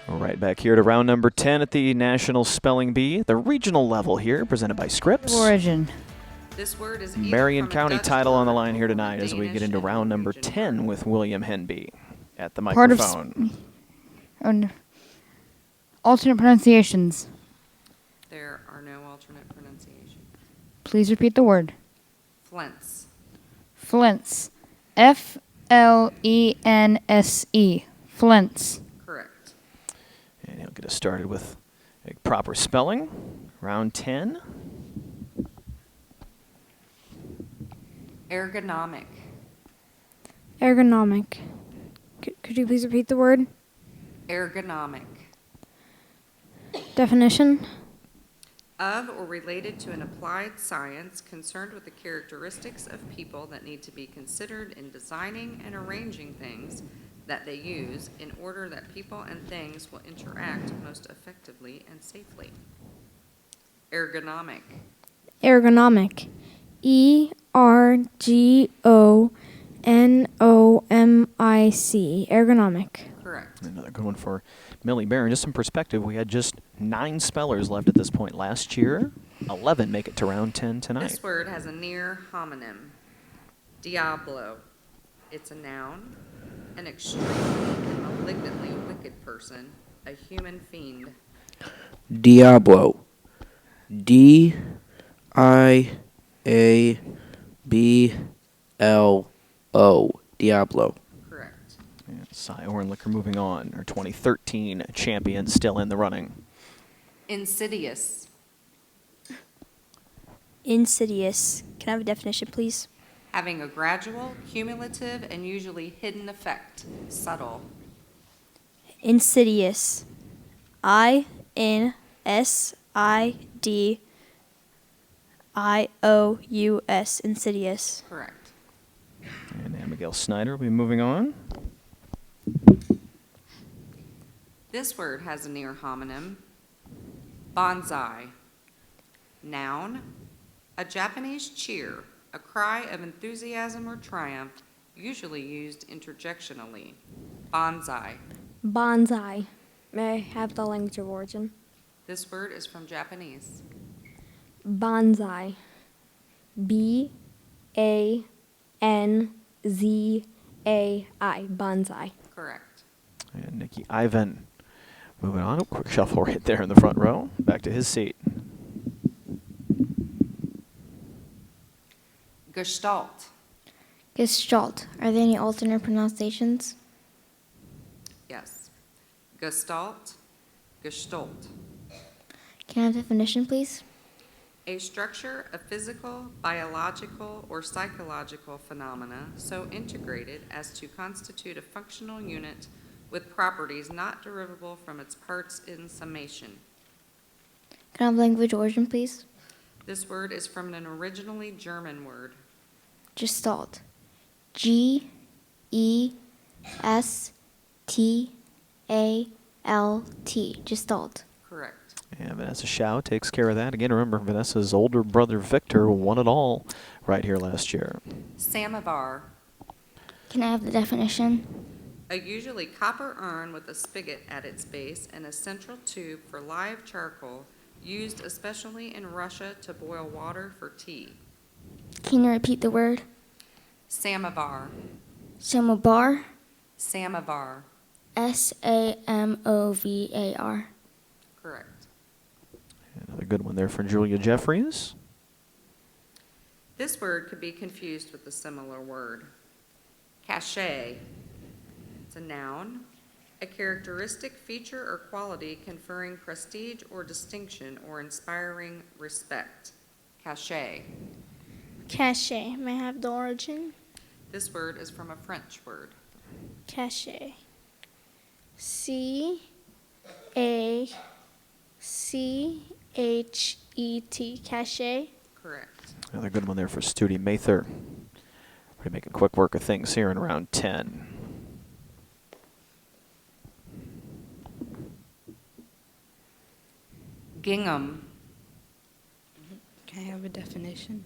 All right, back here to round number 10 at the National Spelling Bee, the regional level here, presented by Scripps. Origin. This word is either Marion from a County Dutch title on the word line here or tonight as we get into Danish round and number Norwegian 10 word. with William Henby at the Part of microphone. Alternate pronunciations. There are no alternate pronunciations. Please repeat the word. Flints. Flints. F-L-E-N-S-E. Flints. Correct. And he'll get us started with a proper spelling. Round 10. Ergonomic. Ergonomic. Could you please repeat the word? Ergonomic. Definition? Of or related to an applied science concerned with the characteristics of people that need to be considered in designing and arranging things that they use in order that people and things will interact most effectively and safely. Ergonomic. Ergonomic. E-R-G-O-N-O-M-I-C. Ergonomic. Correct. Another good one for Millie Barron. Just some perspective, we had just 9 spellers left at this point last year. 11 make it to round 10 tonight. This word has a near homonym. Diablo. It's a noun, an extremely and malignantly wicked person, a human fiend. Diablo. D-I-A-B-L-O. Diablo. Correct. And Cy Ornlicker moving on. Our 2013 champion still in the running. Insidious. Insidious. Can I have a definition, please? Having a gradual, cumulative, and usually hidden effect. Subtle. Insidious. I-N-S-I-D-I-O-U-S. Insidious. Correct. And Abigail Snyder will be moving on. This word has a near homonym. Bonsai. Noun, a Japanese cheer, a cry of enthusiasm or triumph, usually used interjectionally. Bonsai. Bonsai. May I have the language of origin? This word is from Japanese. Bonsai. B-A-N-Z-A-I. Bonsai. Correct. And Nikki Ivan moving on. Quick shuffle right there in the front row. Back to his seat. Gestalt. Gestalt. Are there any alternate pronunciations? Yes. Gestalt. Gestalt. Can I have definition, please? A structure of physical, biological, or psychological phenomena so integrated as to constitute a functional unit with properties not derivable from its parts in summation. Can I have language origin, please? This word is from an originally German word. Gestalt. Gestalt. Gestalt. Correct. And Vanessa Shao takes care of that. Again, remember, Vanessa's older brother Victor won it all right here last year. Samovar. Can I have the definition? A usually copper urn with a spigot at its base and a central tube for live charcoal used especially in Russia to boil water for tea. Can you repeat the word? Samovar. Samovar. Samovar. Samovar. Correct. Another good one there for Julia Jeffries. This word could be confused with a similar word. Cachet. It's a noun, a characteristic feature or quality conferring prestige or distinction or inspiring respect. Cachet. Cachet. May I have the origin? This word is from a French word. Cachet. C-A-C-H-E-T. Cachet. Correct. Another good one there for Studi Mather. We're making quick work of things here in round 10. Gingham. Can I have a definition?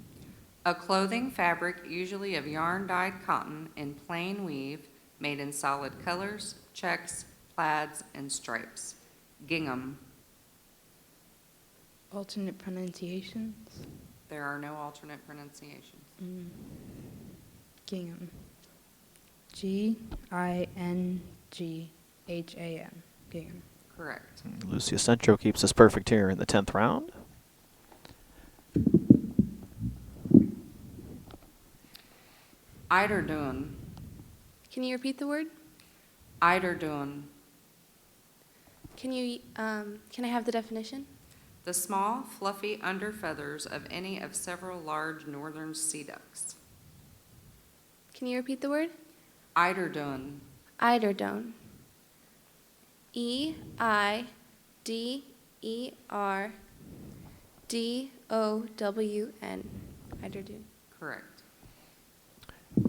A clothing fabric usually of yarn-dyed cotton in plain weave made in solid colors, checks, plaids, and stripes. Gingham. Alternate pronunciations? There are no alternate pronunciations. Gingham. Gingham. Gingham. Correct. Lucia Centro keeps us perfect here in the 10th round. Eiderdun. Can you repeat the word? Eiderdun. Can I have the definition? The small, fluffy under feathers of any of several large northern sea ducks. Can you repeat the word? Eiderdun. Eiderdun. E-I-D-E-R-D-O-W-N. Eiderdun. Correct.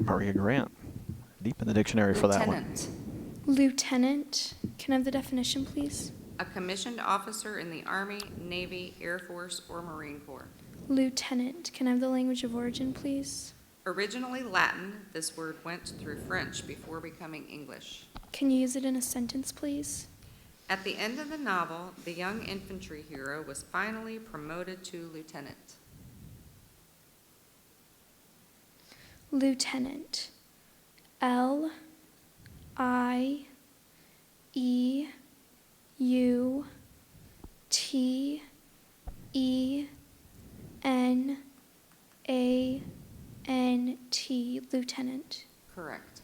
Maria Grant, deep in the dictionary for that one. Lieutenant. Can I have the definition, please? A commissioned officer in the Army, Navy, Air Force, or Marine Corps. Lieutenant. Can I have the language of origin, please? Originally Latin, this word went through French before becoming English. Can you use it in a sentence, please? At the end of the novel, the young infantry hero was finally promoted to lieutenant. Lieutenant. L-I-U-T-E-N-A-N-T. Lieutenant. Correct.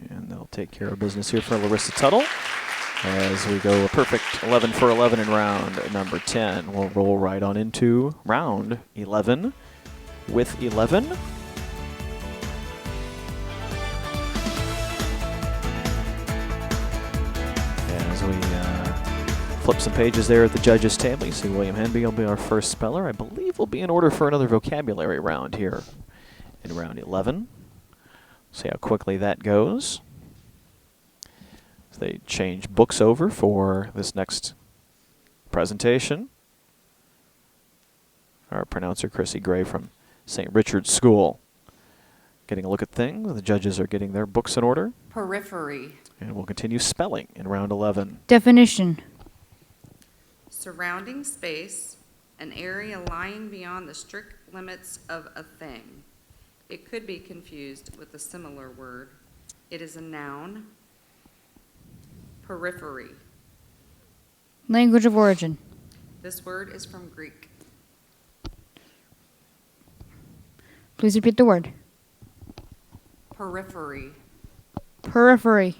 And they'll take care of business here for Larissa Tuttle. As we go a perfect 11 for 11 in round number 10. We'll roll right on into round 11 with 11. As we flip some pages there at the judges' table, you see William Henby will be our first speller. I believe we'll be in order for another vocabulary round here in round 11. See how quickly that goes. They change books over for this next presentation. Our pronouncer, Chrissy Gray from St. Richard's School. Getting a look at things. The judges are getting their books in order. Periphery. And we'll continue spelling in round 11. Definition. Surrounding space, an area lying beyond the strict limits of a thing. It could be confused with a similar word. It is a noun. Periphery. Language of origin. This word is from Greek. Please repeat the word. Periphery. Periphery.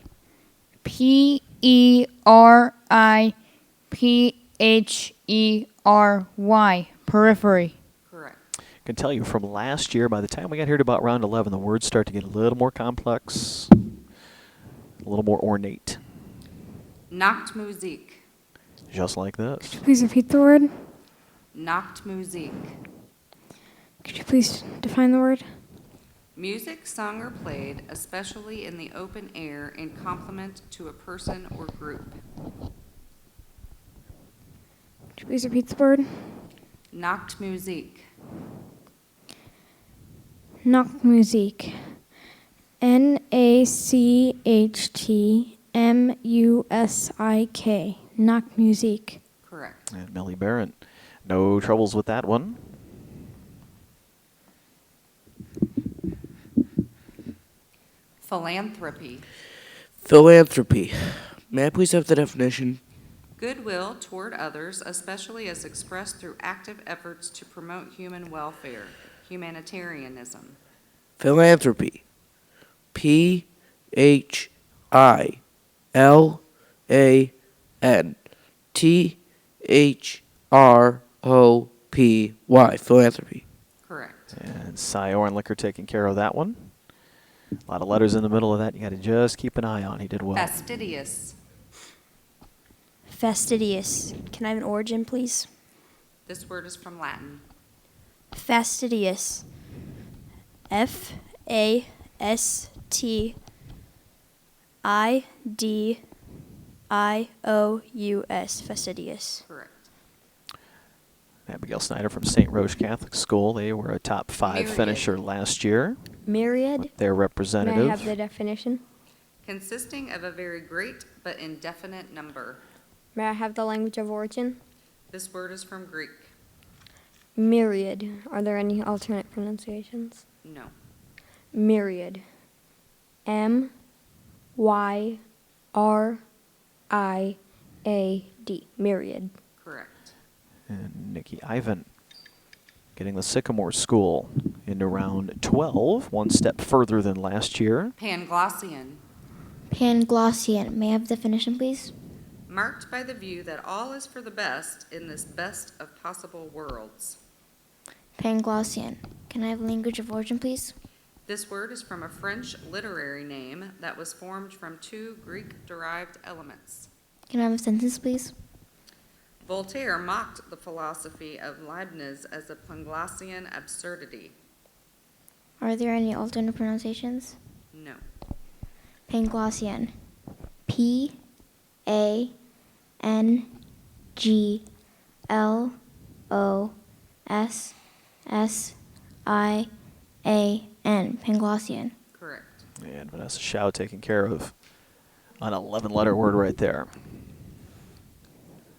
P-E-R-I-P-H-E-R-Y. Periphery. Correct. I can tell you from last year, by the time we got here to about round 11, the words start to get a little more complex, a little more ornate. Nachtmusik. Just like this. Please repeat the word. Nachtmusik. Could you please define the word? Music sung or played, especially in the open air, in compliment to a person or group. Could you please repeat the word? Nachtmusik. Nachtmusik. Nachtmusik. Nachtmusik. Correct. And Millie Barrett, no troubles with that one. Philanthropy. Philanthropy. May I please have the definition? Goodwill toward others, especially as expressed through active efforts to promote human welfare. Humanitarianism. Philanthropy. Philantropy. Philanthropy. Correct. And Cy Ornlicker taking care of that one. A lot of letters in the middle of that you got to just keep an eye on. He did well. Fastidious. Fastidious. Can I have an origin, please? This word is from Latin. Fastidious. Fastidious. Fastidious. Correct. Abigail Snyder from St. Roche Catholic School. They were a top 5 Myriad. finisher last year. Myriad. Their representative. May I have the definition? Consisting of a very great but indefinite number. May I have the language of origin? This word is from Greek. Myriad. Are there any alternate pronunciations? No. Myriad. M-Y-R-I-A-D. Myriad. Correct. And Nikki Ivan getting the Sycamore School into round 12, one step further than last year. Panglossian. Panglossian. May I have the definition, please? Marked by the view that all is for the best in this best of possible worlds. Panglossian. Can I have language of origin, please? This word is from a French literary name that was formed from 2 Greek-derived elements. Can I have a sentence, please? Voltaire mocked the philosophy of Leibniz as a Panglossian absurdity. Are there any alternate pronunciations? No. Panglossian. P-A-N-G-L-O-S-S-I-A-N. Panglossian. Correct. And Vanessa Shao taking care of an 11-letter word right there.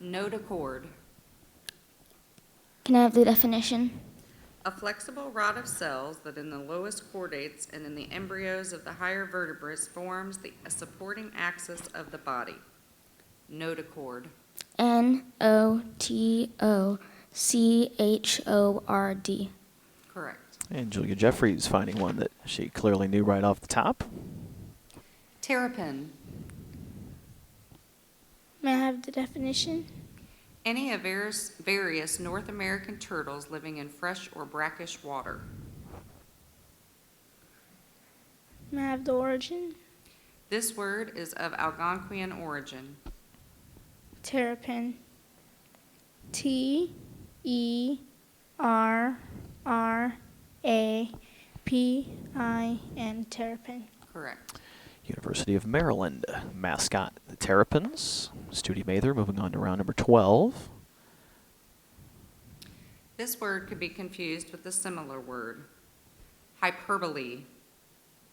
Notochord. Can I have the definition? A flexible rod of cells that in the lowest chordates and in the embryos of the higher vertebrates forms the supporting axis of the body. Notochord. N-O-T-O-C-H-O-R-D. Correct. And Julia Jeffries finding one that she clearly knew right off the top. Terrapin. May I have the definition? Any of various North American turtles living in fresh or brackish water. May I have the origin? This word is of Algonquian origin. Terrapin. T-E-R-R-A-P-I-N. Terrapin. Correct. University of Maryland mascot, the Terrapins. Studi Mather moving on to round number 12. This word could be confused with a similar word. Hyperbole.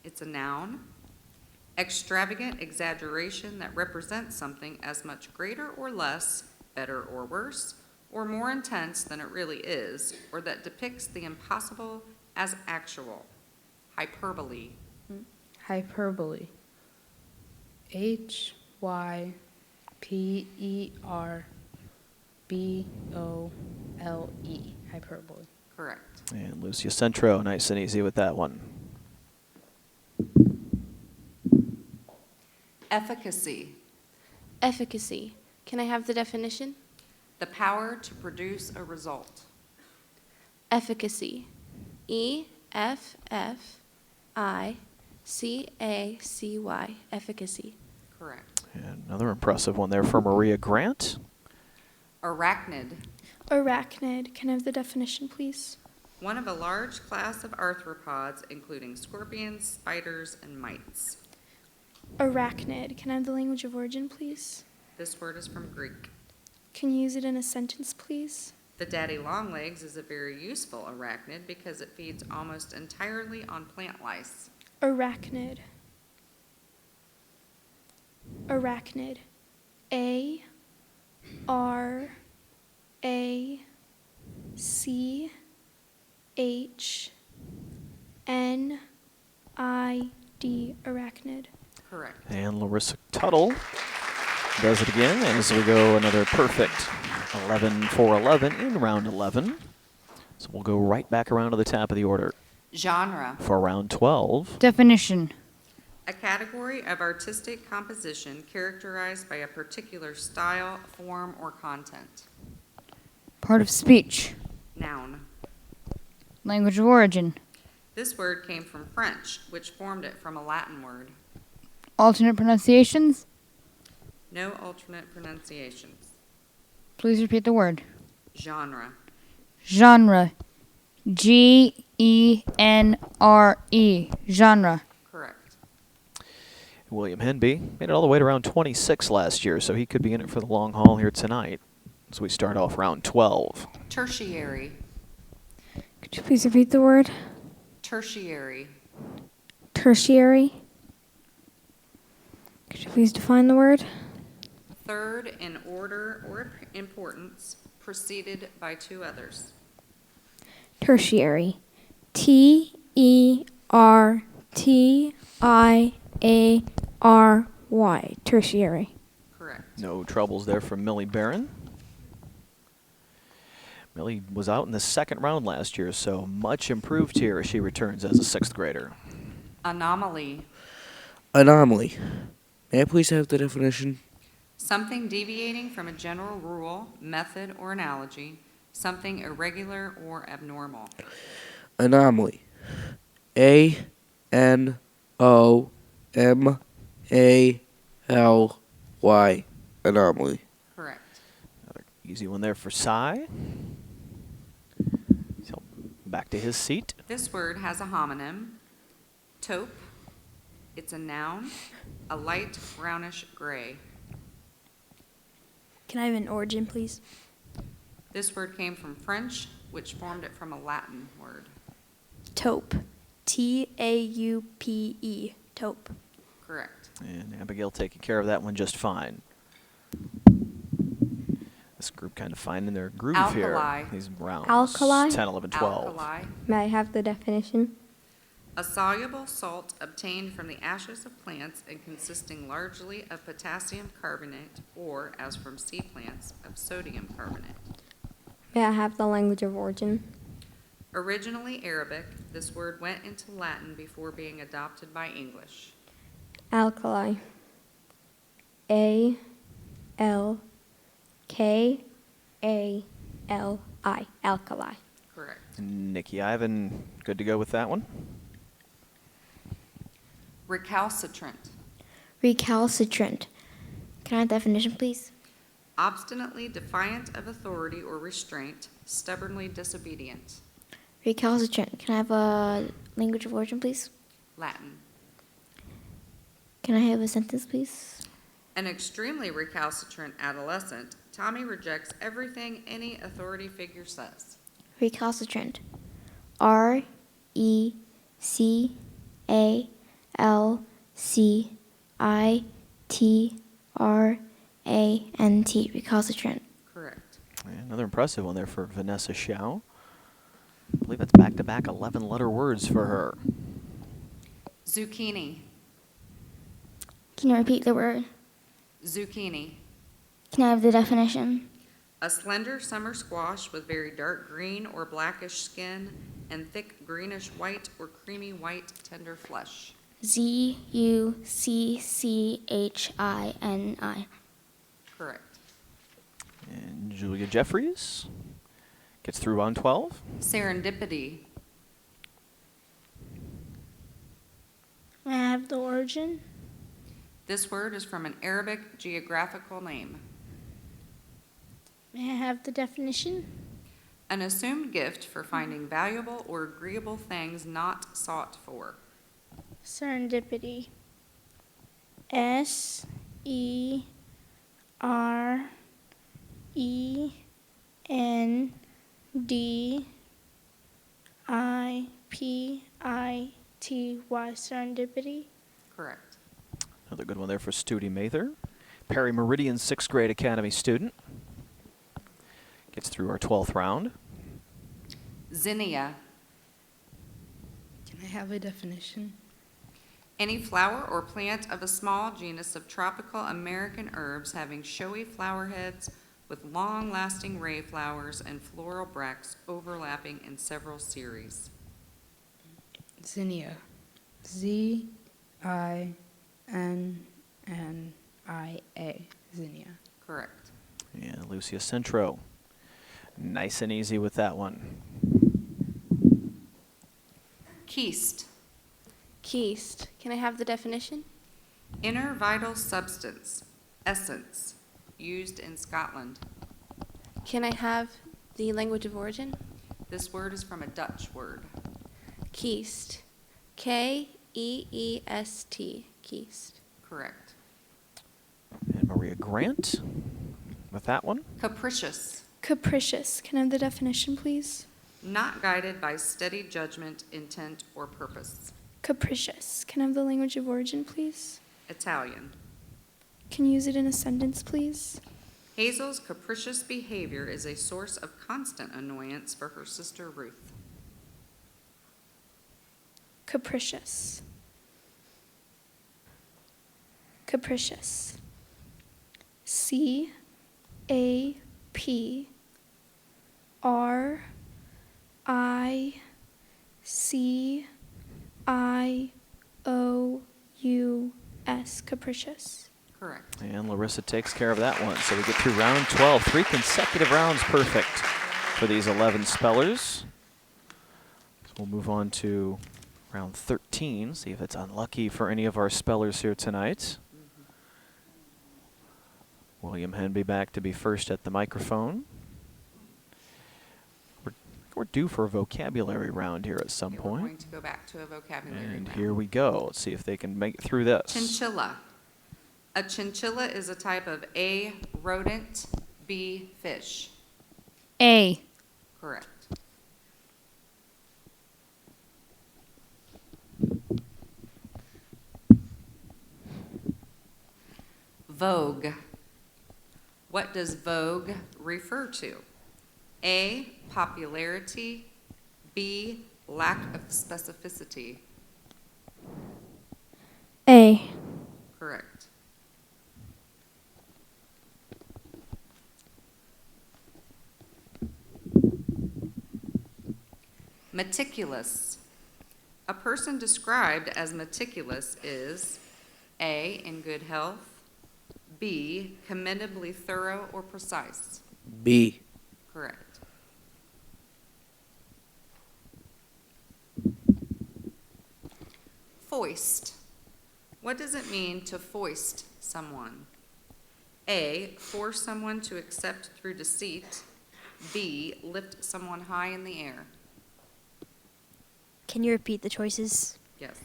It's a noun. Extravagant exaggeration that represents something as much greater or less, better or worse, or more intense than it really is, or that depicts the impossible as actual. Hyperbole. Hyperbole. Hyperbole. Hyperbole. Correct. And Lucia Centro, nice and easy with that one. Efficacy. Efficacy. Can I have the definition? The power to produce a result. Efficacy. EFFICACY. Efficacy. Correct. And another impressive one there for Maria Grant. Arachnid. Arachnid. Can I have the definition, please? One of a large class of arthropods, including scorpions, spiders, and mites. Arachnid. Can I have the language of origin, please? This word is from Greek. Can you use it in a sentence, please? The daddy longlegs is a very useful arachnid because it feeds almost entirely on plant lice. Arachnid. Arachnid. ARACHNID. Arachnid. Correct. And Larissa Tuttle does it again. And as we go another perfect 11 for 11 in round 11. So we'll go right back around to the top of the order. Genre. For round 12. Definition. A category of artistic composition characterized by a particular style, form, or content. Part of speech. Noun. Language of origin. This word came from French, which formed it from a Latin word. Alternate pronunciations. No alternate pronunciations. Please repeat the word. Genre. Genre. GENRE. Genre. Correct. William Henby made it all the way to round 26 last year, so he could be in it for the long haul here tonight. So we start off round 12. Tertiary. Could you please repeat the word? Tertiary. Tertiary. Could you please define the word? Third in order or importance, preceded by two others. Tertiary. TERTIARY. Tertiary. Correct. No troubles there from Millie Barron. Millie was out in the second round last year, so much improved here as she returns as a sixth grader. Anomaly. Anomaly. May I please have the definition? Something deviating from a general rule, method, or analogy. Something irregular or abnormal. Anomaly. ANOMALY. Anomaly. Correct. Another easy one there for Cy. So back to his seat. This word has a homonym. Taupe. It's a noun. A light brownish gray. Can I have an origin, please? This word came from French, which formed it from a Latin word. Taupe. TAUPE. Taupe. Correct. And Abigail taking care of that one just fine. This group kind of finding their groove Alkali. here. These rounds. Alkali? 10, 11, 12. Alkali. May I have the definition? A soluble salt obtained from the ashes of plants and consisting largely of potassium carbonate or, as from sea plants, of sodium carbonate. May I have the language of origin? Originally Arabic, this word went into Latin before being adopted by English. Alkali. ALKALI. Alkali. Correct. Nikki Ivan, good to go with that one? Recalcitrant. Recalcitrant. Can I have definition, please? Obstinately defiant of authority or restraint, stubbornly disobedient. Recalcitrant. Can I have a language of origin, please? Latin. Can I have a sentence, please? An extremely recalcitrant adolescent, Tommy rejects everything any authority figure says. Recalcitrant. RECALCITRANT. Recalcitrant. Correct. And another impressive one there for Vanessa Shao. I believe that's back-to-back 11-letter words for her. Zucchini. Can you repeat the word? Zucchini. Can I have the definition? A slender summer squash with very dark green or blackish skin and thick greenish white or creamy white tender flesh. ZUCCHINI. Correct. And Julia Jeffries gets through round 12. Serendipity. May I have the origin? This word is from an Arabic geographical name. May I have the definition? An assumed gift for finding valuable or agreeable things not sought for. Serendipity. SERENDIPITY. Serendipity. Correct. Another good one there for Studi Mather. Perry Meridian, 6th grade Academy student. Gets through our 12th round. Zinnia. Can I have a definition? Any flower or plant of a small genus of tropical American herbs having showy flower heads with long-lasting ray flowers and floral bracts overlapping in several series. Zinnia. Z-I-N-N-I-A. Zinnia. Correct. And Lucia Centro. Nice and easy with that one. Keist. Keist. Can I have the definition? Inner vital substance, essence, used in Scotland. Can I have the language of origin? This word is from a Dutch word. Keist. K-E-E-S-T. Keist. Correct. And Maria Grant with that one. Capricious. Capricious. Can I have the definition, please? Not guided by steady judgment, intent, or purpose. Capricious. Can I have the language of origin, please? Italian. Can you use it in a sentence, please? Hazel's capricious behavior is a source of constant annoyance for her sister Ruth. Capricious. Capricious. C-A-P-R-I-C-I-O-U-S. Capricious. Correct. And Larissa takes care of that one. So we get through round 12. 3 consecutive rounds perfect for these 11 spellers. So we'll move on to round 13, see if it's unlucky for any of our spellers here tonight. William Henby back to be first at the microphone. We're due for a vocabulary round here at some We're point. going to go back to a vocabulary And round. here we go. Let's see if they can make it through this. Chinchilla. A chinchilla is a type of A, rodent, B, fish. A. Correct. Vogue. What does vogue refer to? A, popularity, B, lack of specificity. A. Correct. Meticulous. A person described as meticulous is A, in good health, B, commendably thorough or precise. B. Correct. Foist. What does it mean to foist someone? A, force someone to accept through deceit. B, lift someone high in the air. Can you repeat the choices? Yes.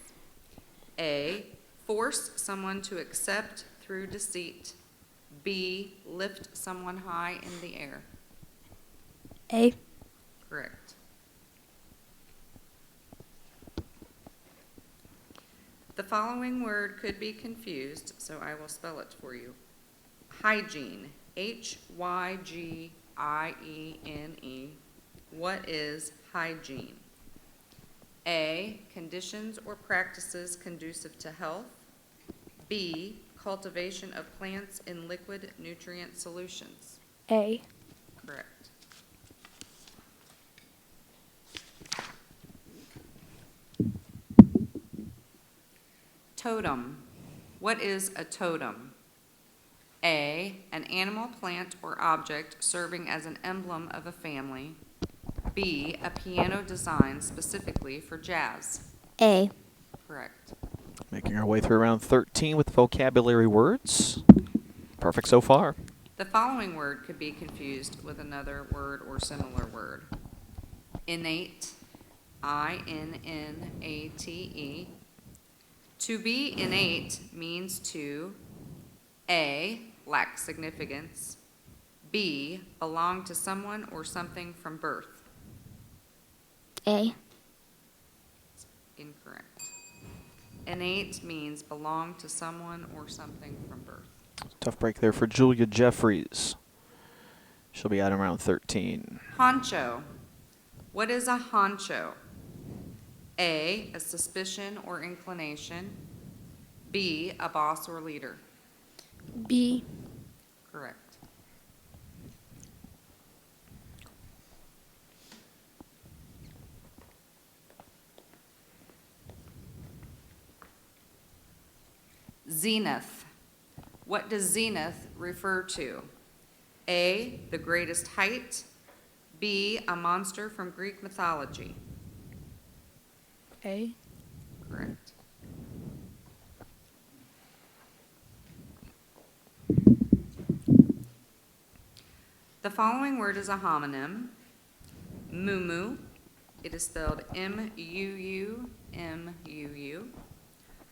A, force someone to accept through deceit. B, lift someone high in the air. A. Correct. The following word could be confused, so I will spell it for you. Hygiene. H-Y-G-I-E-N-E. What is hygiene? A, conditions or practices conducive to health. B, cultivation of plants in liquid nutrient solutions. A. Correct. Totem. What is a totem? A, an animal, plant, or object serving as an emblem of a family. B, a piano designed specifically for jazz. A. Correct. Making our way through round 13 with vocabulary words. Perfect so far. The following word could be confused with another word or similar word. Innate, I-N-N-A-T-E. To be innate means to A, lack significance, B, belong to someone or something from birth. A. Incorrect. Innate means belong to someone or something from birth. Tough break there for Julia Jeffries. She'll be out in round 13. Honcho. What is a honcho? A, a suspicion or inclination. B, a boss or leader. B. Correct. Zenith. What does zenith refer to? A, the greatest height. B, a monster from Greek mythology. A. Correct. The following word is a homonym. Mumu. It is spelled M-U-U-M-U-U.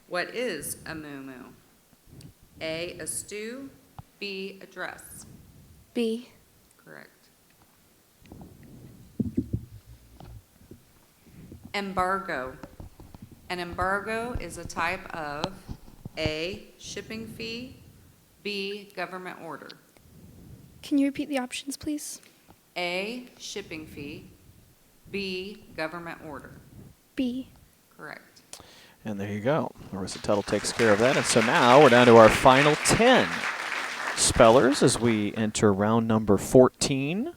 What is a muumuu? A, a stew. B, a dress. B. Correct. Embargo. An embargo is a type of A, shipping fee. B, government order. Can you repeat the options, please? A, shipping fee. B, government order. B. Correct. And there you go. Marissa Tuttle takes care of that. And so now we're down to our final 10 spellers as we enter round number 14.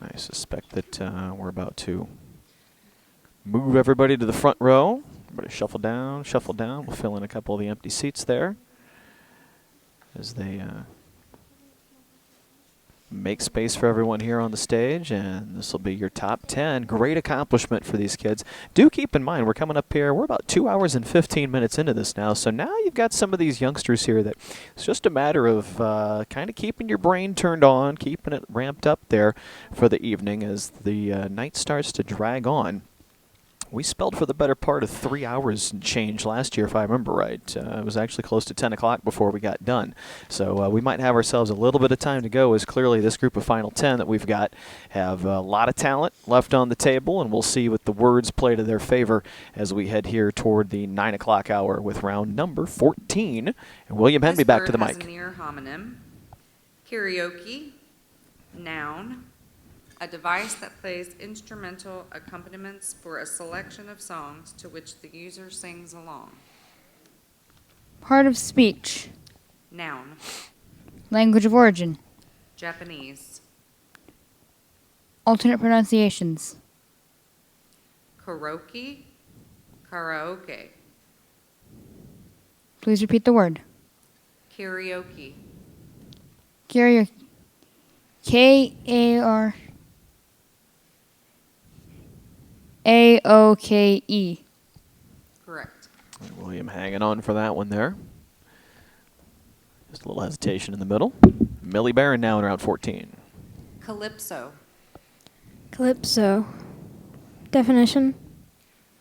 I suspect that we're about to move everybody to the front row. Everybody shuffle down, shuffle down. We'll fill in a couple of the empty seats there as they make space for everyone here on the stage, and this will be your top 10. Great accomplishment for these kids. Do keep in mind, we're coming up here, we're about 2 hours and 15 minutes into this now, so now you've got some of these youngsters here that it's just a matter of kind of keeping your brain turned on, keeping it ramped up there for the evening as the night starts to drag on. We spelled for the better part of 3 hours and change last year, if I remember right. It was actually close to 10 o'clock before we got done. So we might have ourselves a little bit of time to go, as clearly this group of final 10 that we've got have a lot of talent left on the table, and we'll see what the words play to their favor as we head here toward the 9 o'clock hour with round number 14. And William Henby, back to the mic. This word has a near homonym. Karaoke, noun. A device that plays instrumental accompaniments for a selection of songs to which the user sings along. Part of speech. Noun. Language of origin. Japanese. Alternate pronunciations. Karaoke. Karaoke. Please repeat the word. Karaoke. Karaoke. K-A-R-A-O-K-E. Correct. William hanging on for that one there. Just a little hesitation in the middle. Millie Barron now in round 14. Calypso. Calypso. Definition.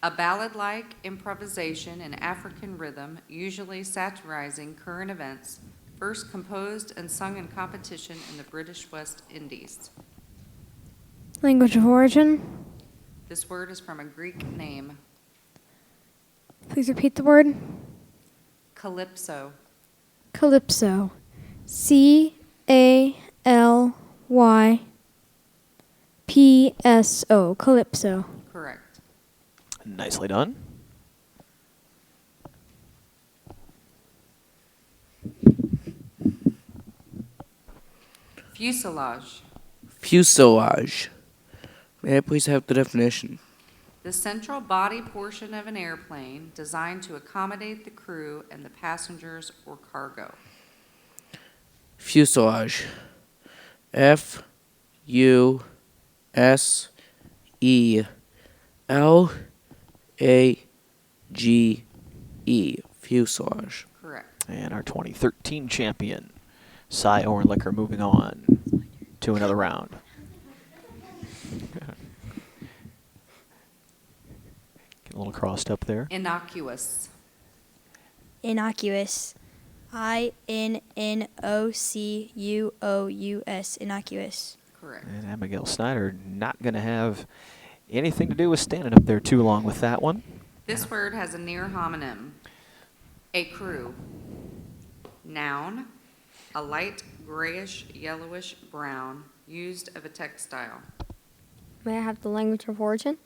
A ballad-like improvisation in African rhythm, usually satirizing current events, first composed and sung in competition in the British West Indies. Language of origin. This word is from a Greek name. Please repeat the word. Calypso. Calypso. C-A-L-Y-P-S-O. Calypso. Correct. Nicely done. Fuselage. Fuselage. May I please have the definition? The central body portion of an airplane designed to accommodate the crew and the passengers or cargo. Fuselage. Fuselage. Fuselage. Correct. And our 2013 champion, Cy Ornlicker, moving on to another round. Get a little crossed up there. Innocuous. Innocuous. INNOCUOUS. Innocuous. Correct. And Abigail Snyder not going to have anything to do with standing up there too long with that one. This word has a near homonym. A crew. Noun, a light grayish, yellowish brown, used of a textile. May I have the language of origin?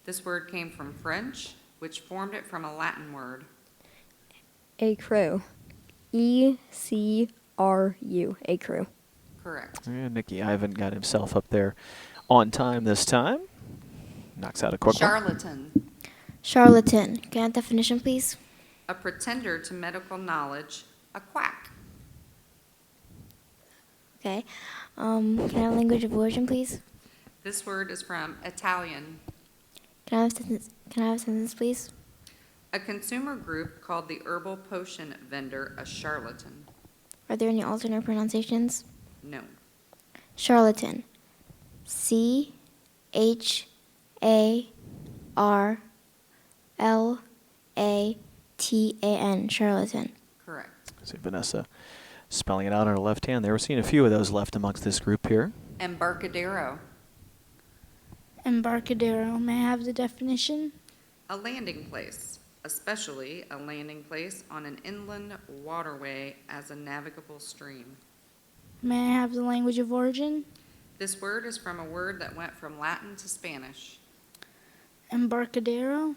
This word came from French, which formed it from a Latin word. A crew. ECRU. A crew. Correct. And Nicky Ivan got himself up there on time this time. Knocks out a quick one. Charlatan. Charlatan. Can I have definition, please? A pretender to medical knowledge, a quack. Okay. Can I have language of origin, please? This word is from Italian. Can I have a sentence, please? A consumer group called the herbal potion vendor a charlatan. Are there any alternate pronunciations? No. Charlatan. CHARLATAN. Charlatan. Correct. See Vanessa spelling it out on her left hand there. We're seeing a few of those left amongst this group here. Embarcadero. Embarcadero. May I have the definition? A landing place, especially a landing place on an inland waterway as a navigable stream. May I have the language of origin? This word is from a word that went from Latin to Spanish. Embarcadero.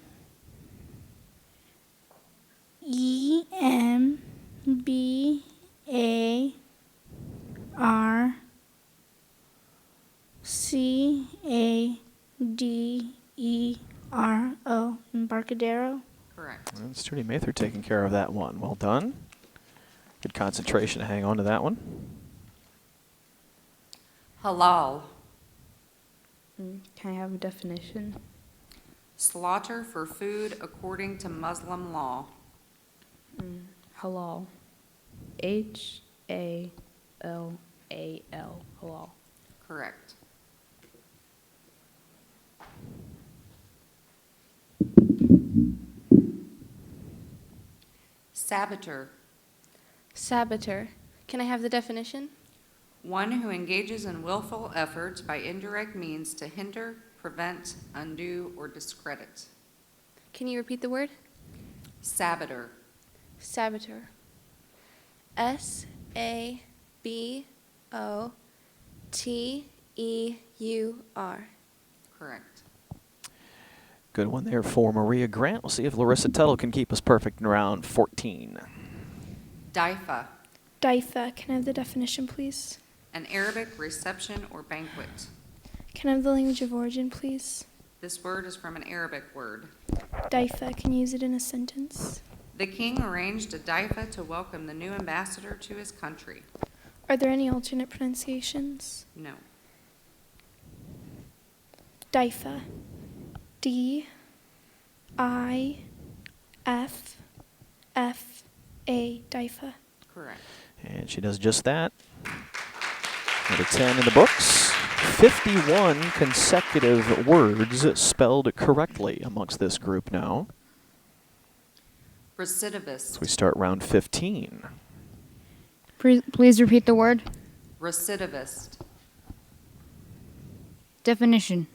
EMBARCADERO. Embarcadero. Correct. And Sturdy Mather taking care of that one. Well done. Good concentration to hang on to that one. Halal. Can I have a definition? Slaughter for food according to Muslim law. Halal. HALAL. Halal. Correct. Saboteur. Saboteur. Can I have the definition? One who engages in willful efforts by indirect means to hinder, prevent, undo, or discredit. Can you repeat the word? Saboteur. Saboteur. SABOTEUR. Correct. Good one there for Maria Grant. We'll see if Larissa Tuttle can keep us perfect in round 14. Daifa. Daifa. Can I have the definition, please? An Arabic reception or banquet. Can I have the language of origin, please? This word is from an Arabic word. Daifa. Can you use it in a sentence? The king arranged a daifa to welcome the new ambassador to his country. Are there any alternate pronunciations? No. Daifa. D-I-F-F-A. Daifa. Correct. And she does just that. Number 10 in the books. 51 consecutive words spelled correctly amongst this group now. Recidivist. So we start round 15. Please repeat the word. Recidivist. Definition.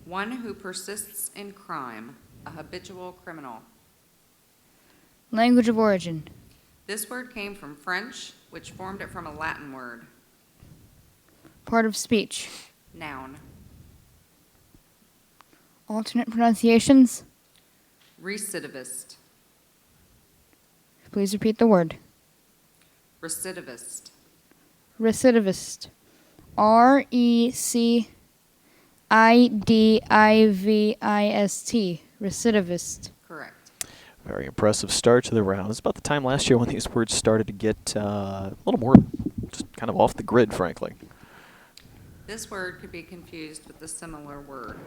One who persists in crime, a habitual criminal. Language of origin. This word came from French, which formed it from a Latin word. Part of speech. Noun. Alternate pronunciations. Recidivist. Please repeat the word. Recidivist. Recidivist. RECIDIVIST. Recidivist. Correct. Very impressive start to the round. It's about the time last year when these words started to get a little more just kind of off the grid, frankly. This word could be confused with a similar word.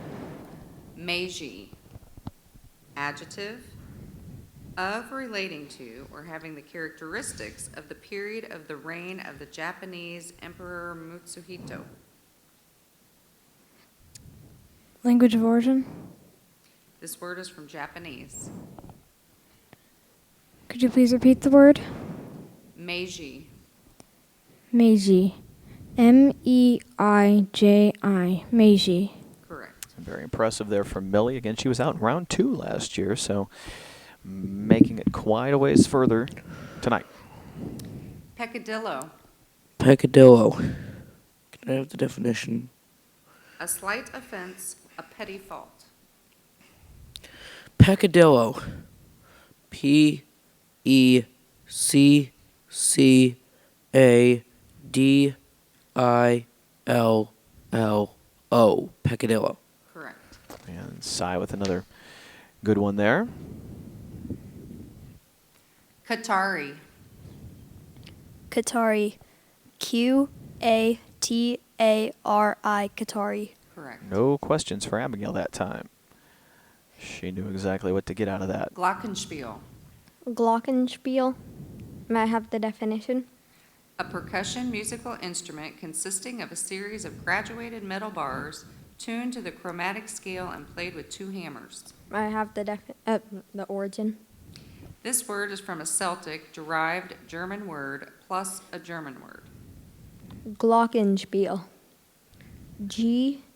Meiji. Adjective. Of relating to or having the characteristics of the period of the reign of the Japanese Emperor Mutsuhito. Language of origin? This word is from Japanese. Could you please repeat the word? Meiji. Meiji. M-E-I-J-I. Meiji. Correct. Very impressive there from Millie. Again, she was out in round 2 last year, so making it quite a ways further tonight. Peccadillo. Peccadillo. Can I have the definition? A slight offense, a petty fault. Peccadillo. P-E-C-C-A-D-I-L-L-O. Peccadillo. Correct. And Cy with another good one there. Qatari. Qatari. Q-A-T-A-R-I. Qatari. Correct. No questions for Abigail that time. She knew exactly what to get out of that. Glockenspiel. Glockenspiel. May I have the definition? A percussion musical instrument consisting of a series of graduated metal bars tuned to the chromatic scale and played with 2 hammers. May I have the origin? This word is from a Celtic derived German word plus a German word. Glockenspiel. Glockenspiel.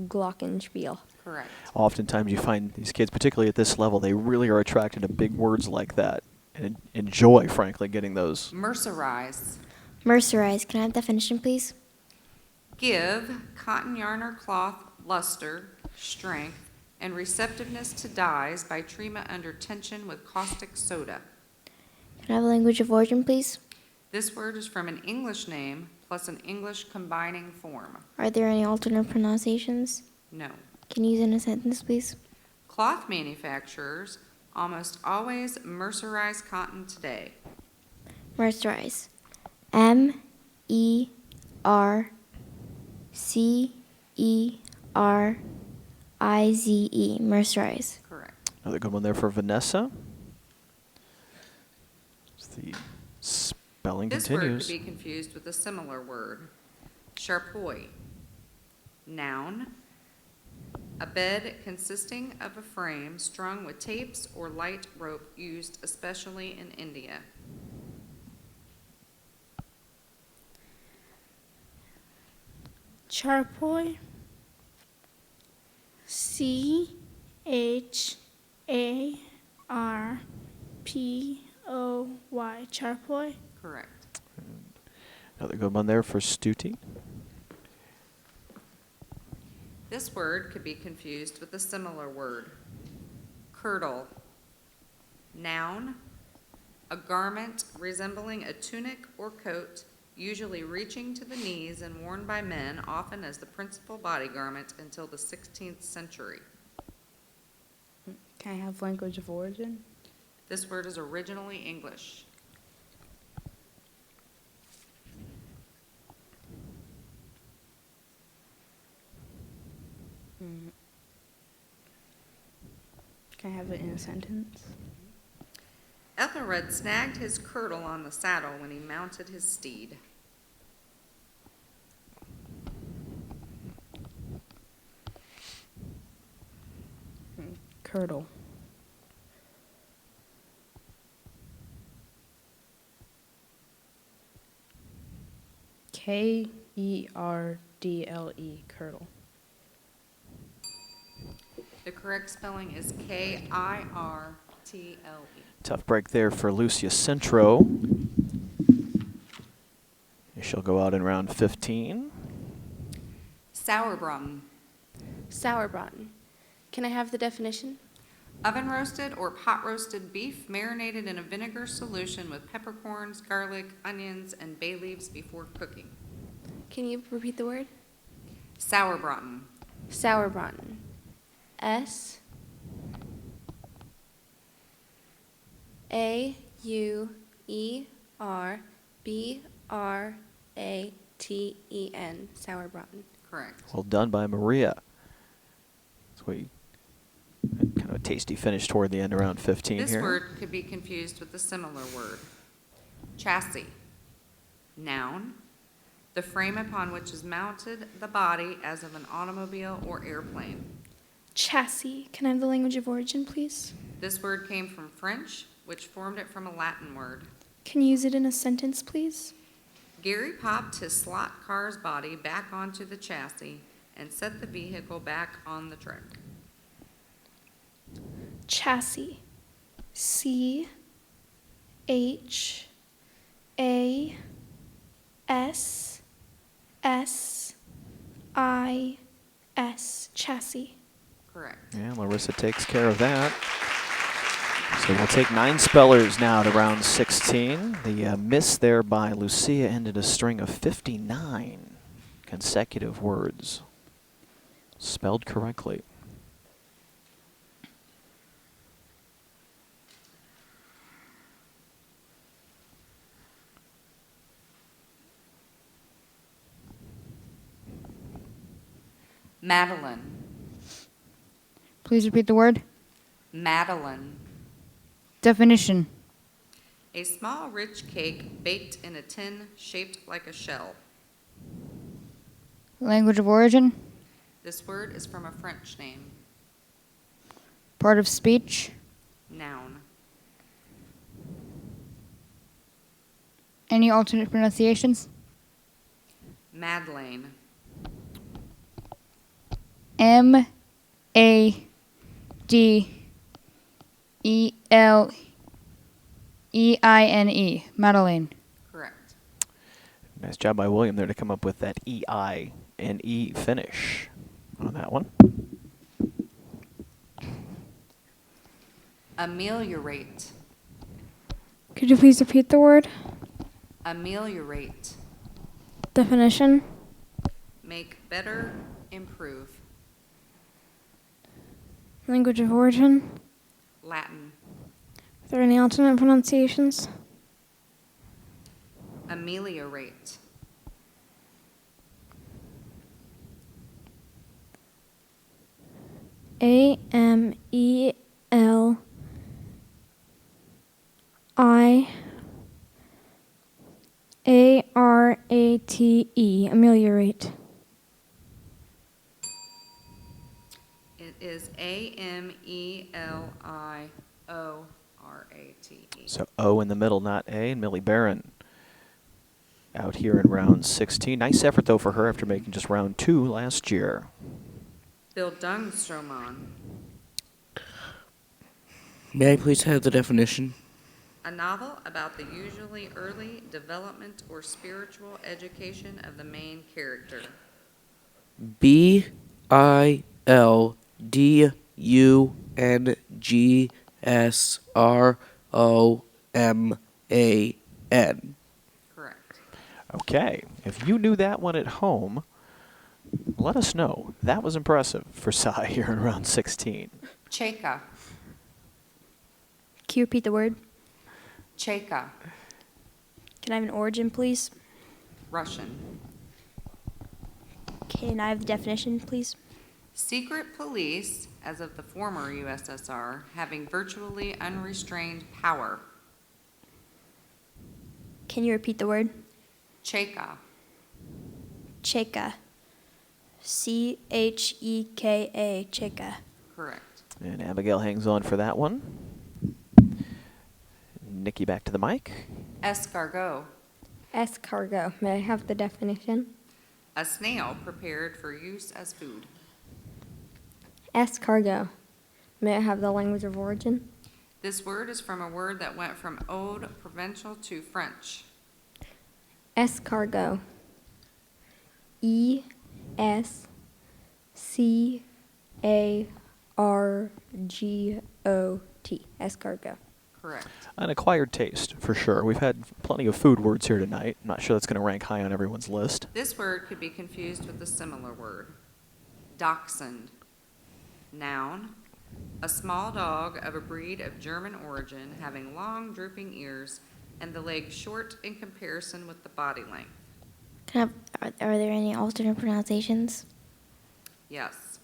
Glockenspiel. Correct. Oftentimes you find these kids, particularly at this level, they really are attracted to big words like that and enjoy, frankly, getting those. Mercerize. Mercerize. Can I have definition, please? Give cotton yarn or cloth luster, strength, and receptiveness to dyes by treatment under tension with caustic soda. Can I have a language of origin, please? This word is from an English name plus an English combining form. Are there any alternate pronunciations? No. Can you use it in a sentence, please? Cloth manufacturers almost always mercerize cotton today. Mercerize. M-E-R-C-E-R-I-Z-E. Mercerize. Correct. Another good one there for Vanessa. The spelling This continues. word could be confused with a similar word. Charpoy. Noun. A bed consisting of a frame strung with tapes or light rope used especially in India. Charpoy. C-H-A-R-P-O-Y. Charpoy. Correct. Another good one there for Stuti. This word could be confused with a similar word. Kirtle. Noun. A garment resembling a tunic or coat, usually reaching to the knees and worn by men, often as the principal body garment until the 16th century. Can I have language of origin? This word is originally English. Can I have it in a sentence? Ethelred snagged his kirtle on the saddle when he mounted his steed. Curdle. K-E-R-D-L-E. Curdle. The correct spelling is K-I-R-T-L-E. Tough break there for Lucia Centro. She'll go out in round 15. Sauerbraten. Sauerbraten. Can I have the definition? Oven roasted or pot roasted beef marinated in a vinegar solution with peppercorns, garlic, onions, and bay leaves before cooking. Can you repeat the word? Sauerbraten. Sauerbraten. S A U E R B R A T E N. Sauerbraten. Correct. Well done by Maria. That's what you, kind of a tasty finish toward the end, around 15 This here. word could be confused with a similar word. Chassis. Noun. The frame upon which is mounted the body as of an automobile or airplane. Chassis. Can I have the language of origin, please? This word came from French, which formed it from a Latin word. Can you use it in a sentence, please? Gary popped his slot car's body back onto the chassis and set the vehicle back on the track. Chassis. C H A S S I S. Chassis. Correct. Yeah, Larissa takes care of that. So we'll take 9 spellers now to round 16. The miss there by Lucia ended a string of 59 consecutive words spelled correctly. Madeline. Please repeat the word. Madeline. Definition. A small, rich cake baked in a tin shaped like a shell. Language of origin. This word is from a French name. Part of speech. Noun. Any alternate pronunciations? Madeleine. M-A-D-E-L-E-I-N-E. Madeleine. Correct. Nice job by William there to come up with that E-I-N-E finish on that one. Ameliorate. Could you please repeat the word? Ameliorate. Definition. Make better, improve. Language of origin. Latin. Are there any alternate pronunciations? Ameliorate. A-M-E-L-I-A-R-A-T-E. Ameliorate. It is A-M-E-L-I-O-R-A-T-E. So O in the middle, not A, and Millie Barron out here in round 16. Nice effort, though, for her after making just round 2 last year. Bill Dungstroman. May I please have the definition? A novel about the usually early development or spiritual education of the main character. B-I-L-D-U-N-G-S-R-O-M-A-N. Correct. Okay, if you knew that one at home, let us know. That was impressive for Cy here in round 16. Cheka. Can you repeat the word? Cheka. Can I have an origin, please? Russian. Can I have the definition, please? Secret police, as of the former USSR, having virtually unrestrained power. Can you repeat the word? Cheka. Cheka. C-H-E-K-A. Cheka. Correct. And Abigail hangs on for that one. Nikki, back to the mic. Escargot. Escargot. May I have the definition? A snail prepared for use as food. Escargot. May I have the language of origin? This word is from a word that went from Old Provençal to French. Escargot. E-S-C-A-R-G-O-T. escargot. Correct. An acquired taste, for sure. We've had plenty of food words here tonight. I'm not sure that's going to rank high on everyone's list. This word could be confused with a similar word. Dachshund. Noun. A small dog of a breed of German origin having long drooping ears and the legs short in comparison with the body length. Are there any alternate pronunciations? Yes.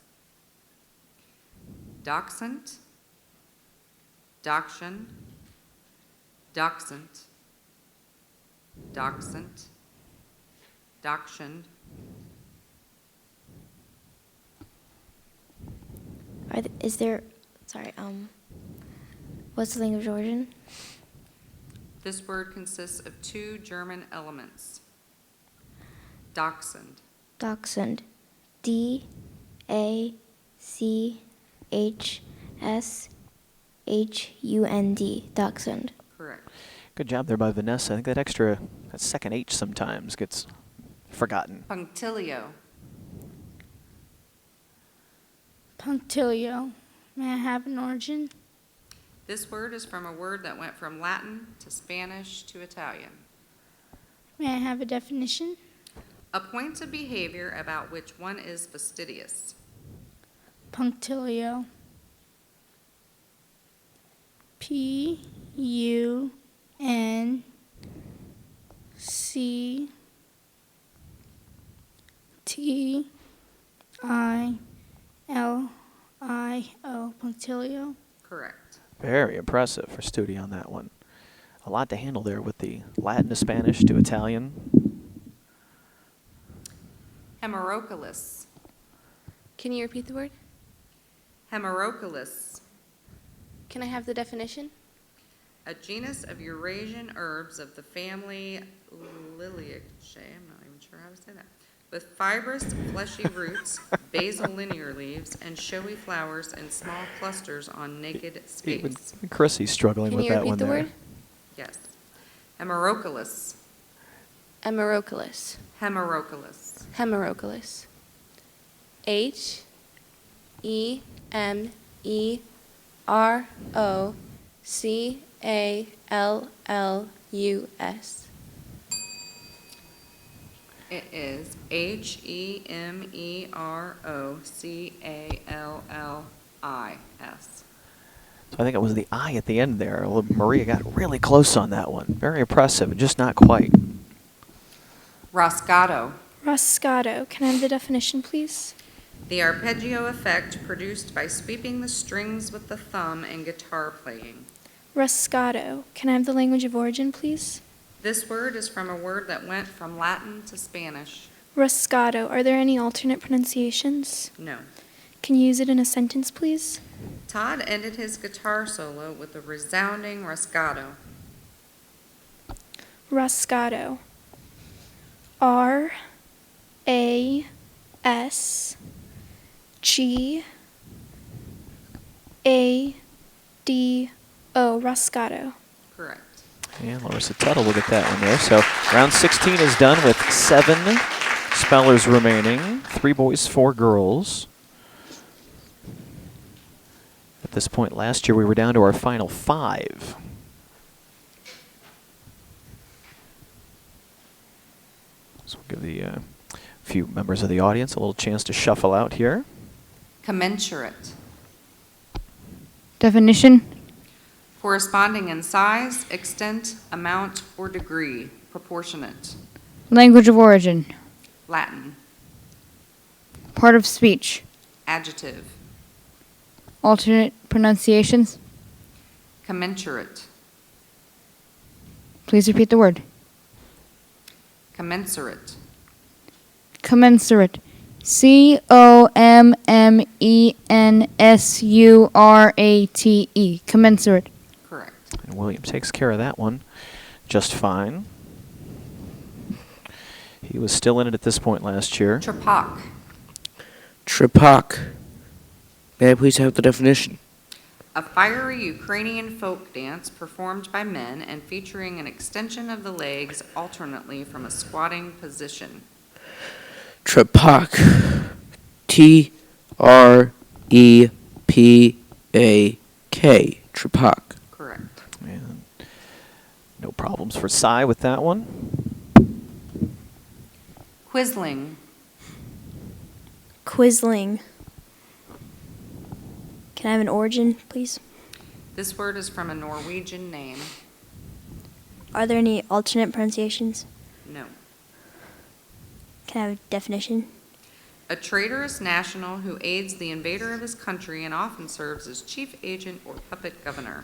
Dachshund. Dachshund. Dachshund. Dachshund. Dachshund. What's the language origin? This word consists of two German elements. Dachshund. Dachshund. D-A-C-H-S-H-U-N-D. Dachshund. Correct. Good job there by Vanessa. I think that second H sometimes gets forgotten. Punctilio. Punctilio. May I have an origin? This word is from a word that went from Latin to Spanish to Italian. May I have a definition? A point of behavior about which one is fastidious. Punctilio. Punctilio. Punctilio. Correct. Very impressive for Studi on that one. A lot to handle there with the Latin to Spanish to Italian. Hemerocalus. Can you repeat the word? Hemerocalus. Can I have the definition? A genus of Eurasian herbs of the family Liliaceae. I'm not even sure how to say that. With fibrous, fleshy roots, basal linear leaves, and showy flowers in small clusters on naked Even scapes. Chrissy's struggling Can with you that repeat one the there. word? Yes. Hemerocalus. Hemerocalus. Hemerocalus. Hemerocalus. Hemerocalus. It is Hemerocallis. So I think it was the I at the end there. Maria got really close on that one. Very impressive, just not quite. Roscato. Roscato. Can I have the definition, please? The arpeggio effect produced by sweeping the strings with the thumb in guitar playing. Roscato. Can I have the language of origin, please? This word is from a word that went from Latin to Spanish. Roscato. Are there any alternate pronunciations? No. Can you use it in a sentence, please? Todd ended his guitar solo with a resounding roscato. Roscato. R-A-S-G-A-D-O. Roscato. Correct. And Larissa Tuttle will get that one there. So round 16 is done with 7 spellers remaining. 3 boys, 4 girls. At this point last year, we were down to our final 5. So we'll give the few members of the audience a little chance to shuffle out here. Commensurate. Definition? Corresponding in size, extent, amount, or degree. Proportionate. Language of origin? Latin. Part of speech? Adjective. Alternate pronunciations? Commensurate. Please repeat the word. Commensurate. Commensurate. C-O-M-M-E-N-S-U-R-A-T-E. Commensurate. Correct. And William takes care of that one just fine. He was still in it at this point last year. Trepak. Trepak. May I please have the definition? A fiery Ukrainian folk dance performed by men and featuring an extension of the legs alternately from a squatting position. Trepak. T-R-E-P-A-K. P-A-K, Trupak. Correct. And no problems for Cy with that one. Quisling. Quisling. Can I have an origin, please? This word is from a Norwegian name. Are there any alternate pronunciations? No. Can I have a definition? A traitorous national who aids the invader of his country and often serves as chief agent or puppet governor.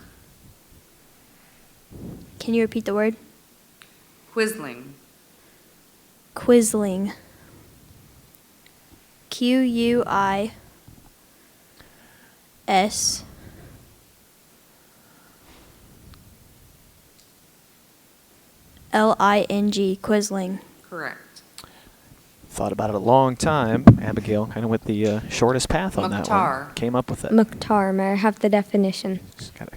Can you repeat the word? Quisling. Quisling. Q-U-I-S. L-I-N-G, Quisling. Correct. Thought about it a long time. Abigail kind of went the shortest path on that Mukhtar. one. Came up with it. Mukhtar, may I have the definition?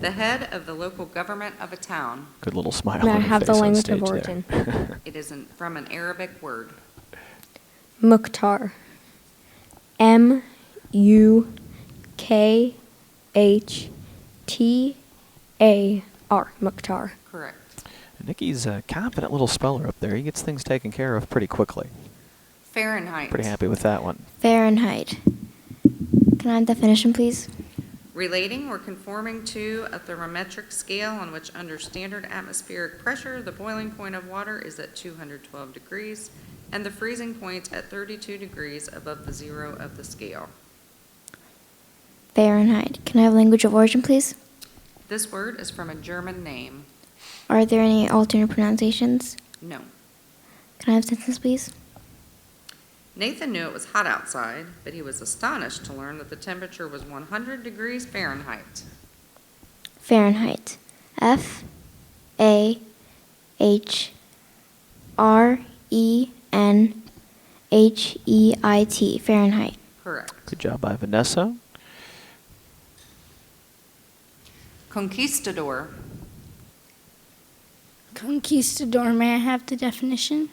The head of the local government of a town. Good little smile May I on her have the face on language stage of there. origin? It is from an Arabic word. Mukhtar. M-U-K-H-T-A-R. Mukhtar. Correct. Nikki's a confident little speller up there. He gets things taken care of pretty quickly. Fahrenheit. Pretty happy with that one. Fahrenheit. Can I have definition, please? Relating or conforming to a thermometric scale on which under standard atmospheric pressure the boiling point of water is at 212 degrees and the freezing point at 32 degrees above the zero of the scale. Fahrenheit. Can I have language of origin, please? This word is from a German name. Are there any alternate pronunciations? No. Can I have sentence, please? Nathan knew it was hot outside, but he was astonished to learn that the temperature was 100 degrees Fahrenheit. Fahrenheit. F-A-H-R-E-N-H-E-I-T. Fahrenheit. Correct. Good job by Vanessa. Conquistador. Conquistador, may I have the definition?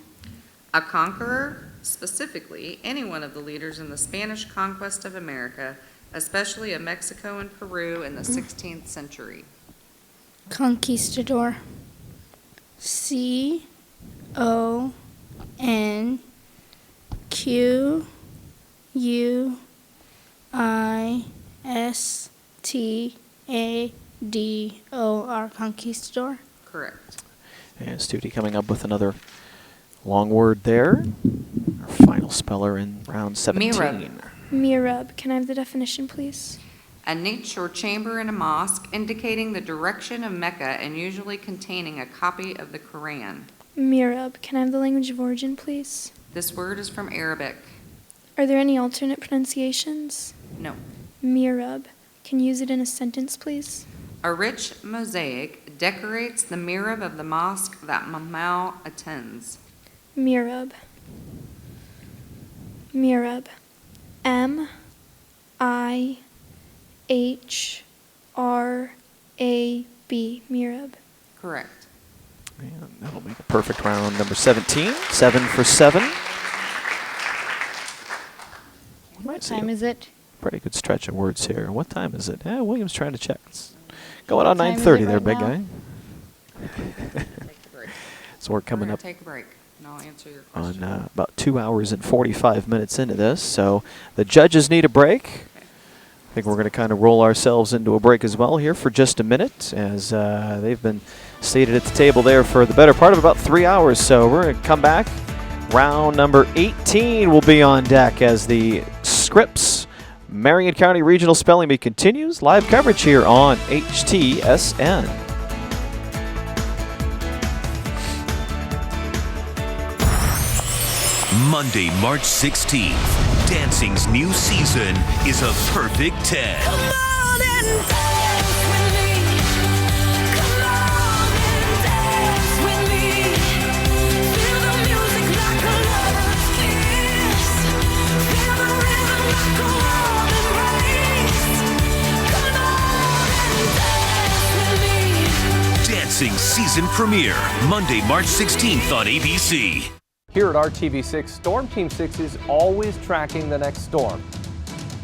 A conqueror, specifically any one of the leaders in the Spanish conquest of America, especially of Mexico and Peru in the 16th century. Conquistador. C-O-N-Q-U-I-S-T-A-D-O-R. Conquistador. Correct. And Studi coming up with another long word there. Our final speller in round 17. Mirab. Mirab. Can I have the definition, please? A niche or chamber in a mosque indicating the direction of Mecca and usually containing a copy of the Quran. Mirab. Can I have the language of origin, please? This word is from Arabic. Are there any alternate pronunciations? No. Mirab. Can you use it in a sentence, please? A rich mosaic decorates the mihrab of the mosque that Mahmoud attends. Mirab. Mirab. M-I-H-R-A-B. Mirab. Correct. And that'll make a perfect round number 17. 7 for 7. What time is it? Pretty good stretch of words here. What time is it? William's trying to check. It's going on time is 9:30 it there, right big now? guy. So we're coming We're up gonna take a break, and I'll answer your question. on about 2 hours and 45 minutes into this. So the judges need a break. I think we're going to kind of roll ourselves into a break as well here for just a minute, as they've been seated at the table there for the better part of about 3 hours. So we're going to come back. Round number 18 will be on deck as the Scripps Marion County Regional Spelling Bee continues. Live coverage here on HTSN. Monday, March 16th, dancing's new season is a perfect 10. Dancing season premiere, Monday, March 16th on ABC. Here at RTV6, Storm Team 6 is always tracking the next storm,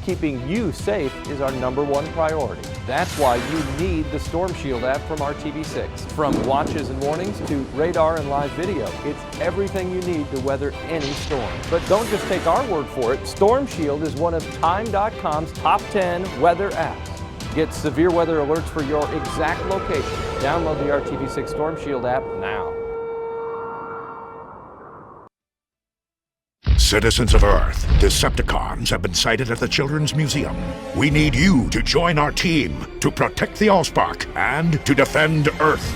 Keeping you safe is our #1 priority. That's why you need the Storm Shield app from RTV6. From watches and warnings to radar and live video, it's everything you need to weather any storm. But don't just take our word for it. Storm Shield is one of Time.com's top 10 weather apps. Get severe weather alerts for your exact location. Download the RTV6 Storm Shield app now. Citizens of Earth, Decepticons have been sighted at the Children's Museum. We need you to join our team to protect the Allspark and to defend Earth.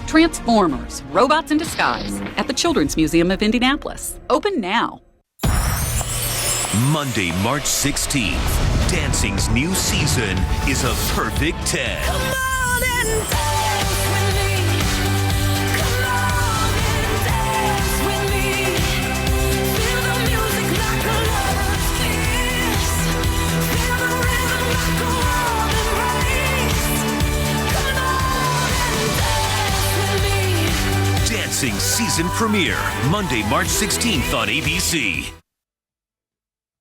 Transformers, Robots in Disguise at the Children's Museum of Indianapolis. Open now. Monday, March 16th, dancing's new season is a perfect 10. Dancing season premiere, Monday, March 16th on ABC.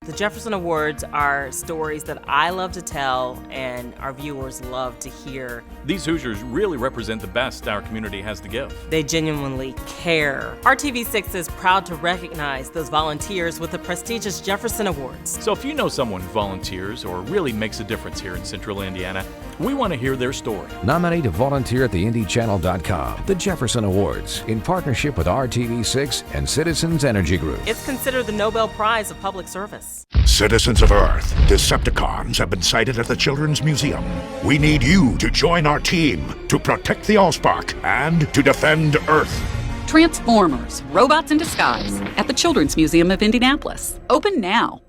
The Jefferson Awards are stories that I love to tell and our viewers love to hear. These Hoosiers really represent the best our community has to give. They genuinely care. RTV6 is proud to recognize those volunteers with the prestigious Jefferson Awards. So if you know someone who volunteers or really makes a difference here in Central Indiana, we want to hear their story. Nominate to volunteer at theindychannel.com. The Jefferson Awards, in partnership with RTV6 and Citizens Energy Group. It's considered the Nobel Prize of Public Service. Citizens of Earth, Decepticons have been sighted at the Children's Museum. We need you to join our team to protect the Allspark and to defend Earth. Transformers, Robots in Disguise at the Children's Museum of Indianapolis. Open now.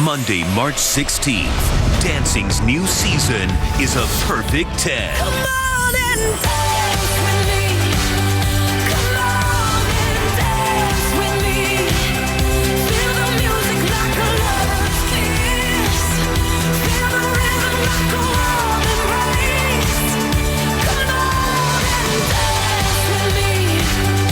Monday, March 16th, dancing's new season is a perfect 10.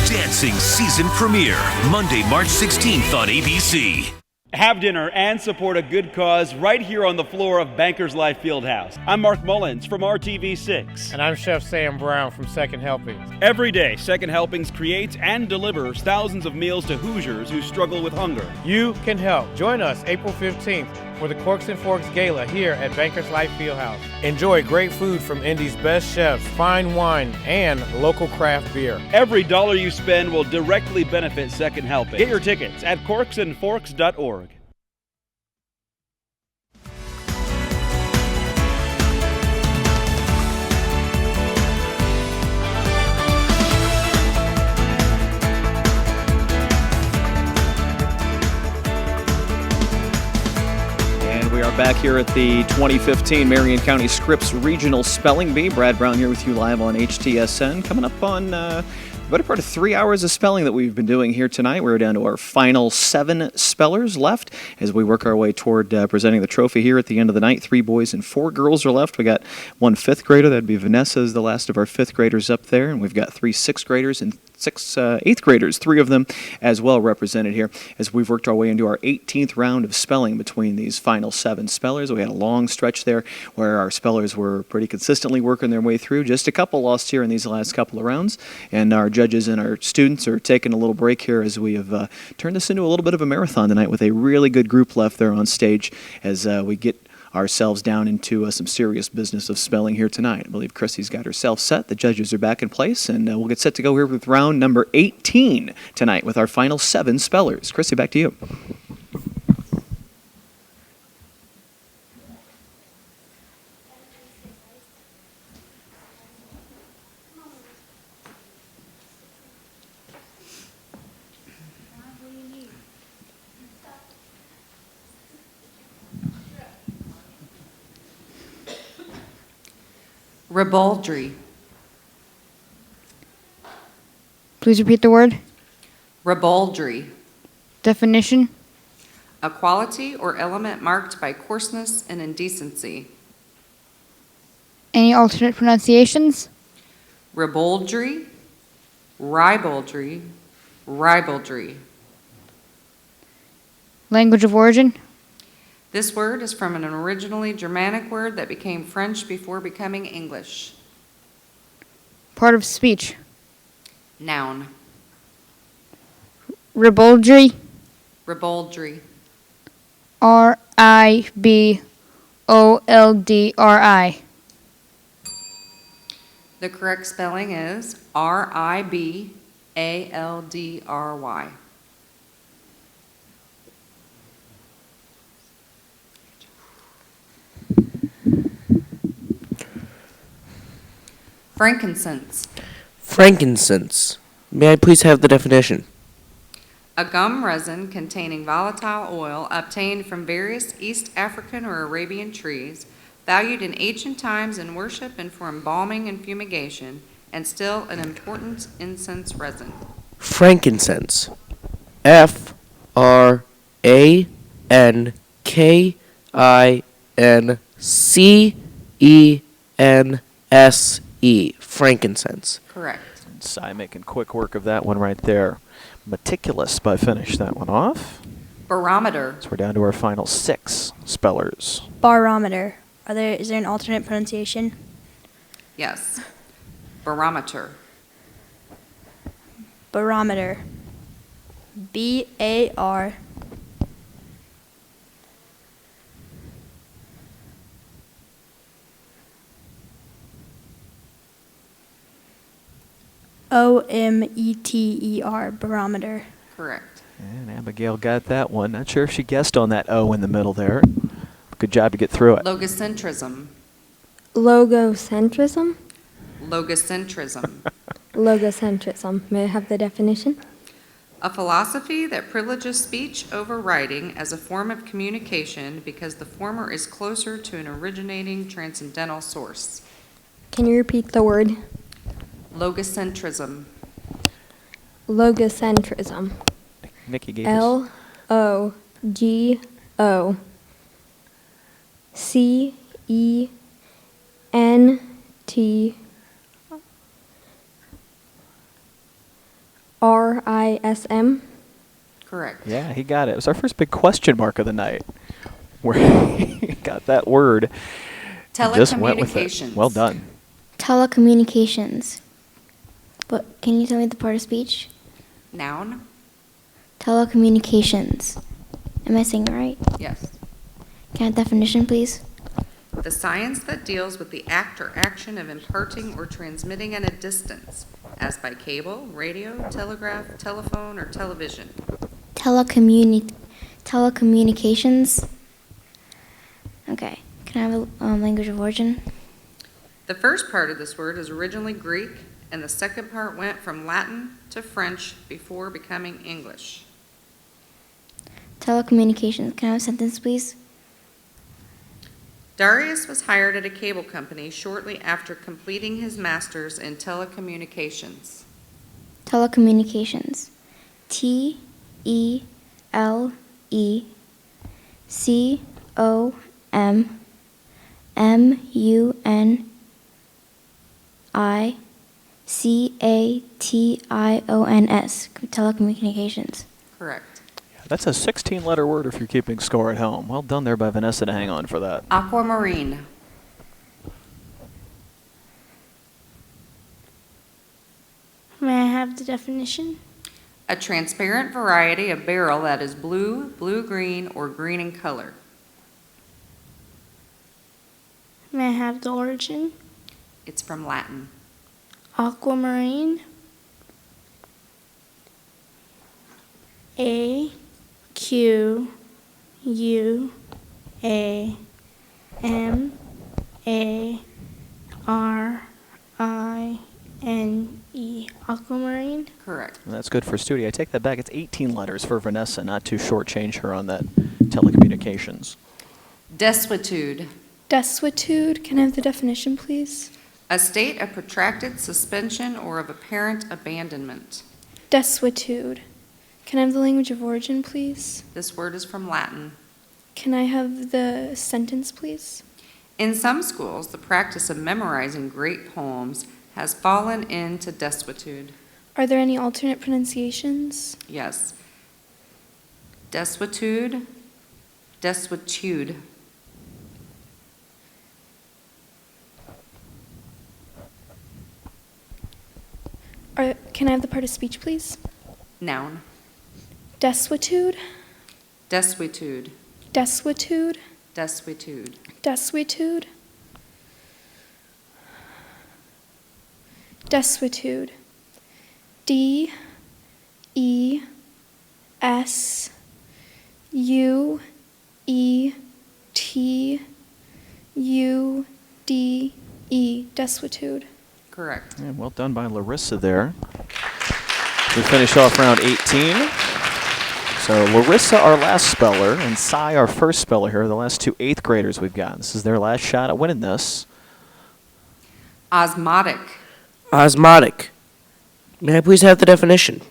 Dancing season premiere, Monday, March 16th on ABC. Have dinner and support a good cause right here on the floor of Bankers Life Fieldhouse. I'm Mark Mullins from RTV6. And I'm Chef Sam Brown from Second Helpings. Every day, Second Helpings creates and delivers thousands of meals to Hoosiers who struggle with hunger. You can help. Join us April 15th for the Corks and Forks Gala here at Bankers Life Fieldhouse. Enjoy great food from Indy's best chefs, fine wine, and local craft beer. Every dollar you spend will directly benefit Second Helpings. Get your tickets at corksandforks.org. We are back here at the 2015 Marion County Scripps Regional Spelling Bee. Brad Brown here with you live on HTSN. Coming up on the better part of 3 hours of spelling that we've been doing here tonight. We're down to our final 7 spellers left as we work our way toward presenting the trophy here at the end of the night. 3 boys and 4 girls are left. We got 1 5th grader. That'd be Vanessa, is the last of our 5th graders up there. And we've got 3 6th graders and 6 8th graders, 3 of them as well represented here as we've worked our way into our 18th round of spelling between these final 7 spellers. We had a long stretch there where our spellers were pretty consistently working their way through. Just a couple lost here in these last couple of rounds, and our judges and our students are taking a little break here as we have turned this into a little bit of a marathon tonight with a really good group left there on stage as we get ourselves down into some serious business of spelling here tonight. I believe Chrissy's got herself set. The judges are back in place, and we'll get set to go here with round number 18 tonight with our final 7 spellers. Chrissy, back to you. Ribaldry. Please repeat the word. Ribaldry. Definition. A quality or element marked by coarseness and indecency. Any alternate pronunciations? Ribaldry, ribaldry, ribaldry. Language of origin? This word is from an originally Germanic word that became French before becoming English. Part of speech? Noun. Ribaldry? Ribaldry. R-I-B-O-L-D-R-I. The correct spelling is R-I-B-A-L-D-R-Y. Frankincense. Frankincense. May I please have the definition? A gum resin containing volatile oil obtained from various East African or Arabian trees, valued in ancient times in worship and for embalming and fumigation, and still an important incense resin. Frankincense. F-R-A-N-K-I-N-C-E-N-S-E. Frankincense. Correct. Cy making quick work of that one right there. Meticulous, but finish that one off. Barometer. So we're down to our final 6 spellers. Barometer. Is there an alternate pronunciation? Yes. Barometer. Barometer. B-A-R. O-M-E-T-E-R, barometer. Correct. And Abigail got that one. Not sure if she guessed on that O in the middle there. Good job to get through it. Logocentrism. Logocentrism? Logocentrism. Logocentrism. May I have the definition? A philosophy that privileges speech over writing as a form of communication because the former is closer to an originating transcendental source. Can you repeat the word? Logocentrism. Logocentrism. Nikki gave us. L-O-G-O-C-E-N-T-R-I-S-M. Correct. Yeah, he got it. It was our first big question mark of the night, where he got that word. Just went with it. Well done. Telecommunications. But can you tell me the part of speech? Noun. Telecommunications. Am I saying it right? Yes. Can I have a definition, please? The science that deals with the act or action of imparting or transmitting at a distance, as by cable, radio, telegraph, telephone, or television. Telecommunications. Okay. Can I have a language of origin? The first part of this word is originally Greek, and the second part went from Latin to French before becoming English. Telecommunications. Can I have a sentence, please? Darius was hired at a cable company shortly after completing his master's in telecommunications. Telecommunications. T-E-L-E-C-O-M-M-U-N-I-C-A-T-I-O-N-S. Telecommunications. Correct. That's a 16-letter word if you're keeping score at home. Well done there by Vanessa to hang on for that. Aquamarine. May I have the definition? A transparent variety of barrel that is blue, blue-green, or green in color. May I have the origin? It's from Latin. Aquamarine. A-Q-U-A-M-A-R-I-N-E. Aquamarine? Correct. That's good for studio. I take that back. It's 18 letters for Vanessa. Not too shortchange her on that telecommunications. Desuetude. Desuetude. Can I have the definition, please? A state of protracted suspension or of apparent abandonment. Desuetude. Can I have the language of origin, please? This word is from Latin. Can I have the sentence, please? In some schools, the practice of memorizing great poems has fallen into desuetude. Are there any alternate pronunciations? Yes. Desuetude. Desuetude. Can I have the part of speech, please? Noun. Desuetude. Desuetude. Desuetude. Desuetude. Desuetude. Desuetude. D E S U E T U D E. Desuetude. Correct. Yeah, well done by Larissa there. We finish off round 18. So Larissa, our last speller, and Cy, our first speller here, are the last two 8th graders we've got. This is their last shot at winning this. Osmotic. Osmotic. May I please have the definition?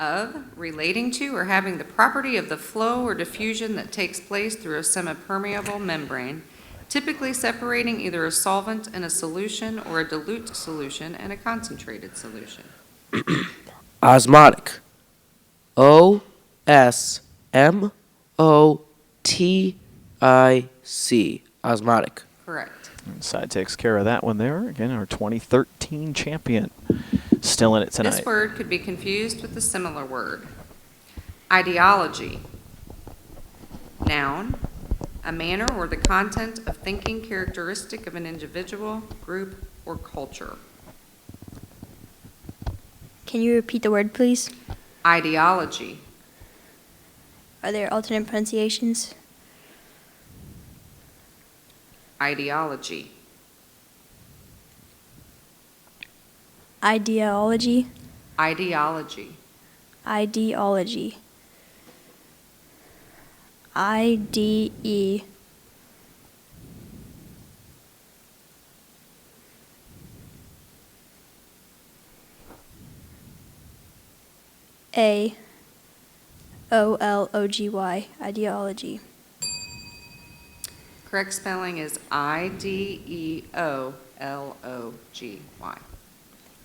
Of, relating to, or having the property of the flow or diffusion that takes place through a semipermeable membrane, typically separating either a solvent in a solution or a dilute solution and a concentrated solution. Osmotic. O-S-M-O-T-I-C. Osmotic. Correct. Side takes care of that one there. Again, our 2013 champion. Still in it tonight. This word could be confused with a similar word. Ideology. Noun. A manner or the content of thinking characteristic of an individual, group, or culture. Can you repeat the word, please? Ideology. Are there alternate pronunciations? Ideology. Ideology. Ideology. Ideology. I-D-E. A-O-L-O-G-Y. Ideology. Correct spelling is I-D-E-O-L-O-G-Y.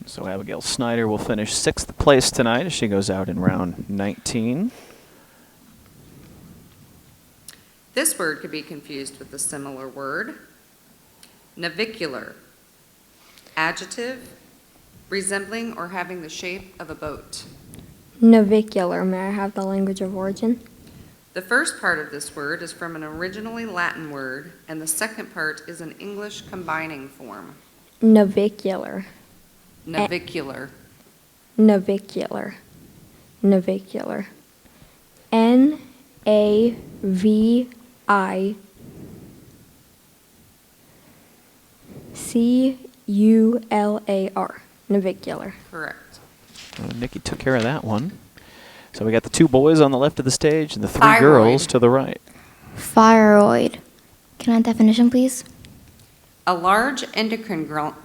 So Abigail Snyder will finish 6th place tonight as she goes out in round 19. This word could be confused with a similar word. Navicular. Adjective, resembling or having the shape of a boat. Navicular. May I have the language of origin? The first part of this word is from an originally Latin word, and the second part is an English combining form. Navicular. Navicular. Navicular. Navicular. N-A-V-I-C-U-L-A-R. Navicular. Correct. Nikki took care of that one. So we got the 2 boys on the left of the stage and the 3 Thyroid. girls to the right. Thyroid. Can I have definition, please? A large endocrine gland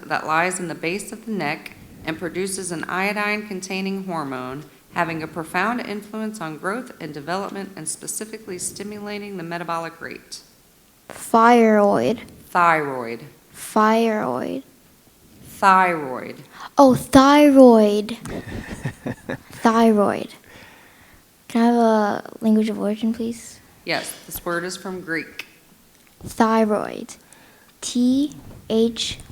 that lies in the base of the neck and produces an iodine-containing hormone having a profound influence on growth and development and specifically stimulating the metabolic rate. Thyroid. Thyroid. Thyroid. Thyroid. Oh, thyroid. Thyroid. Can I have a language of origin, please? Yes, this word is from Greek. Thyroid. T-H-Y-R-O-I-D.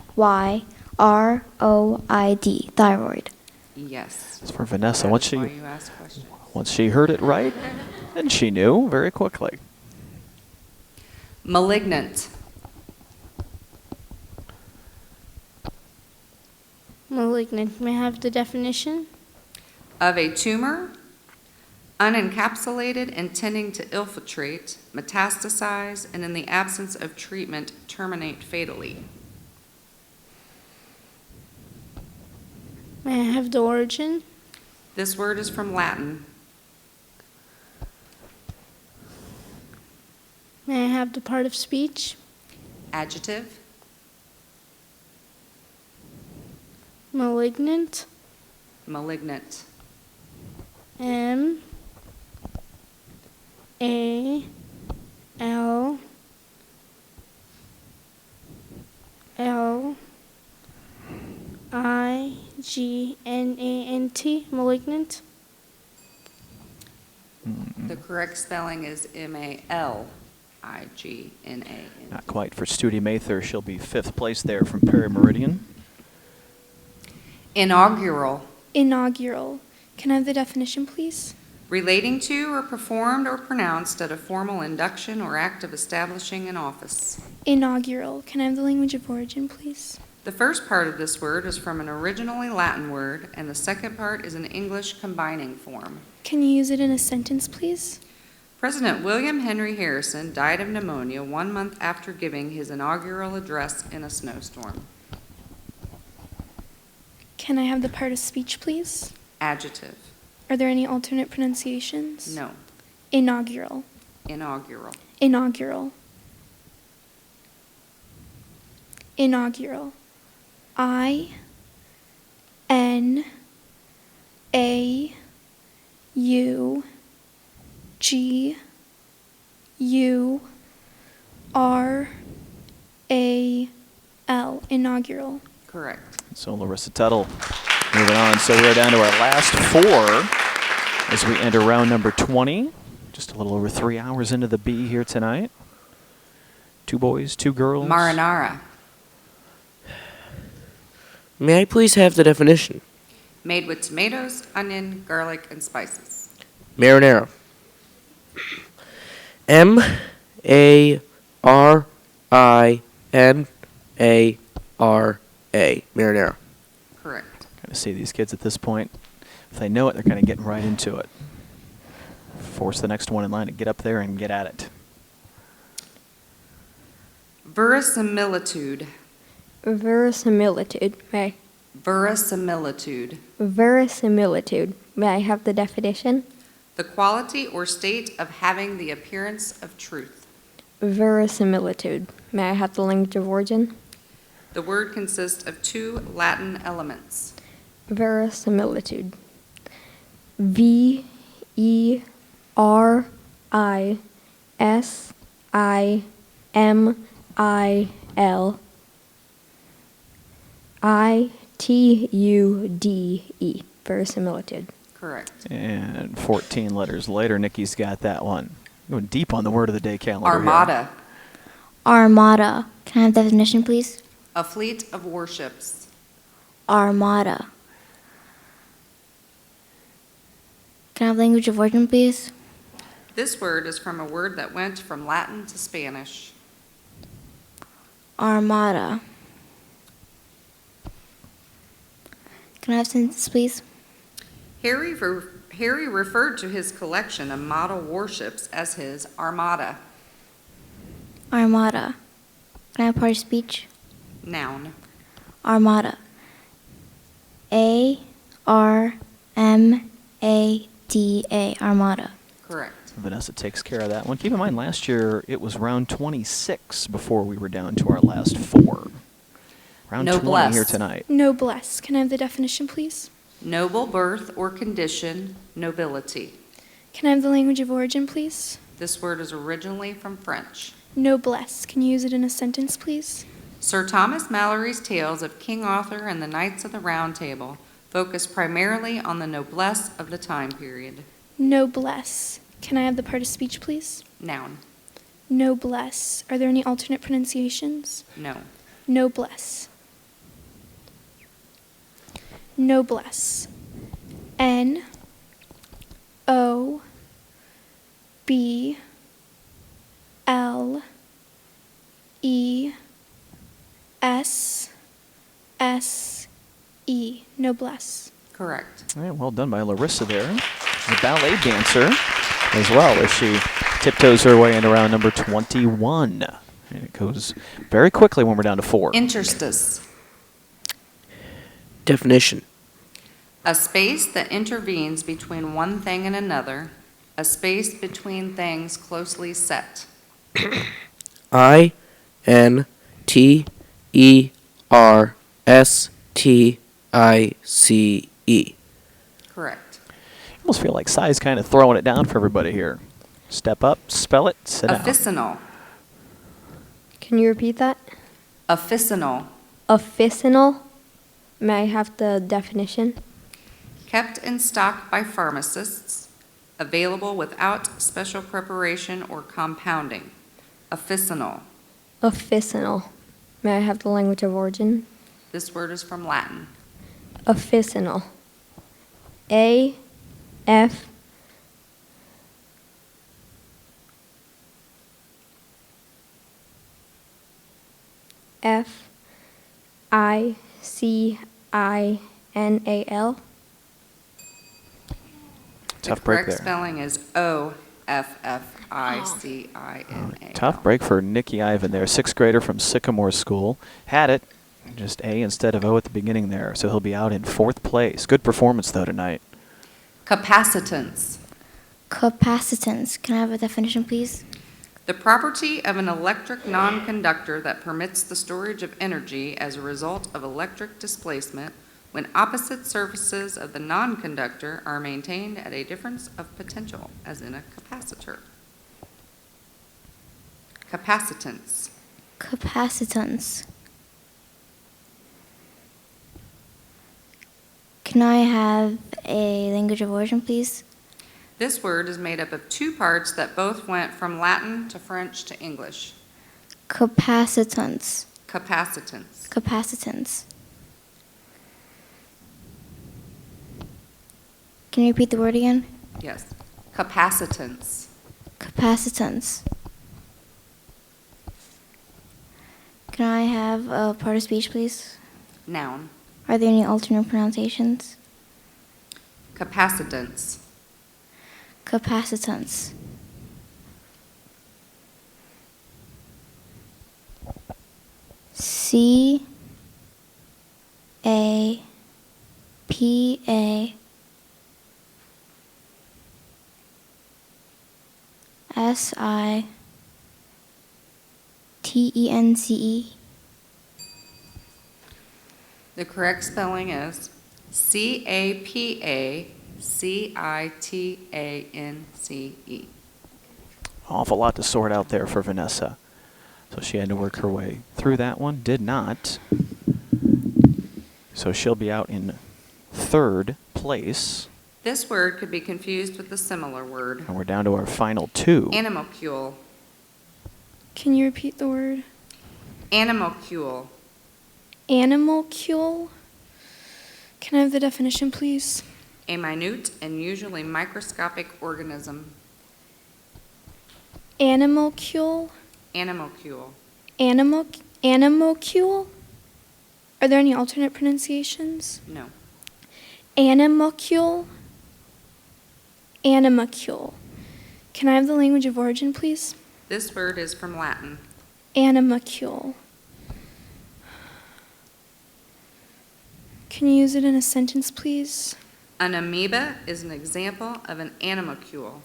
Thyroid. Yes. It's for Vanessa. That Once is why you ask questions. she heard it right, and she knew very quickly. Malignant. Malignant. May I have the definition? Of a tumor, unencapsulated and tending to infiltrate, metastasize, and in the absence of treatment, terminate fatally. May I have the origin? This word is from Latin. May I have the part of speech? Adjective. Malignant. Malignant. M A L L I G N A N T. Malignant. The correct spelling is Maligna. Not quite for Studi Mather. She'll be 5th place there from Perry Meridian. Inaugural. Inaugural. Can I have the definition, please? Relating to or performed or pronounced at a formal induction or act of establishing an office. Inaugural. Can I have the language of origin, please? The first part of this word is from an originally Latin word, and the second part is an English combining form. Can you use it in a sentence, please? President William Henry Harrison died of pneumonia 1 month after giving his inaugural address in a snowstorm. Can I have the part of speech, please? Adjective. Are there any alternate pronunciations? No. Inaugural. Inaugural. Inaugural. Inaugural. I-N-A-U-G-U-R-A-L. Inaugural. Correct. So Larissa Tuttle moving on. So we're down to our last 4 as we enter round number 20. Just a little over 3 hours into the B here tonight. 2 boys, 2 girls. Marinara. May I please have the definition? Made with tomatoes, onion, garlic, and spices. Marinara. M-A-R-I-N-A-R-A. Marinara. Correct. Kind of see these kids at this point. If they know it, they're kind of getting right into it. Force the next one in line to get up there and get at it. Verisimilitude. Verisimilitude. May Verisimilitude. verisimilitude. May I have the definition? The quality or state of having the appearance of truth. Verisimilitude. May I have the language of origin? The word consists of 2 Latin elements. Verisimilitude. V-E-R-I-S-I-M-I-L I-T-U-D-E. Verisimilitude. Correct. And 14 letters later, Nikki's got that one. Going deep on the word of the day calendar. Armada. Here. Armada. Can I have the definition, please? A fleet of warships. Armada. Can I have language of origin, please? This word is from a word that went from Latin to Spanish. Armada. Can I have sentence, please? Harry referred to his collection of model warships as his armada. Armada. Can I have part of speech? Noun. Armada. A-R-M-A-D-A. Armada. Correct. Vanessa takes care of that one. Keep in mind, last year it was round 26 before we were down to our last 4. Round 20 here tonight. Noblesse. Can I have the definition, please? Noble birth or condition, nobility. Can I have the language of origin, please? This word is originally from French. Noblesse. Can you use it in a sentence, please? Sir Thomas Malory's tales of King Arthur and the Knights of the Round Table focus primarily on the noblesse of the time period. Noblesse. Can I have the part of speech, please? Noun. Noblesse. Are there any alternate pronunciations? No. Noblesse. Noblesse. N-O-B-L-E-S-S-E. Noblesse. Correct. All right, well done by Larissa there. The ballet dancer as well as she tiptoes her way into round number 21. And it goes very quickly when we're down to 4. Interstice. Definition. A space that intervenes between one thing and another, a space between things closely set. I-N-T-E-R-S-T-I-C-E. Correct. I almost feel like Sai's kind of throwing it down for everybody here. Step up, spell it, sit down. Officinal. Can you repeat that? Officinal. Officinal. May I have the definition? Kept in stock by pharmacists, Available without special preparation or compounding. Officinal. Officinal. May I have the language of origin? This word is from Latin. Officinal. A F F I C I N A L. Tough break Correct there. spelling is O-F-F-I-C-I-N-A-L. Tough break for Nikki Ivan there, 6th grader from Sycamore School. Had it, just A instead of O at the beginning there, so he'll be out in 4th place. Good performance, though, tonight. Capacitance. Capacitance. Can I have a definition, please? The property of an electric nonconductor that permits the storage of energy as a result of electric displacement when opposite surfaces of the nonconductor are maintained at a difference of potential, as in a capacitor. Capacitance. Capacitance. Can I have a language of origin, please? This word is made up of two parts that both went from Latin to French to English. Capacitance. Capacitance. Capacitance. Can you repeat the word again? Yes. Capacitance. Capacitance. Can I have a part of speech, please? Noun. Are there any alternate pronunciations? Capacitance. Capacitance. C A P A S I T E N C E. The correct spelling is C-A-P-A-C-I-T-A-N-C-E. Awful lot to sort out there for Vanessa. So she had to work her way through that one. Did not. So she'll be out in 3rd place. This word could be confused with a similar word. And we're down to our final 2. Animalcule. Can you repeat the word? Animalcule. Animalcule. Can I have the definition, please? A minute and usually microscopic organism. Animalcule. Animalcule. Animalcule. Are there any alternate pronunciations? No. Animalcule. Animalcule. Can I have the language of origin, please? This word is from Latin. Animalcule. Can you use it in a sentence, please? An amoeba is an example of an animalcule.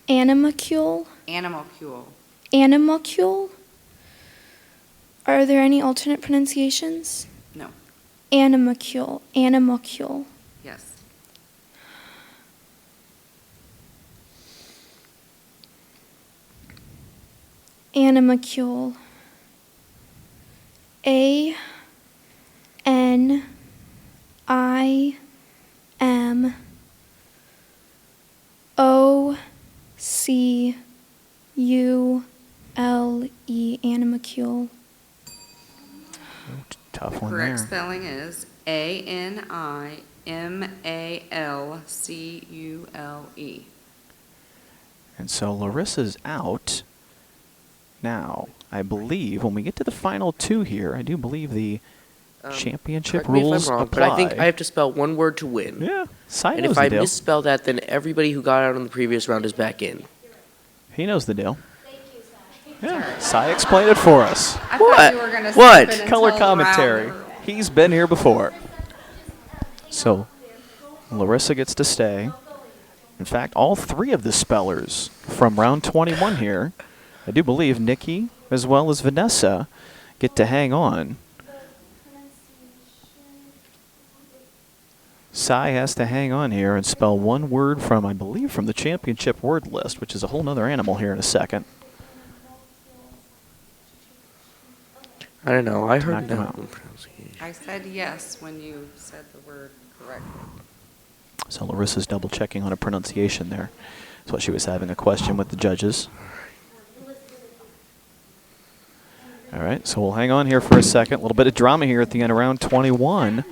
Animalcule. Animalcule. Animalcule. Are there any alternate pronunciations? No. Animalcule. Animalcule. Yes. Animalcule. A N I M O C U L E. Animalcule. Tough one Correct there. spelling is A-N-I-M-A-L-C-U-L-E. And so Larissa's out. Now, I believe when we get to the final 2 here, I do believe the championship Correct me if I'm rules wrong, apply. but I think I have to spell one word to win. Yeah, Cy and knows if the I deal. misspell that, then everybody who got out on the previous round is back in. He knows the deal. Yeah, Cy explained it for us. I thought you were going to What? skip it Color until commentary. round- He's been here before. So, Larissa gets to stay. In fact, all 3 of the spellers from round 21 here, I do believe Nikki as well as Vanessa, get to hang on. Cy has to hang on here and spell one word from, I believe, from the championship word list, which is a whole nother animal here in a second. I don't know. I heard Knock them no out. pronunciation. I said yes when you said the word correctly. So Larissa's double checking on a pronunciation there. That's what she was having a question with the judges. All right, so we'll hang on here for a second. A little bit of drama here at the end of round 21.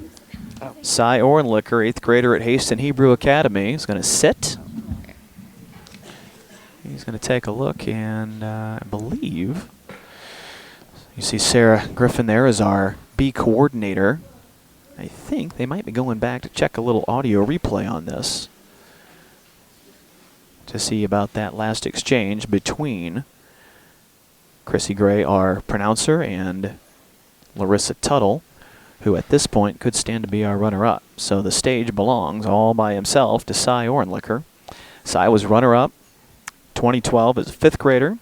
Cy Ornlicker, 8th grader at Haston Hebrew Academy, is going to sit. He's going to take a look, and I believe you see Sarah Griffin there as our B coordinator. I think they might be going back to check a little audio replay on this to see about that last exchange between Chrissy Gray, our pronouncer, and Larissa Tuttle, who at this point could stand to be our runner-up. So the stage belongs all by himself to Cy Ornlicker. Cy was runner-up 2012 as a 5th grader,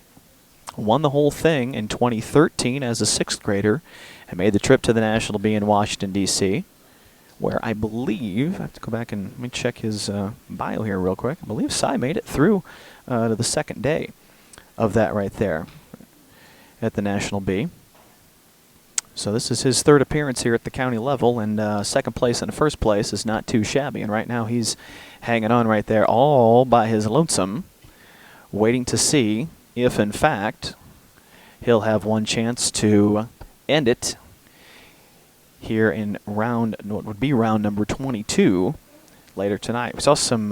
won the whole thing in 2013 as a 6th grader, and made the trip to the National Bee in Washington, D.C., where I believe, I have to go back and let me check his bio here real quick. I believe Cy made it through to the second day of that right there at the National Bee. So this is his 3rd appearance here at the county level, and 2nd place and 1st place is not too shabby. And right now he's hanging on right there all by his lonesome, waiting to see if, in fact, he'll have one chance to end it here in what would be round number 22 later tonight. We saw some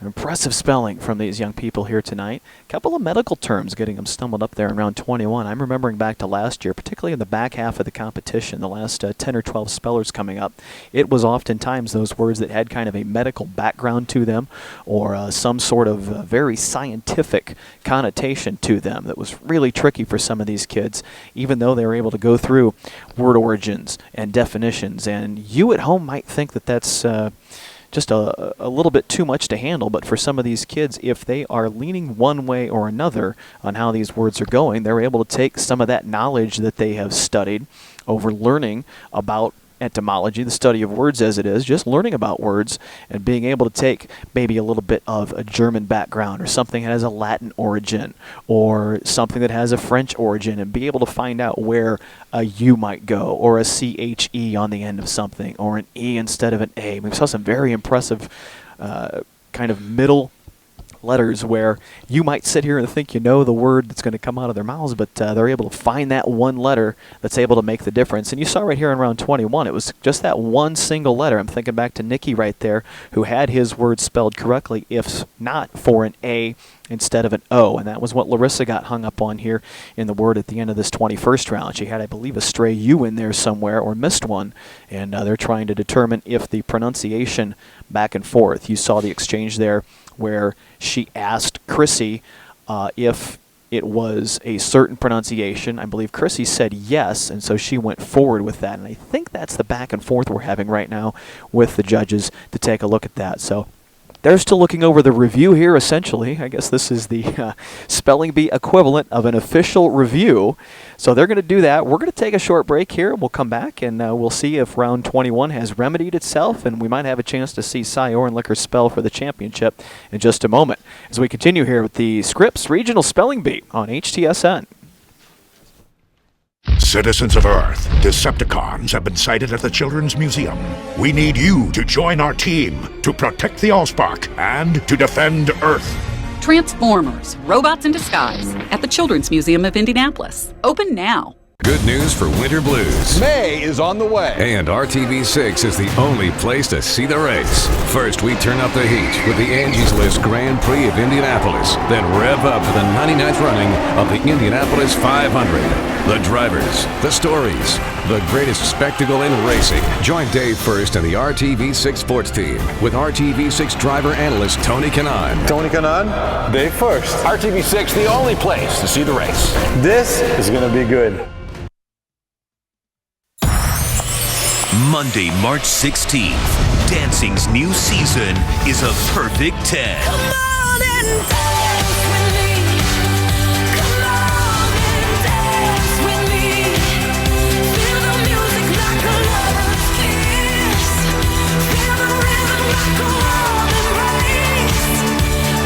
impressive spelling from these young people here tonight. A couple of medical terms getting them stumbled up there in round 21. I'm remembering back to last year, particularly in the back half of the competition, the last 10 or 12 spellers coming up. It was oftentimes those words that had kind of a medical background to them, or some sort of very scientific connotation to them that was really tricky for some of these kids, even though they were able to go through word origins and definitions. And you at home might think that that's just a little bit too much to handle, but for some of these kids, if they are leaning one way or another on how these words are going, they're able to take some of that knowledge that they have studied over learning about etymology, the study of words as it is, just learning about words and being able to take maybe a little bit of a German background or something that has a Latin origin or something that has a French origin and be able to find out where a U might go or a CHE on the end of something or an E instead of an A. We saw some very impressive kind of middle letters where you might sit here and think you know the word that's going to come out of their mouths, but they're able to find that one letter that's able to make the difference. And you saw right here in round 21, it was just that one single letter. I'm thinking back to Nicky right there, who had his word spelled correctly, if not for an A instead of an O, and that was what Larissa got hung up on here in the word at the end of this 21st round. She had, I believe, a stray U in there somewhere or missed one, and they're trying to determine if the pronunciation back and forth. You saw the exchange there where she asked Chrissy if it was a certain pronunciation. I believe Chrissy said yes, and so she went forward with that. And I think that's the back and forth we're having right now with the judges to take a look at that. So they're still looking over the review here, essentially. I guess this is the spelling bee equivalent of an official review. So they're going to do that. We're going to take a short break here. We'll come back, and we'll see if round 21 has remedied itself, and we might have a chance to see Cy Ornlicker spell for the championship in just a moment as we continue here with the Scripps Regional Spelling Bee on HTSN. Citizens of Earth, Decepticons have been sighted at the Children's Museum. We need you to join our team to protect the Allspark and to defend Earth. Transformers, robots in disguise at the Children's Museum of Indianapolis. Open now. Good news for winter blues. May is on the way. And RTV6 is the only place to see the race. First, we turn up the heat with the Angie's List Grand Prix of Indianapolis. Then rev up for the 99th running of the Indianapolis 500. The drivers, the stories, the greatest spectacle in racing. Join Dave First and the RTV6 sports team with RTV6 driver analyst Tony Kanaan. Tony Kanaan, Dave First. RTV6, the only place to see the race. This is going to be good. Monday, March 16th, dancing's new season is a perfect 10. Come on and dance with me. Come on and dance with me. Feel the music like a lover's kiss. Feel the rhythm like a warm embrace.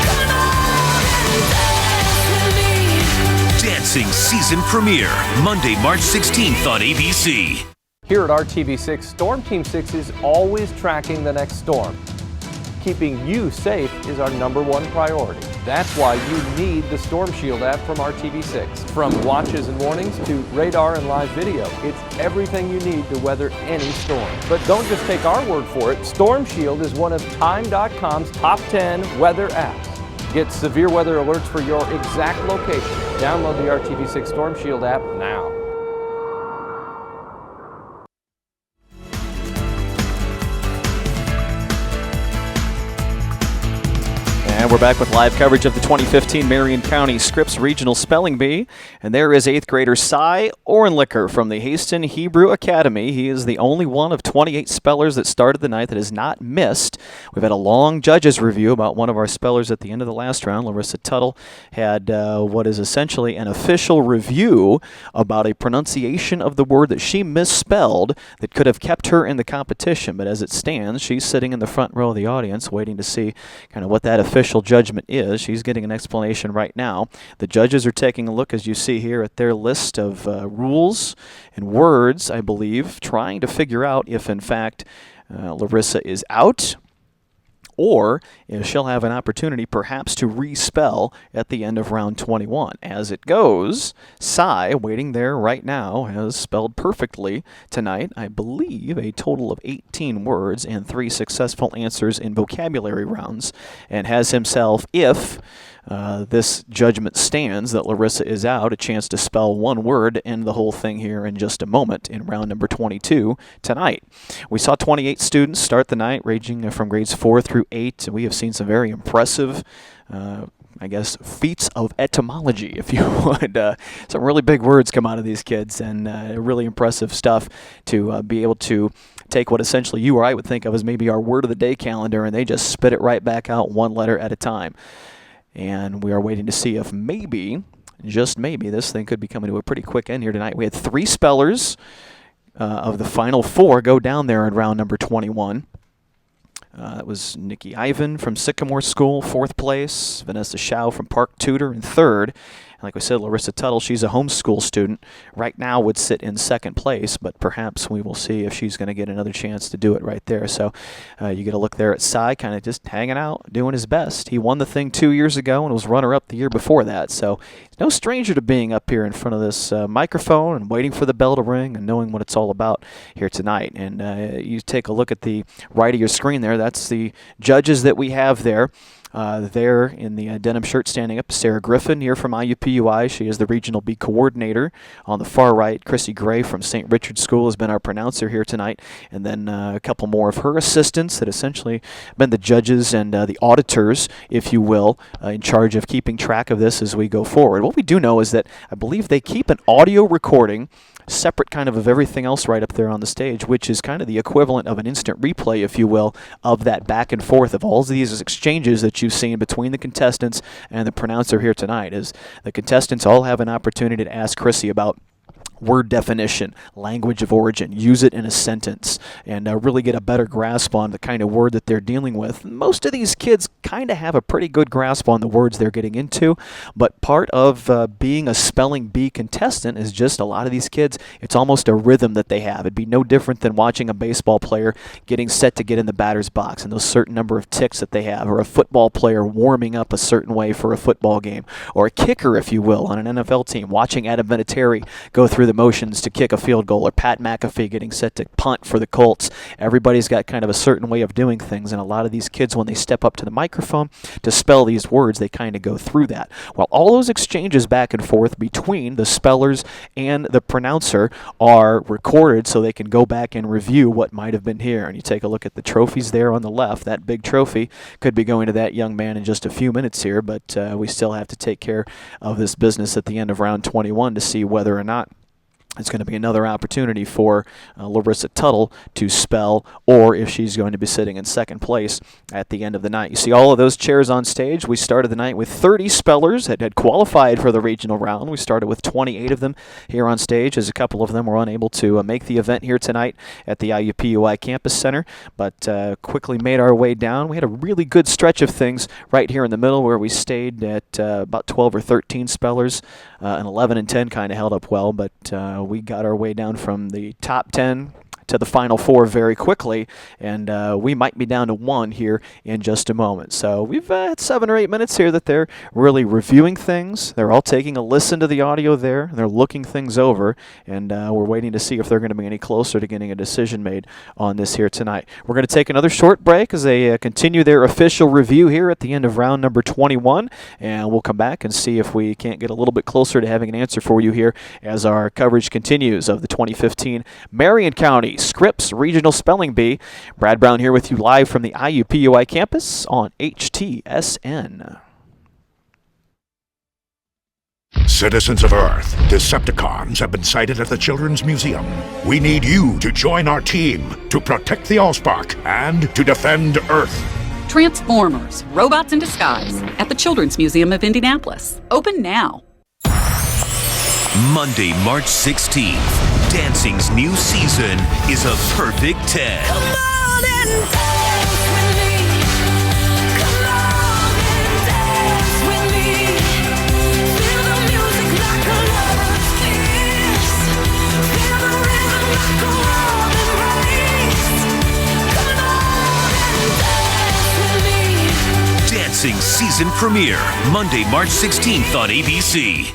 Come on and dance with me. Dancing season premiere, Monday, March 16th on ABC. Here at RTV6, Storm Team 6 is always tracking the next storm. Keeping you safe is our #1 priority. That's why you need the Storm Shield app from RTV6. From watches and warnings to radar and live video, it's everything you need to weather any storm. But don't just take our word for it. Storm Shield is one of Time.com's top 10 weather apps. Get severe weather alerts for your exact location. Download the RTV6 Storm Shield app now. And we're back with live coverage of the 2015 Marion County Scripps Regional Spelling Bee. And there is 8th grader Cy Ornlicker from the Haston Hebrew Academy. He is the only one of 28 spellers that started the night that has not missed. We've had a long judges review about one of our spellers at the end of the last round. Larissa Tuttle had what is essentially an official review about a pronunciation of the word that she misspelled that could have kept her in the competition. But as it stands, she's sitting in the front row of the audience waiting to see kind of what that official judgment is. She's getting an explanation right now. The judges are taking a look, as you see here, at their list of rules and words, I believe, trying to figure out if, in fact, Larissa is out or if she'll have an opportunity perhaps to respell at the end of round 21. As it goes, Cy, waiting there right now, has spelled perfectly tonight, I believe, a total of 18 words and 3 successful answers in vocabulary rounds, and has himself, if this judgment stands that Larissa is out, a chance to spell one word to end the whole thing here in just a moment in round number 22 tonight. We saw 28 students start the night, ranging from grades 4 through 8. We have seen some very impressive I guess, feats of etymology, if you would. Some really big words come out of these kids, and really impressive stuff to be able to take what essentially you or I would think of as maybe our word of the day calendar, and they just spit it right back out one letter at a time. And we are waiting to see if maybe, just maybe, this thing could be coming to a pretty quick end here tonight. We had 3 spellers of the final 4 go down there in round number 21. It was Nikki Ivan from Sycamore School, 4th place. Vanessa Shao from Park Tudor in 3rd. And like we said, Larissa Tuttle, she's a homeschool student. Right now would sit in 2nd place, but perhaps we will see if she's going to get another chance to do it right there. So you get a look there at Cy, kind of just hanging out, doing his best. He won the thing 2 years ago and was runner-up the year before that. So he's no stranger to being up here in front of this microphone and waiting for the bell to ring and knowing what it's all about here tonight. And you take a look at the right of your screen there. That's the judges that we have there. There in the denim shirt standing up, Sarah Griffin here from IUPUI. She is the Regional B coordinator. On the far right, Chrissy Gray from St. Richard's School has been our pronouncer here tonight. And then a couple more of her assistants that essentially been the judges and the auditors, if you will, in charge of keeping track of this as we go forward. What we do know is that I believe they keep an audio recording separate kind of everything else right up there on the stage, which is kind of the equivalent of an instant replay, if you will, of that back and forth of all these exchanges that you've seen between the contestants and the pronouncer here tonight. Is the contestants all have an opportunity to ask Chrissy about word definition, language of origin, use it in a sentence, and really get a better grasp on the kind of word that they're dealing with. Most of these kids kind of have a pretty good grasp on the words they're getting into, but part of being a spelling bee contestant is just a lot of these kids, it's almost a rhythm that they have. It'd be no different than watching a baseball player getting set to get in the batter's box and those certain number of ticks that they have, or a football player warming up a certain way for a football game, or a kicker, if you will, on an NFL team, watching Adam Vinatieri go through the motions to kick a field goal, or Pat McAfee getting set to punt for the Colts. Everybody's got kind of a certain way of doing things, and a lot of these kids, when they step up to the microphone to spell these words, they kind of go through that. Well, all those exchanges back and forth between the spellers and the pronouncer are recorded so they can go back and review what might have been here. And you take a look at the trophies there on the left. That big trophy could be going to that young man in just a few minutes here, but we still have to take care of this business at the end of round 21 to see whether or not it's going to be another opportunity for Larissa Tuttle to spell, or if she's going to be sitting in 2nd place at the end of the night. You see all of those chairs on stage. We started the night with 30 spellers that had qualified for the regional round. We started with 28 of them here on stage, as a couple of them were unable to make the event here tonight at the IUPUI Campus Center, but quickly made our way down. We had a really good stretch of things right here in the middle, where we stayed at about 12 or 13 spellers, and 11 and 10 kind of held up well, but we got our way down from the top 10 to the Final Four very quickly, and we might be down to 1 here in just a moment. So we've had 7 or 8 minutes here that they're really reviewing things. They're all taking a listen to the audio there. They're looking things over, and we're waiting to see if they're going to be any closer to getting a decision made on this here tonight. We're going to take another short break as they continue their official review here at the end of round number 21, and we'll come back and see if we can't get a little bit closer to having an answer for you here as our coverage continues of the 2015 Marion County Scripps Regional Spelling Bee. Brad Brown here with you live from the IUPUI campus on HTSN. Citizens of Earth, Decepticons have been sighted at the Children's Museum. We need you to join our team to protect the Allspark and to defend Earth. Transformers, Robots in Disguise at the Children's Museum of Indianapolis. Open now. Monday, March 16th, dancing's new season is a perfect 10. Come on and dance with me. Come on and dance with me. Feel the music like a lover's kiss. Feel the rhythm like a warm embrace. Come on and dance with me. Dancing season premiere, Monday, March 16th on ABC.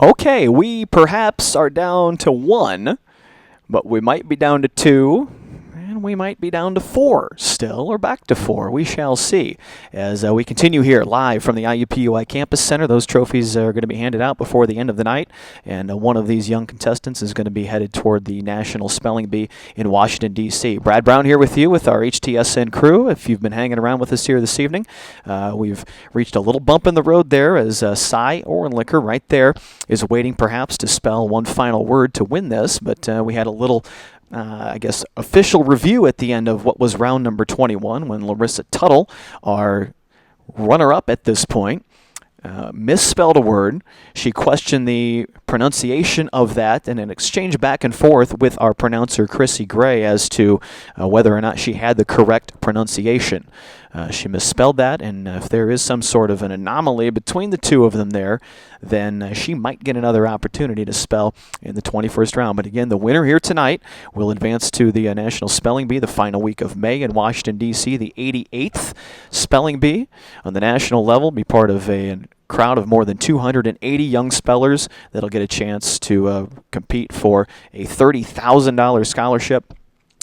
Okay, we perhaps are down to 1, but we might be down to 2, and we might be down to 4 still, or back to 4. We shall see. As we continue here live from the IUPUI Campus Center, those trophies are going to be handed out before the end of the night, and one of these young contestants is going to be headed toward the National Spelling Bee in Washington, D.C. Brad Brown here with you with our HTSN crew. If you've been hanging around with us here this evening, we've reached a little bump in the road there as Cy Orenlicker right there is waiting perhaps to spell one final word to win this, but we had a little official review at the end of what was round number 21 when Larissa Tuttle, our runner-up at this point, misspelled a word. She questioned the pronunciation of that in an exchange back and forth with our pronouncer, Chrissy Gray, as to whether or not she had the correct pronunciation. She misspelled that, and if there is some sort of an anomaly between the two of them there, then she might get another opportunity to spell in the 21st round. But again, the winner here tonight will advance to the National Spelling Bee the final week of May in Washington, D.C., the 88th Spelling Bee on the national level, be part of a crowd of more than 280 young spellers that'll get a chance to compete for a $30,000 scholarship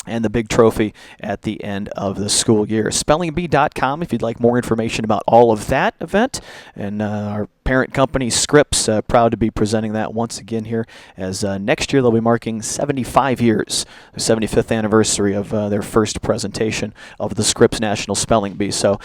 and the big trophy at the end of the school year. SpellingBee.com if you'd like more information about all of that event. And our parent company, Scripps, proud to be presenting that once again here, as next year they'll be marking 75 years, the 75th anniversary of their first presentation of the Scripps National Spelling Bee. So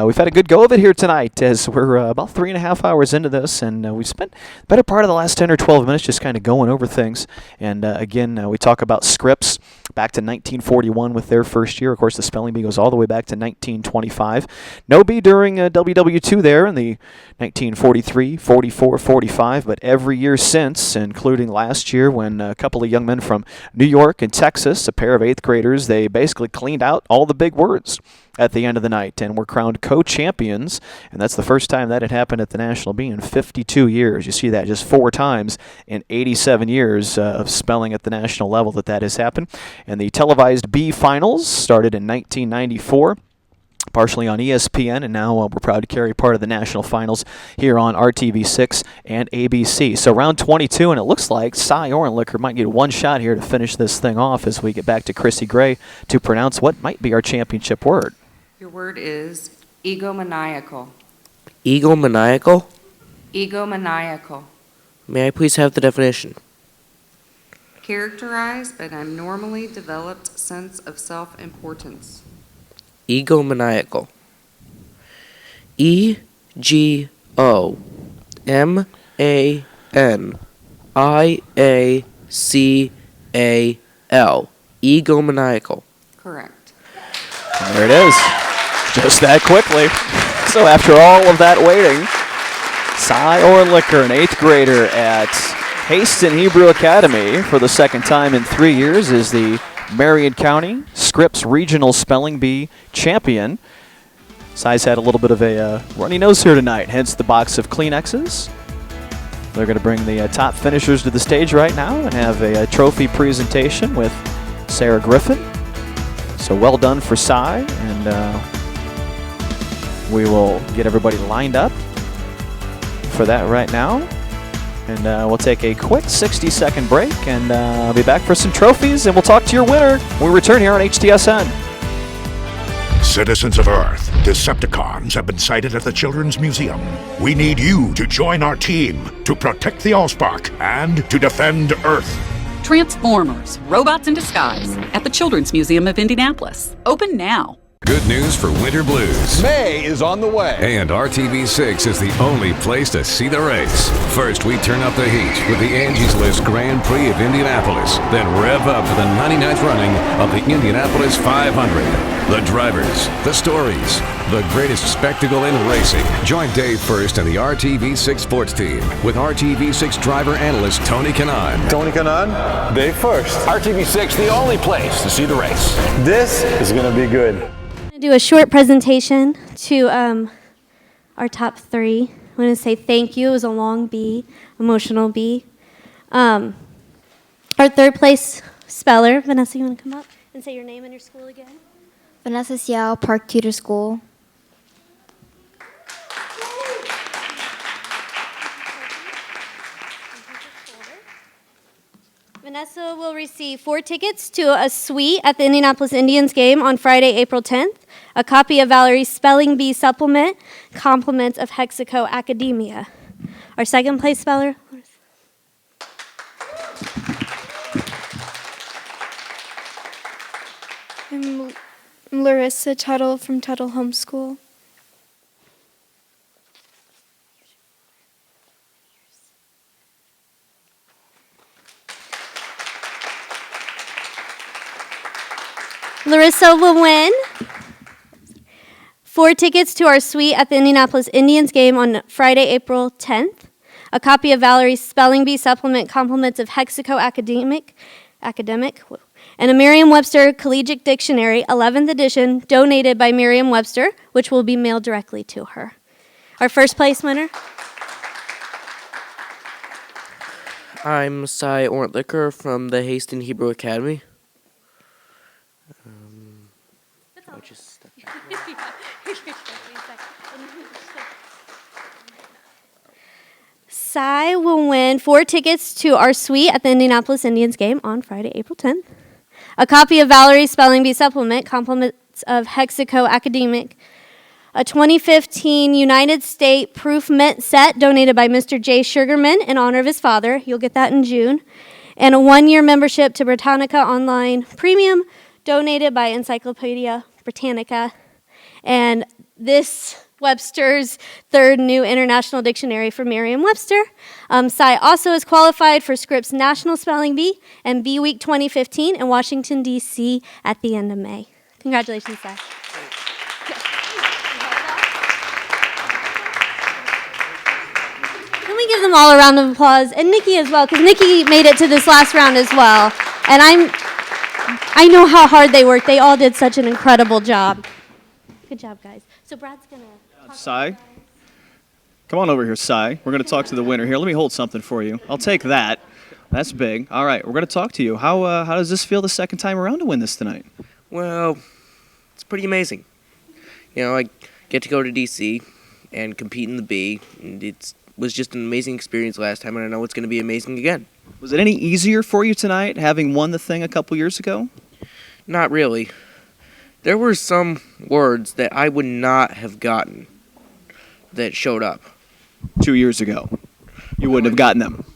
we've had a good go of it here tonight, as we're about 3.5 hours into this, and we've spent the better part of the last 10 or 12 minutes just kind of going over things. And again, we talk about Scripps back to 1941 with their first year. Of course, the Spelling Bee goes all the way back to 1925. No B during WW2 there in the 1943, 44, 45, but every year since, including last year when a couple of young men from New York and Texas, a pair of 8th graders, they basically cleaned out all the big words at the end of the night and were crowned co-champions, and that's the first time that had happened at the National Bee in 52 years. You see that just 4 times in 87 years of spelling at the national level that has happened. And the televised Bee Finals started in 1994. Partially on ESPN, and now we're proud to carry part of the national finals here on RTV6 and ABC. So round 22, and it looks like Cy Orenlicker might get one shot here to finish this thing off as we get back to Chrissy Gray to pronounce what might be our championship word. Your word is egomaniacal. Egomaniacal? Egomaniacal. May I please have the definition? Characterized by an abnormally developed sense of self-importance. Egomaniacal. EGOMANIACAL. Egomaniacal. Correct. And there it is. Just that quickly. So after all of that waiting, Cy Orenlicker, an 8th grader at Haston Hebrew Academy for the second time in 3 years, is the Marion County Scripps Regional Spelling Bee champion. Cy's had a little bit of a runny nose here tonight, hence the box of Kleenexes. They're going to bring the top finishers to the stage right now and have a trophy presentation with Sarah Griffin. So well done for Cy, and we will get everybody lined up for that right now. And we'll take a quick 60-second break, and I'll be back for some trophies, and we'll talk to your winner when we return here on HTSN. Citizens of Earth, Decepticons have been sighted at the Children's Museum. We need you to join our team to protect the Allspark and to defend Earth. Transformers, robots in disguise at the Children's Museum of Indianapolis. Open now. Good news for winter blues. May is on the way. And RTV6 is the only place to see the race. First, we turn up the heat with the Angie's List Grand Prix of Indianapolis. Then rev up to the 99th running of the Indianapolis 500. The drivers, the stories, the greatest spectacle in racing. Join Dave First and the RTV6 sports team with RTV6 driver analyst Tony Kanaan. Tony Kanaan, Dave First. RTV6, the only place to see the race. This is going to be good. Do a short presentation to our top three. I want to say thank you. It was a long bee, emotional bee. Our third place speller, Vanessa, you want to come up and say your name and your school again? Vanessa Xiao, Park Tutor School. Vanessa will receive 4 tickets to a suite at the Indianapolis Indians game on Friday, April 10th, a copy of Valerie's Spelling Bee supplement, compliments of Hexaco Academia. Our second place speller. I'm Larissa Tuttle from Tuttle Homeschool. Larissa will win 4 tickets to our suite at the Indianapolis Indians game on Friday, April 10th, a copy of Valerie's Spelling Bee supplement, compliments of Hexaco Academic, and a Merriam-Webster Collegiate Dictionary, 11th edition, donated by Merriam-Webster, which will be mailed directly to her. Our first place winner. I'm Cy Ortlicker from the Hastings Hebrew Academy. Cy will win 4 tickets to our suite at the Indianapolis Indians game on Friday, April 10th, a copy of Valerie's Spelling Bee supplement, compliments of Hexaco Academic, a 2015 United States Proof Mint set donated by Mr. J. Sugarman in honor of his father. You'll get that in June. And a 1-year membership to Britannica Online Premium donated by Encyclopedia Britannica. And this Webster's third new international dictionary for Merriam-Webster. Cy also is qualified for Scripps National Spelling Bee and Bee Week 2015 in Washington, D.C. at the end of May. Congratulations, Cy. Can we give them all a round of applause? And Nikki as well, because Nikki made it to this last round as well. And I know how hard they worked. They all did such an incredible job. Good job, guys. So Brad's going to... Cy, come on over here, Cy. We're going to talk to the winner here. Let me hold something for you. I'll take that. That's big. All right, we're going to talk to you. How does this feel the second time around to win this tonight? Well, it's pretty amazing. You know, I get to go to D.C. and compete in the Bee, and it was just an amazing experience last time, and I know it's going to be amazing again. Was it any easier for you tonight, having won the thing a couple years ago? Not really. There were some words that I would not have gotten that showed up. 2 years ago. You wouldn't have gotten them.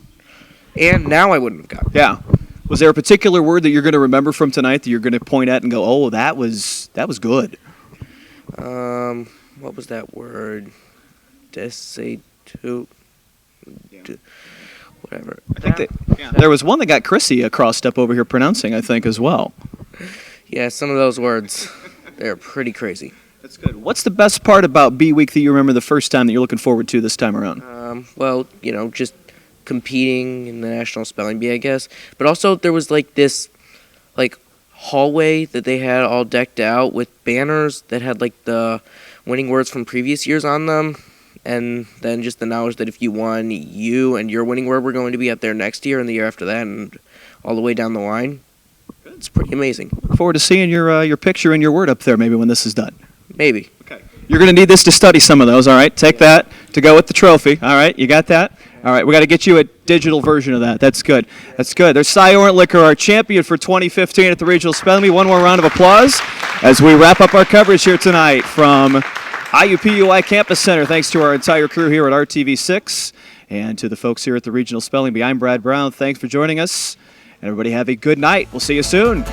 And now I wouldn't have gotten them. Yeah. Was there a particular word that you're going to remember from tonight that you're going to point at and go, oh, that was good? What was that word? Whatever. I think there was one that got Chrissy crossed up over here pronouncing, I think, as well. Yeah, some of those words, they're pretty crazy. That's good. What's the best part about Bee Week that you remember the first time that you're looking forward to this time around? Well, you know, just competing in the National Spelling Bee, I guess. But also there was this hallway that they had all decked out with banners that had the winning words from previous years on them. And then just the knowledge that if you won, you and you're winning where we're going to be up there next year and the year after that and all the way down the line, it's pretty amazing. Look forward to seeing your picture and your word up there maybe when this is done. Maybe. Okay. You're going to need this to study some of those, all right? Take that to go with the trophy, all right? You got that? All right, we got to get you a digital version of that. That's good. That's good. There's Cy Orentlicker, our champion for 2015 at the Regional Spelling Bee. One more round of applause as we wrap up our coverage here tonight from IUPUI Campus Center. Thanks to our entire crew here at RTV6 and to the folks here at the Regional Spelling Bee. I'm Brad Brown. Thanks for joining us. Everybody have a good night. We'll see you soon.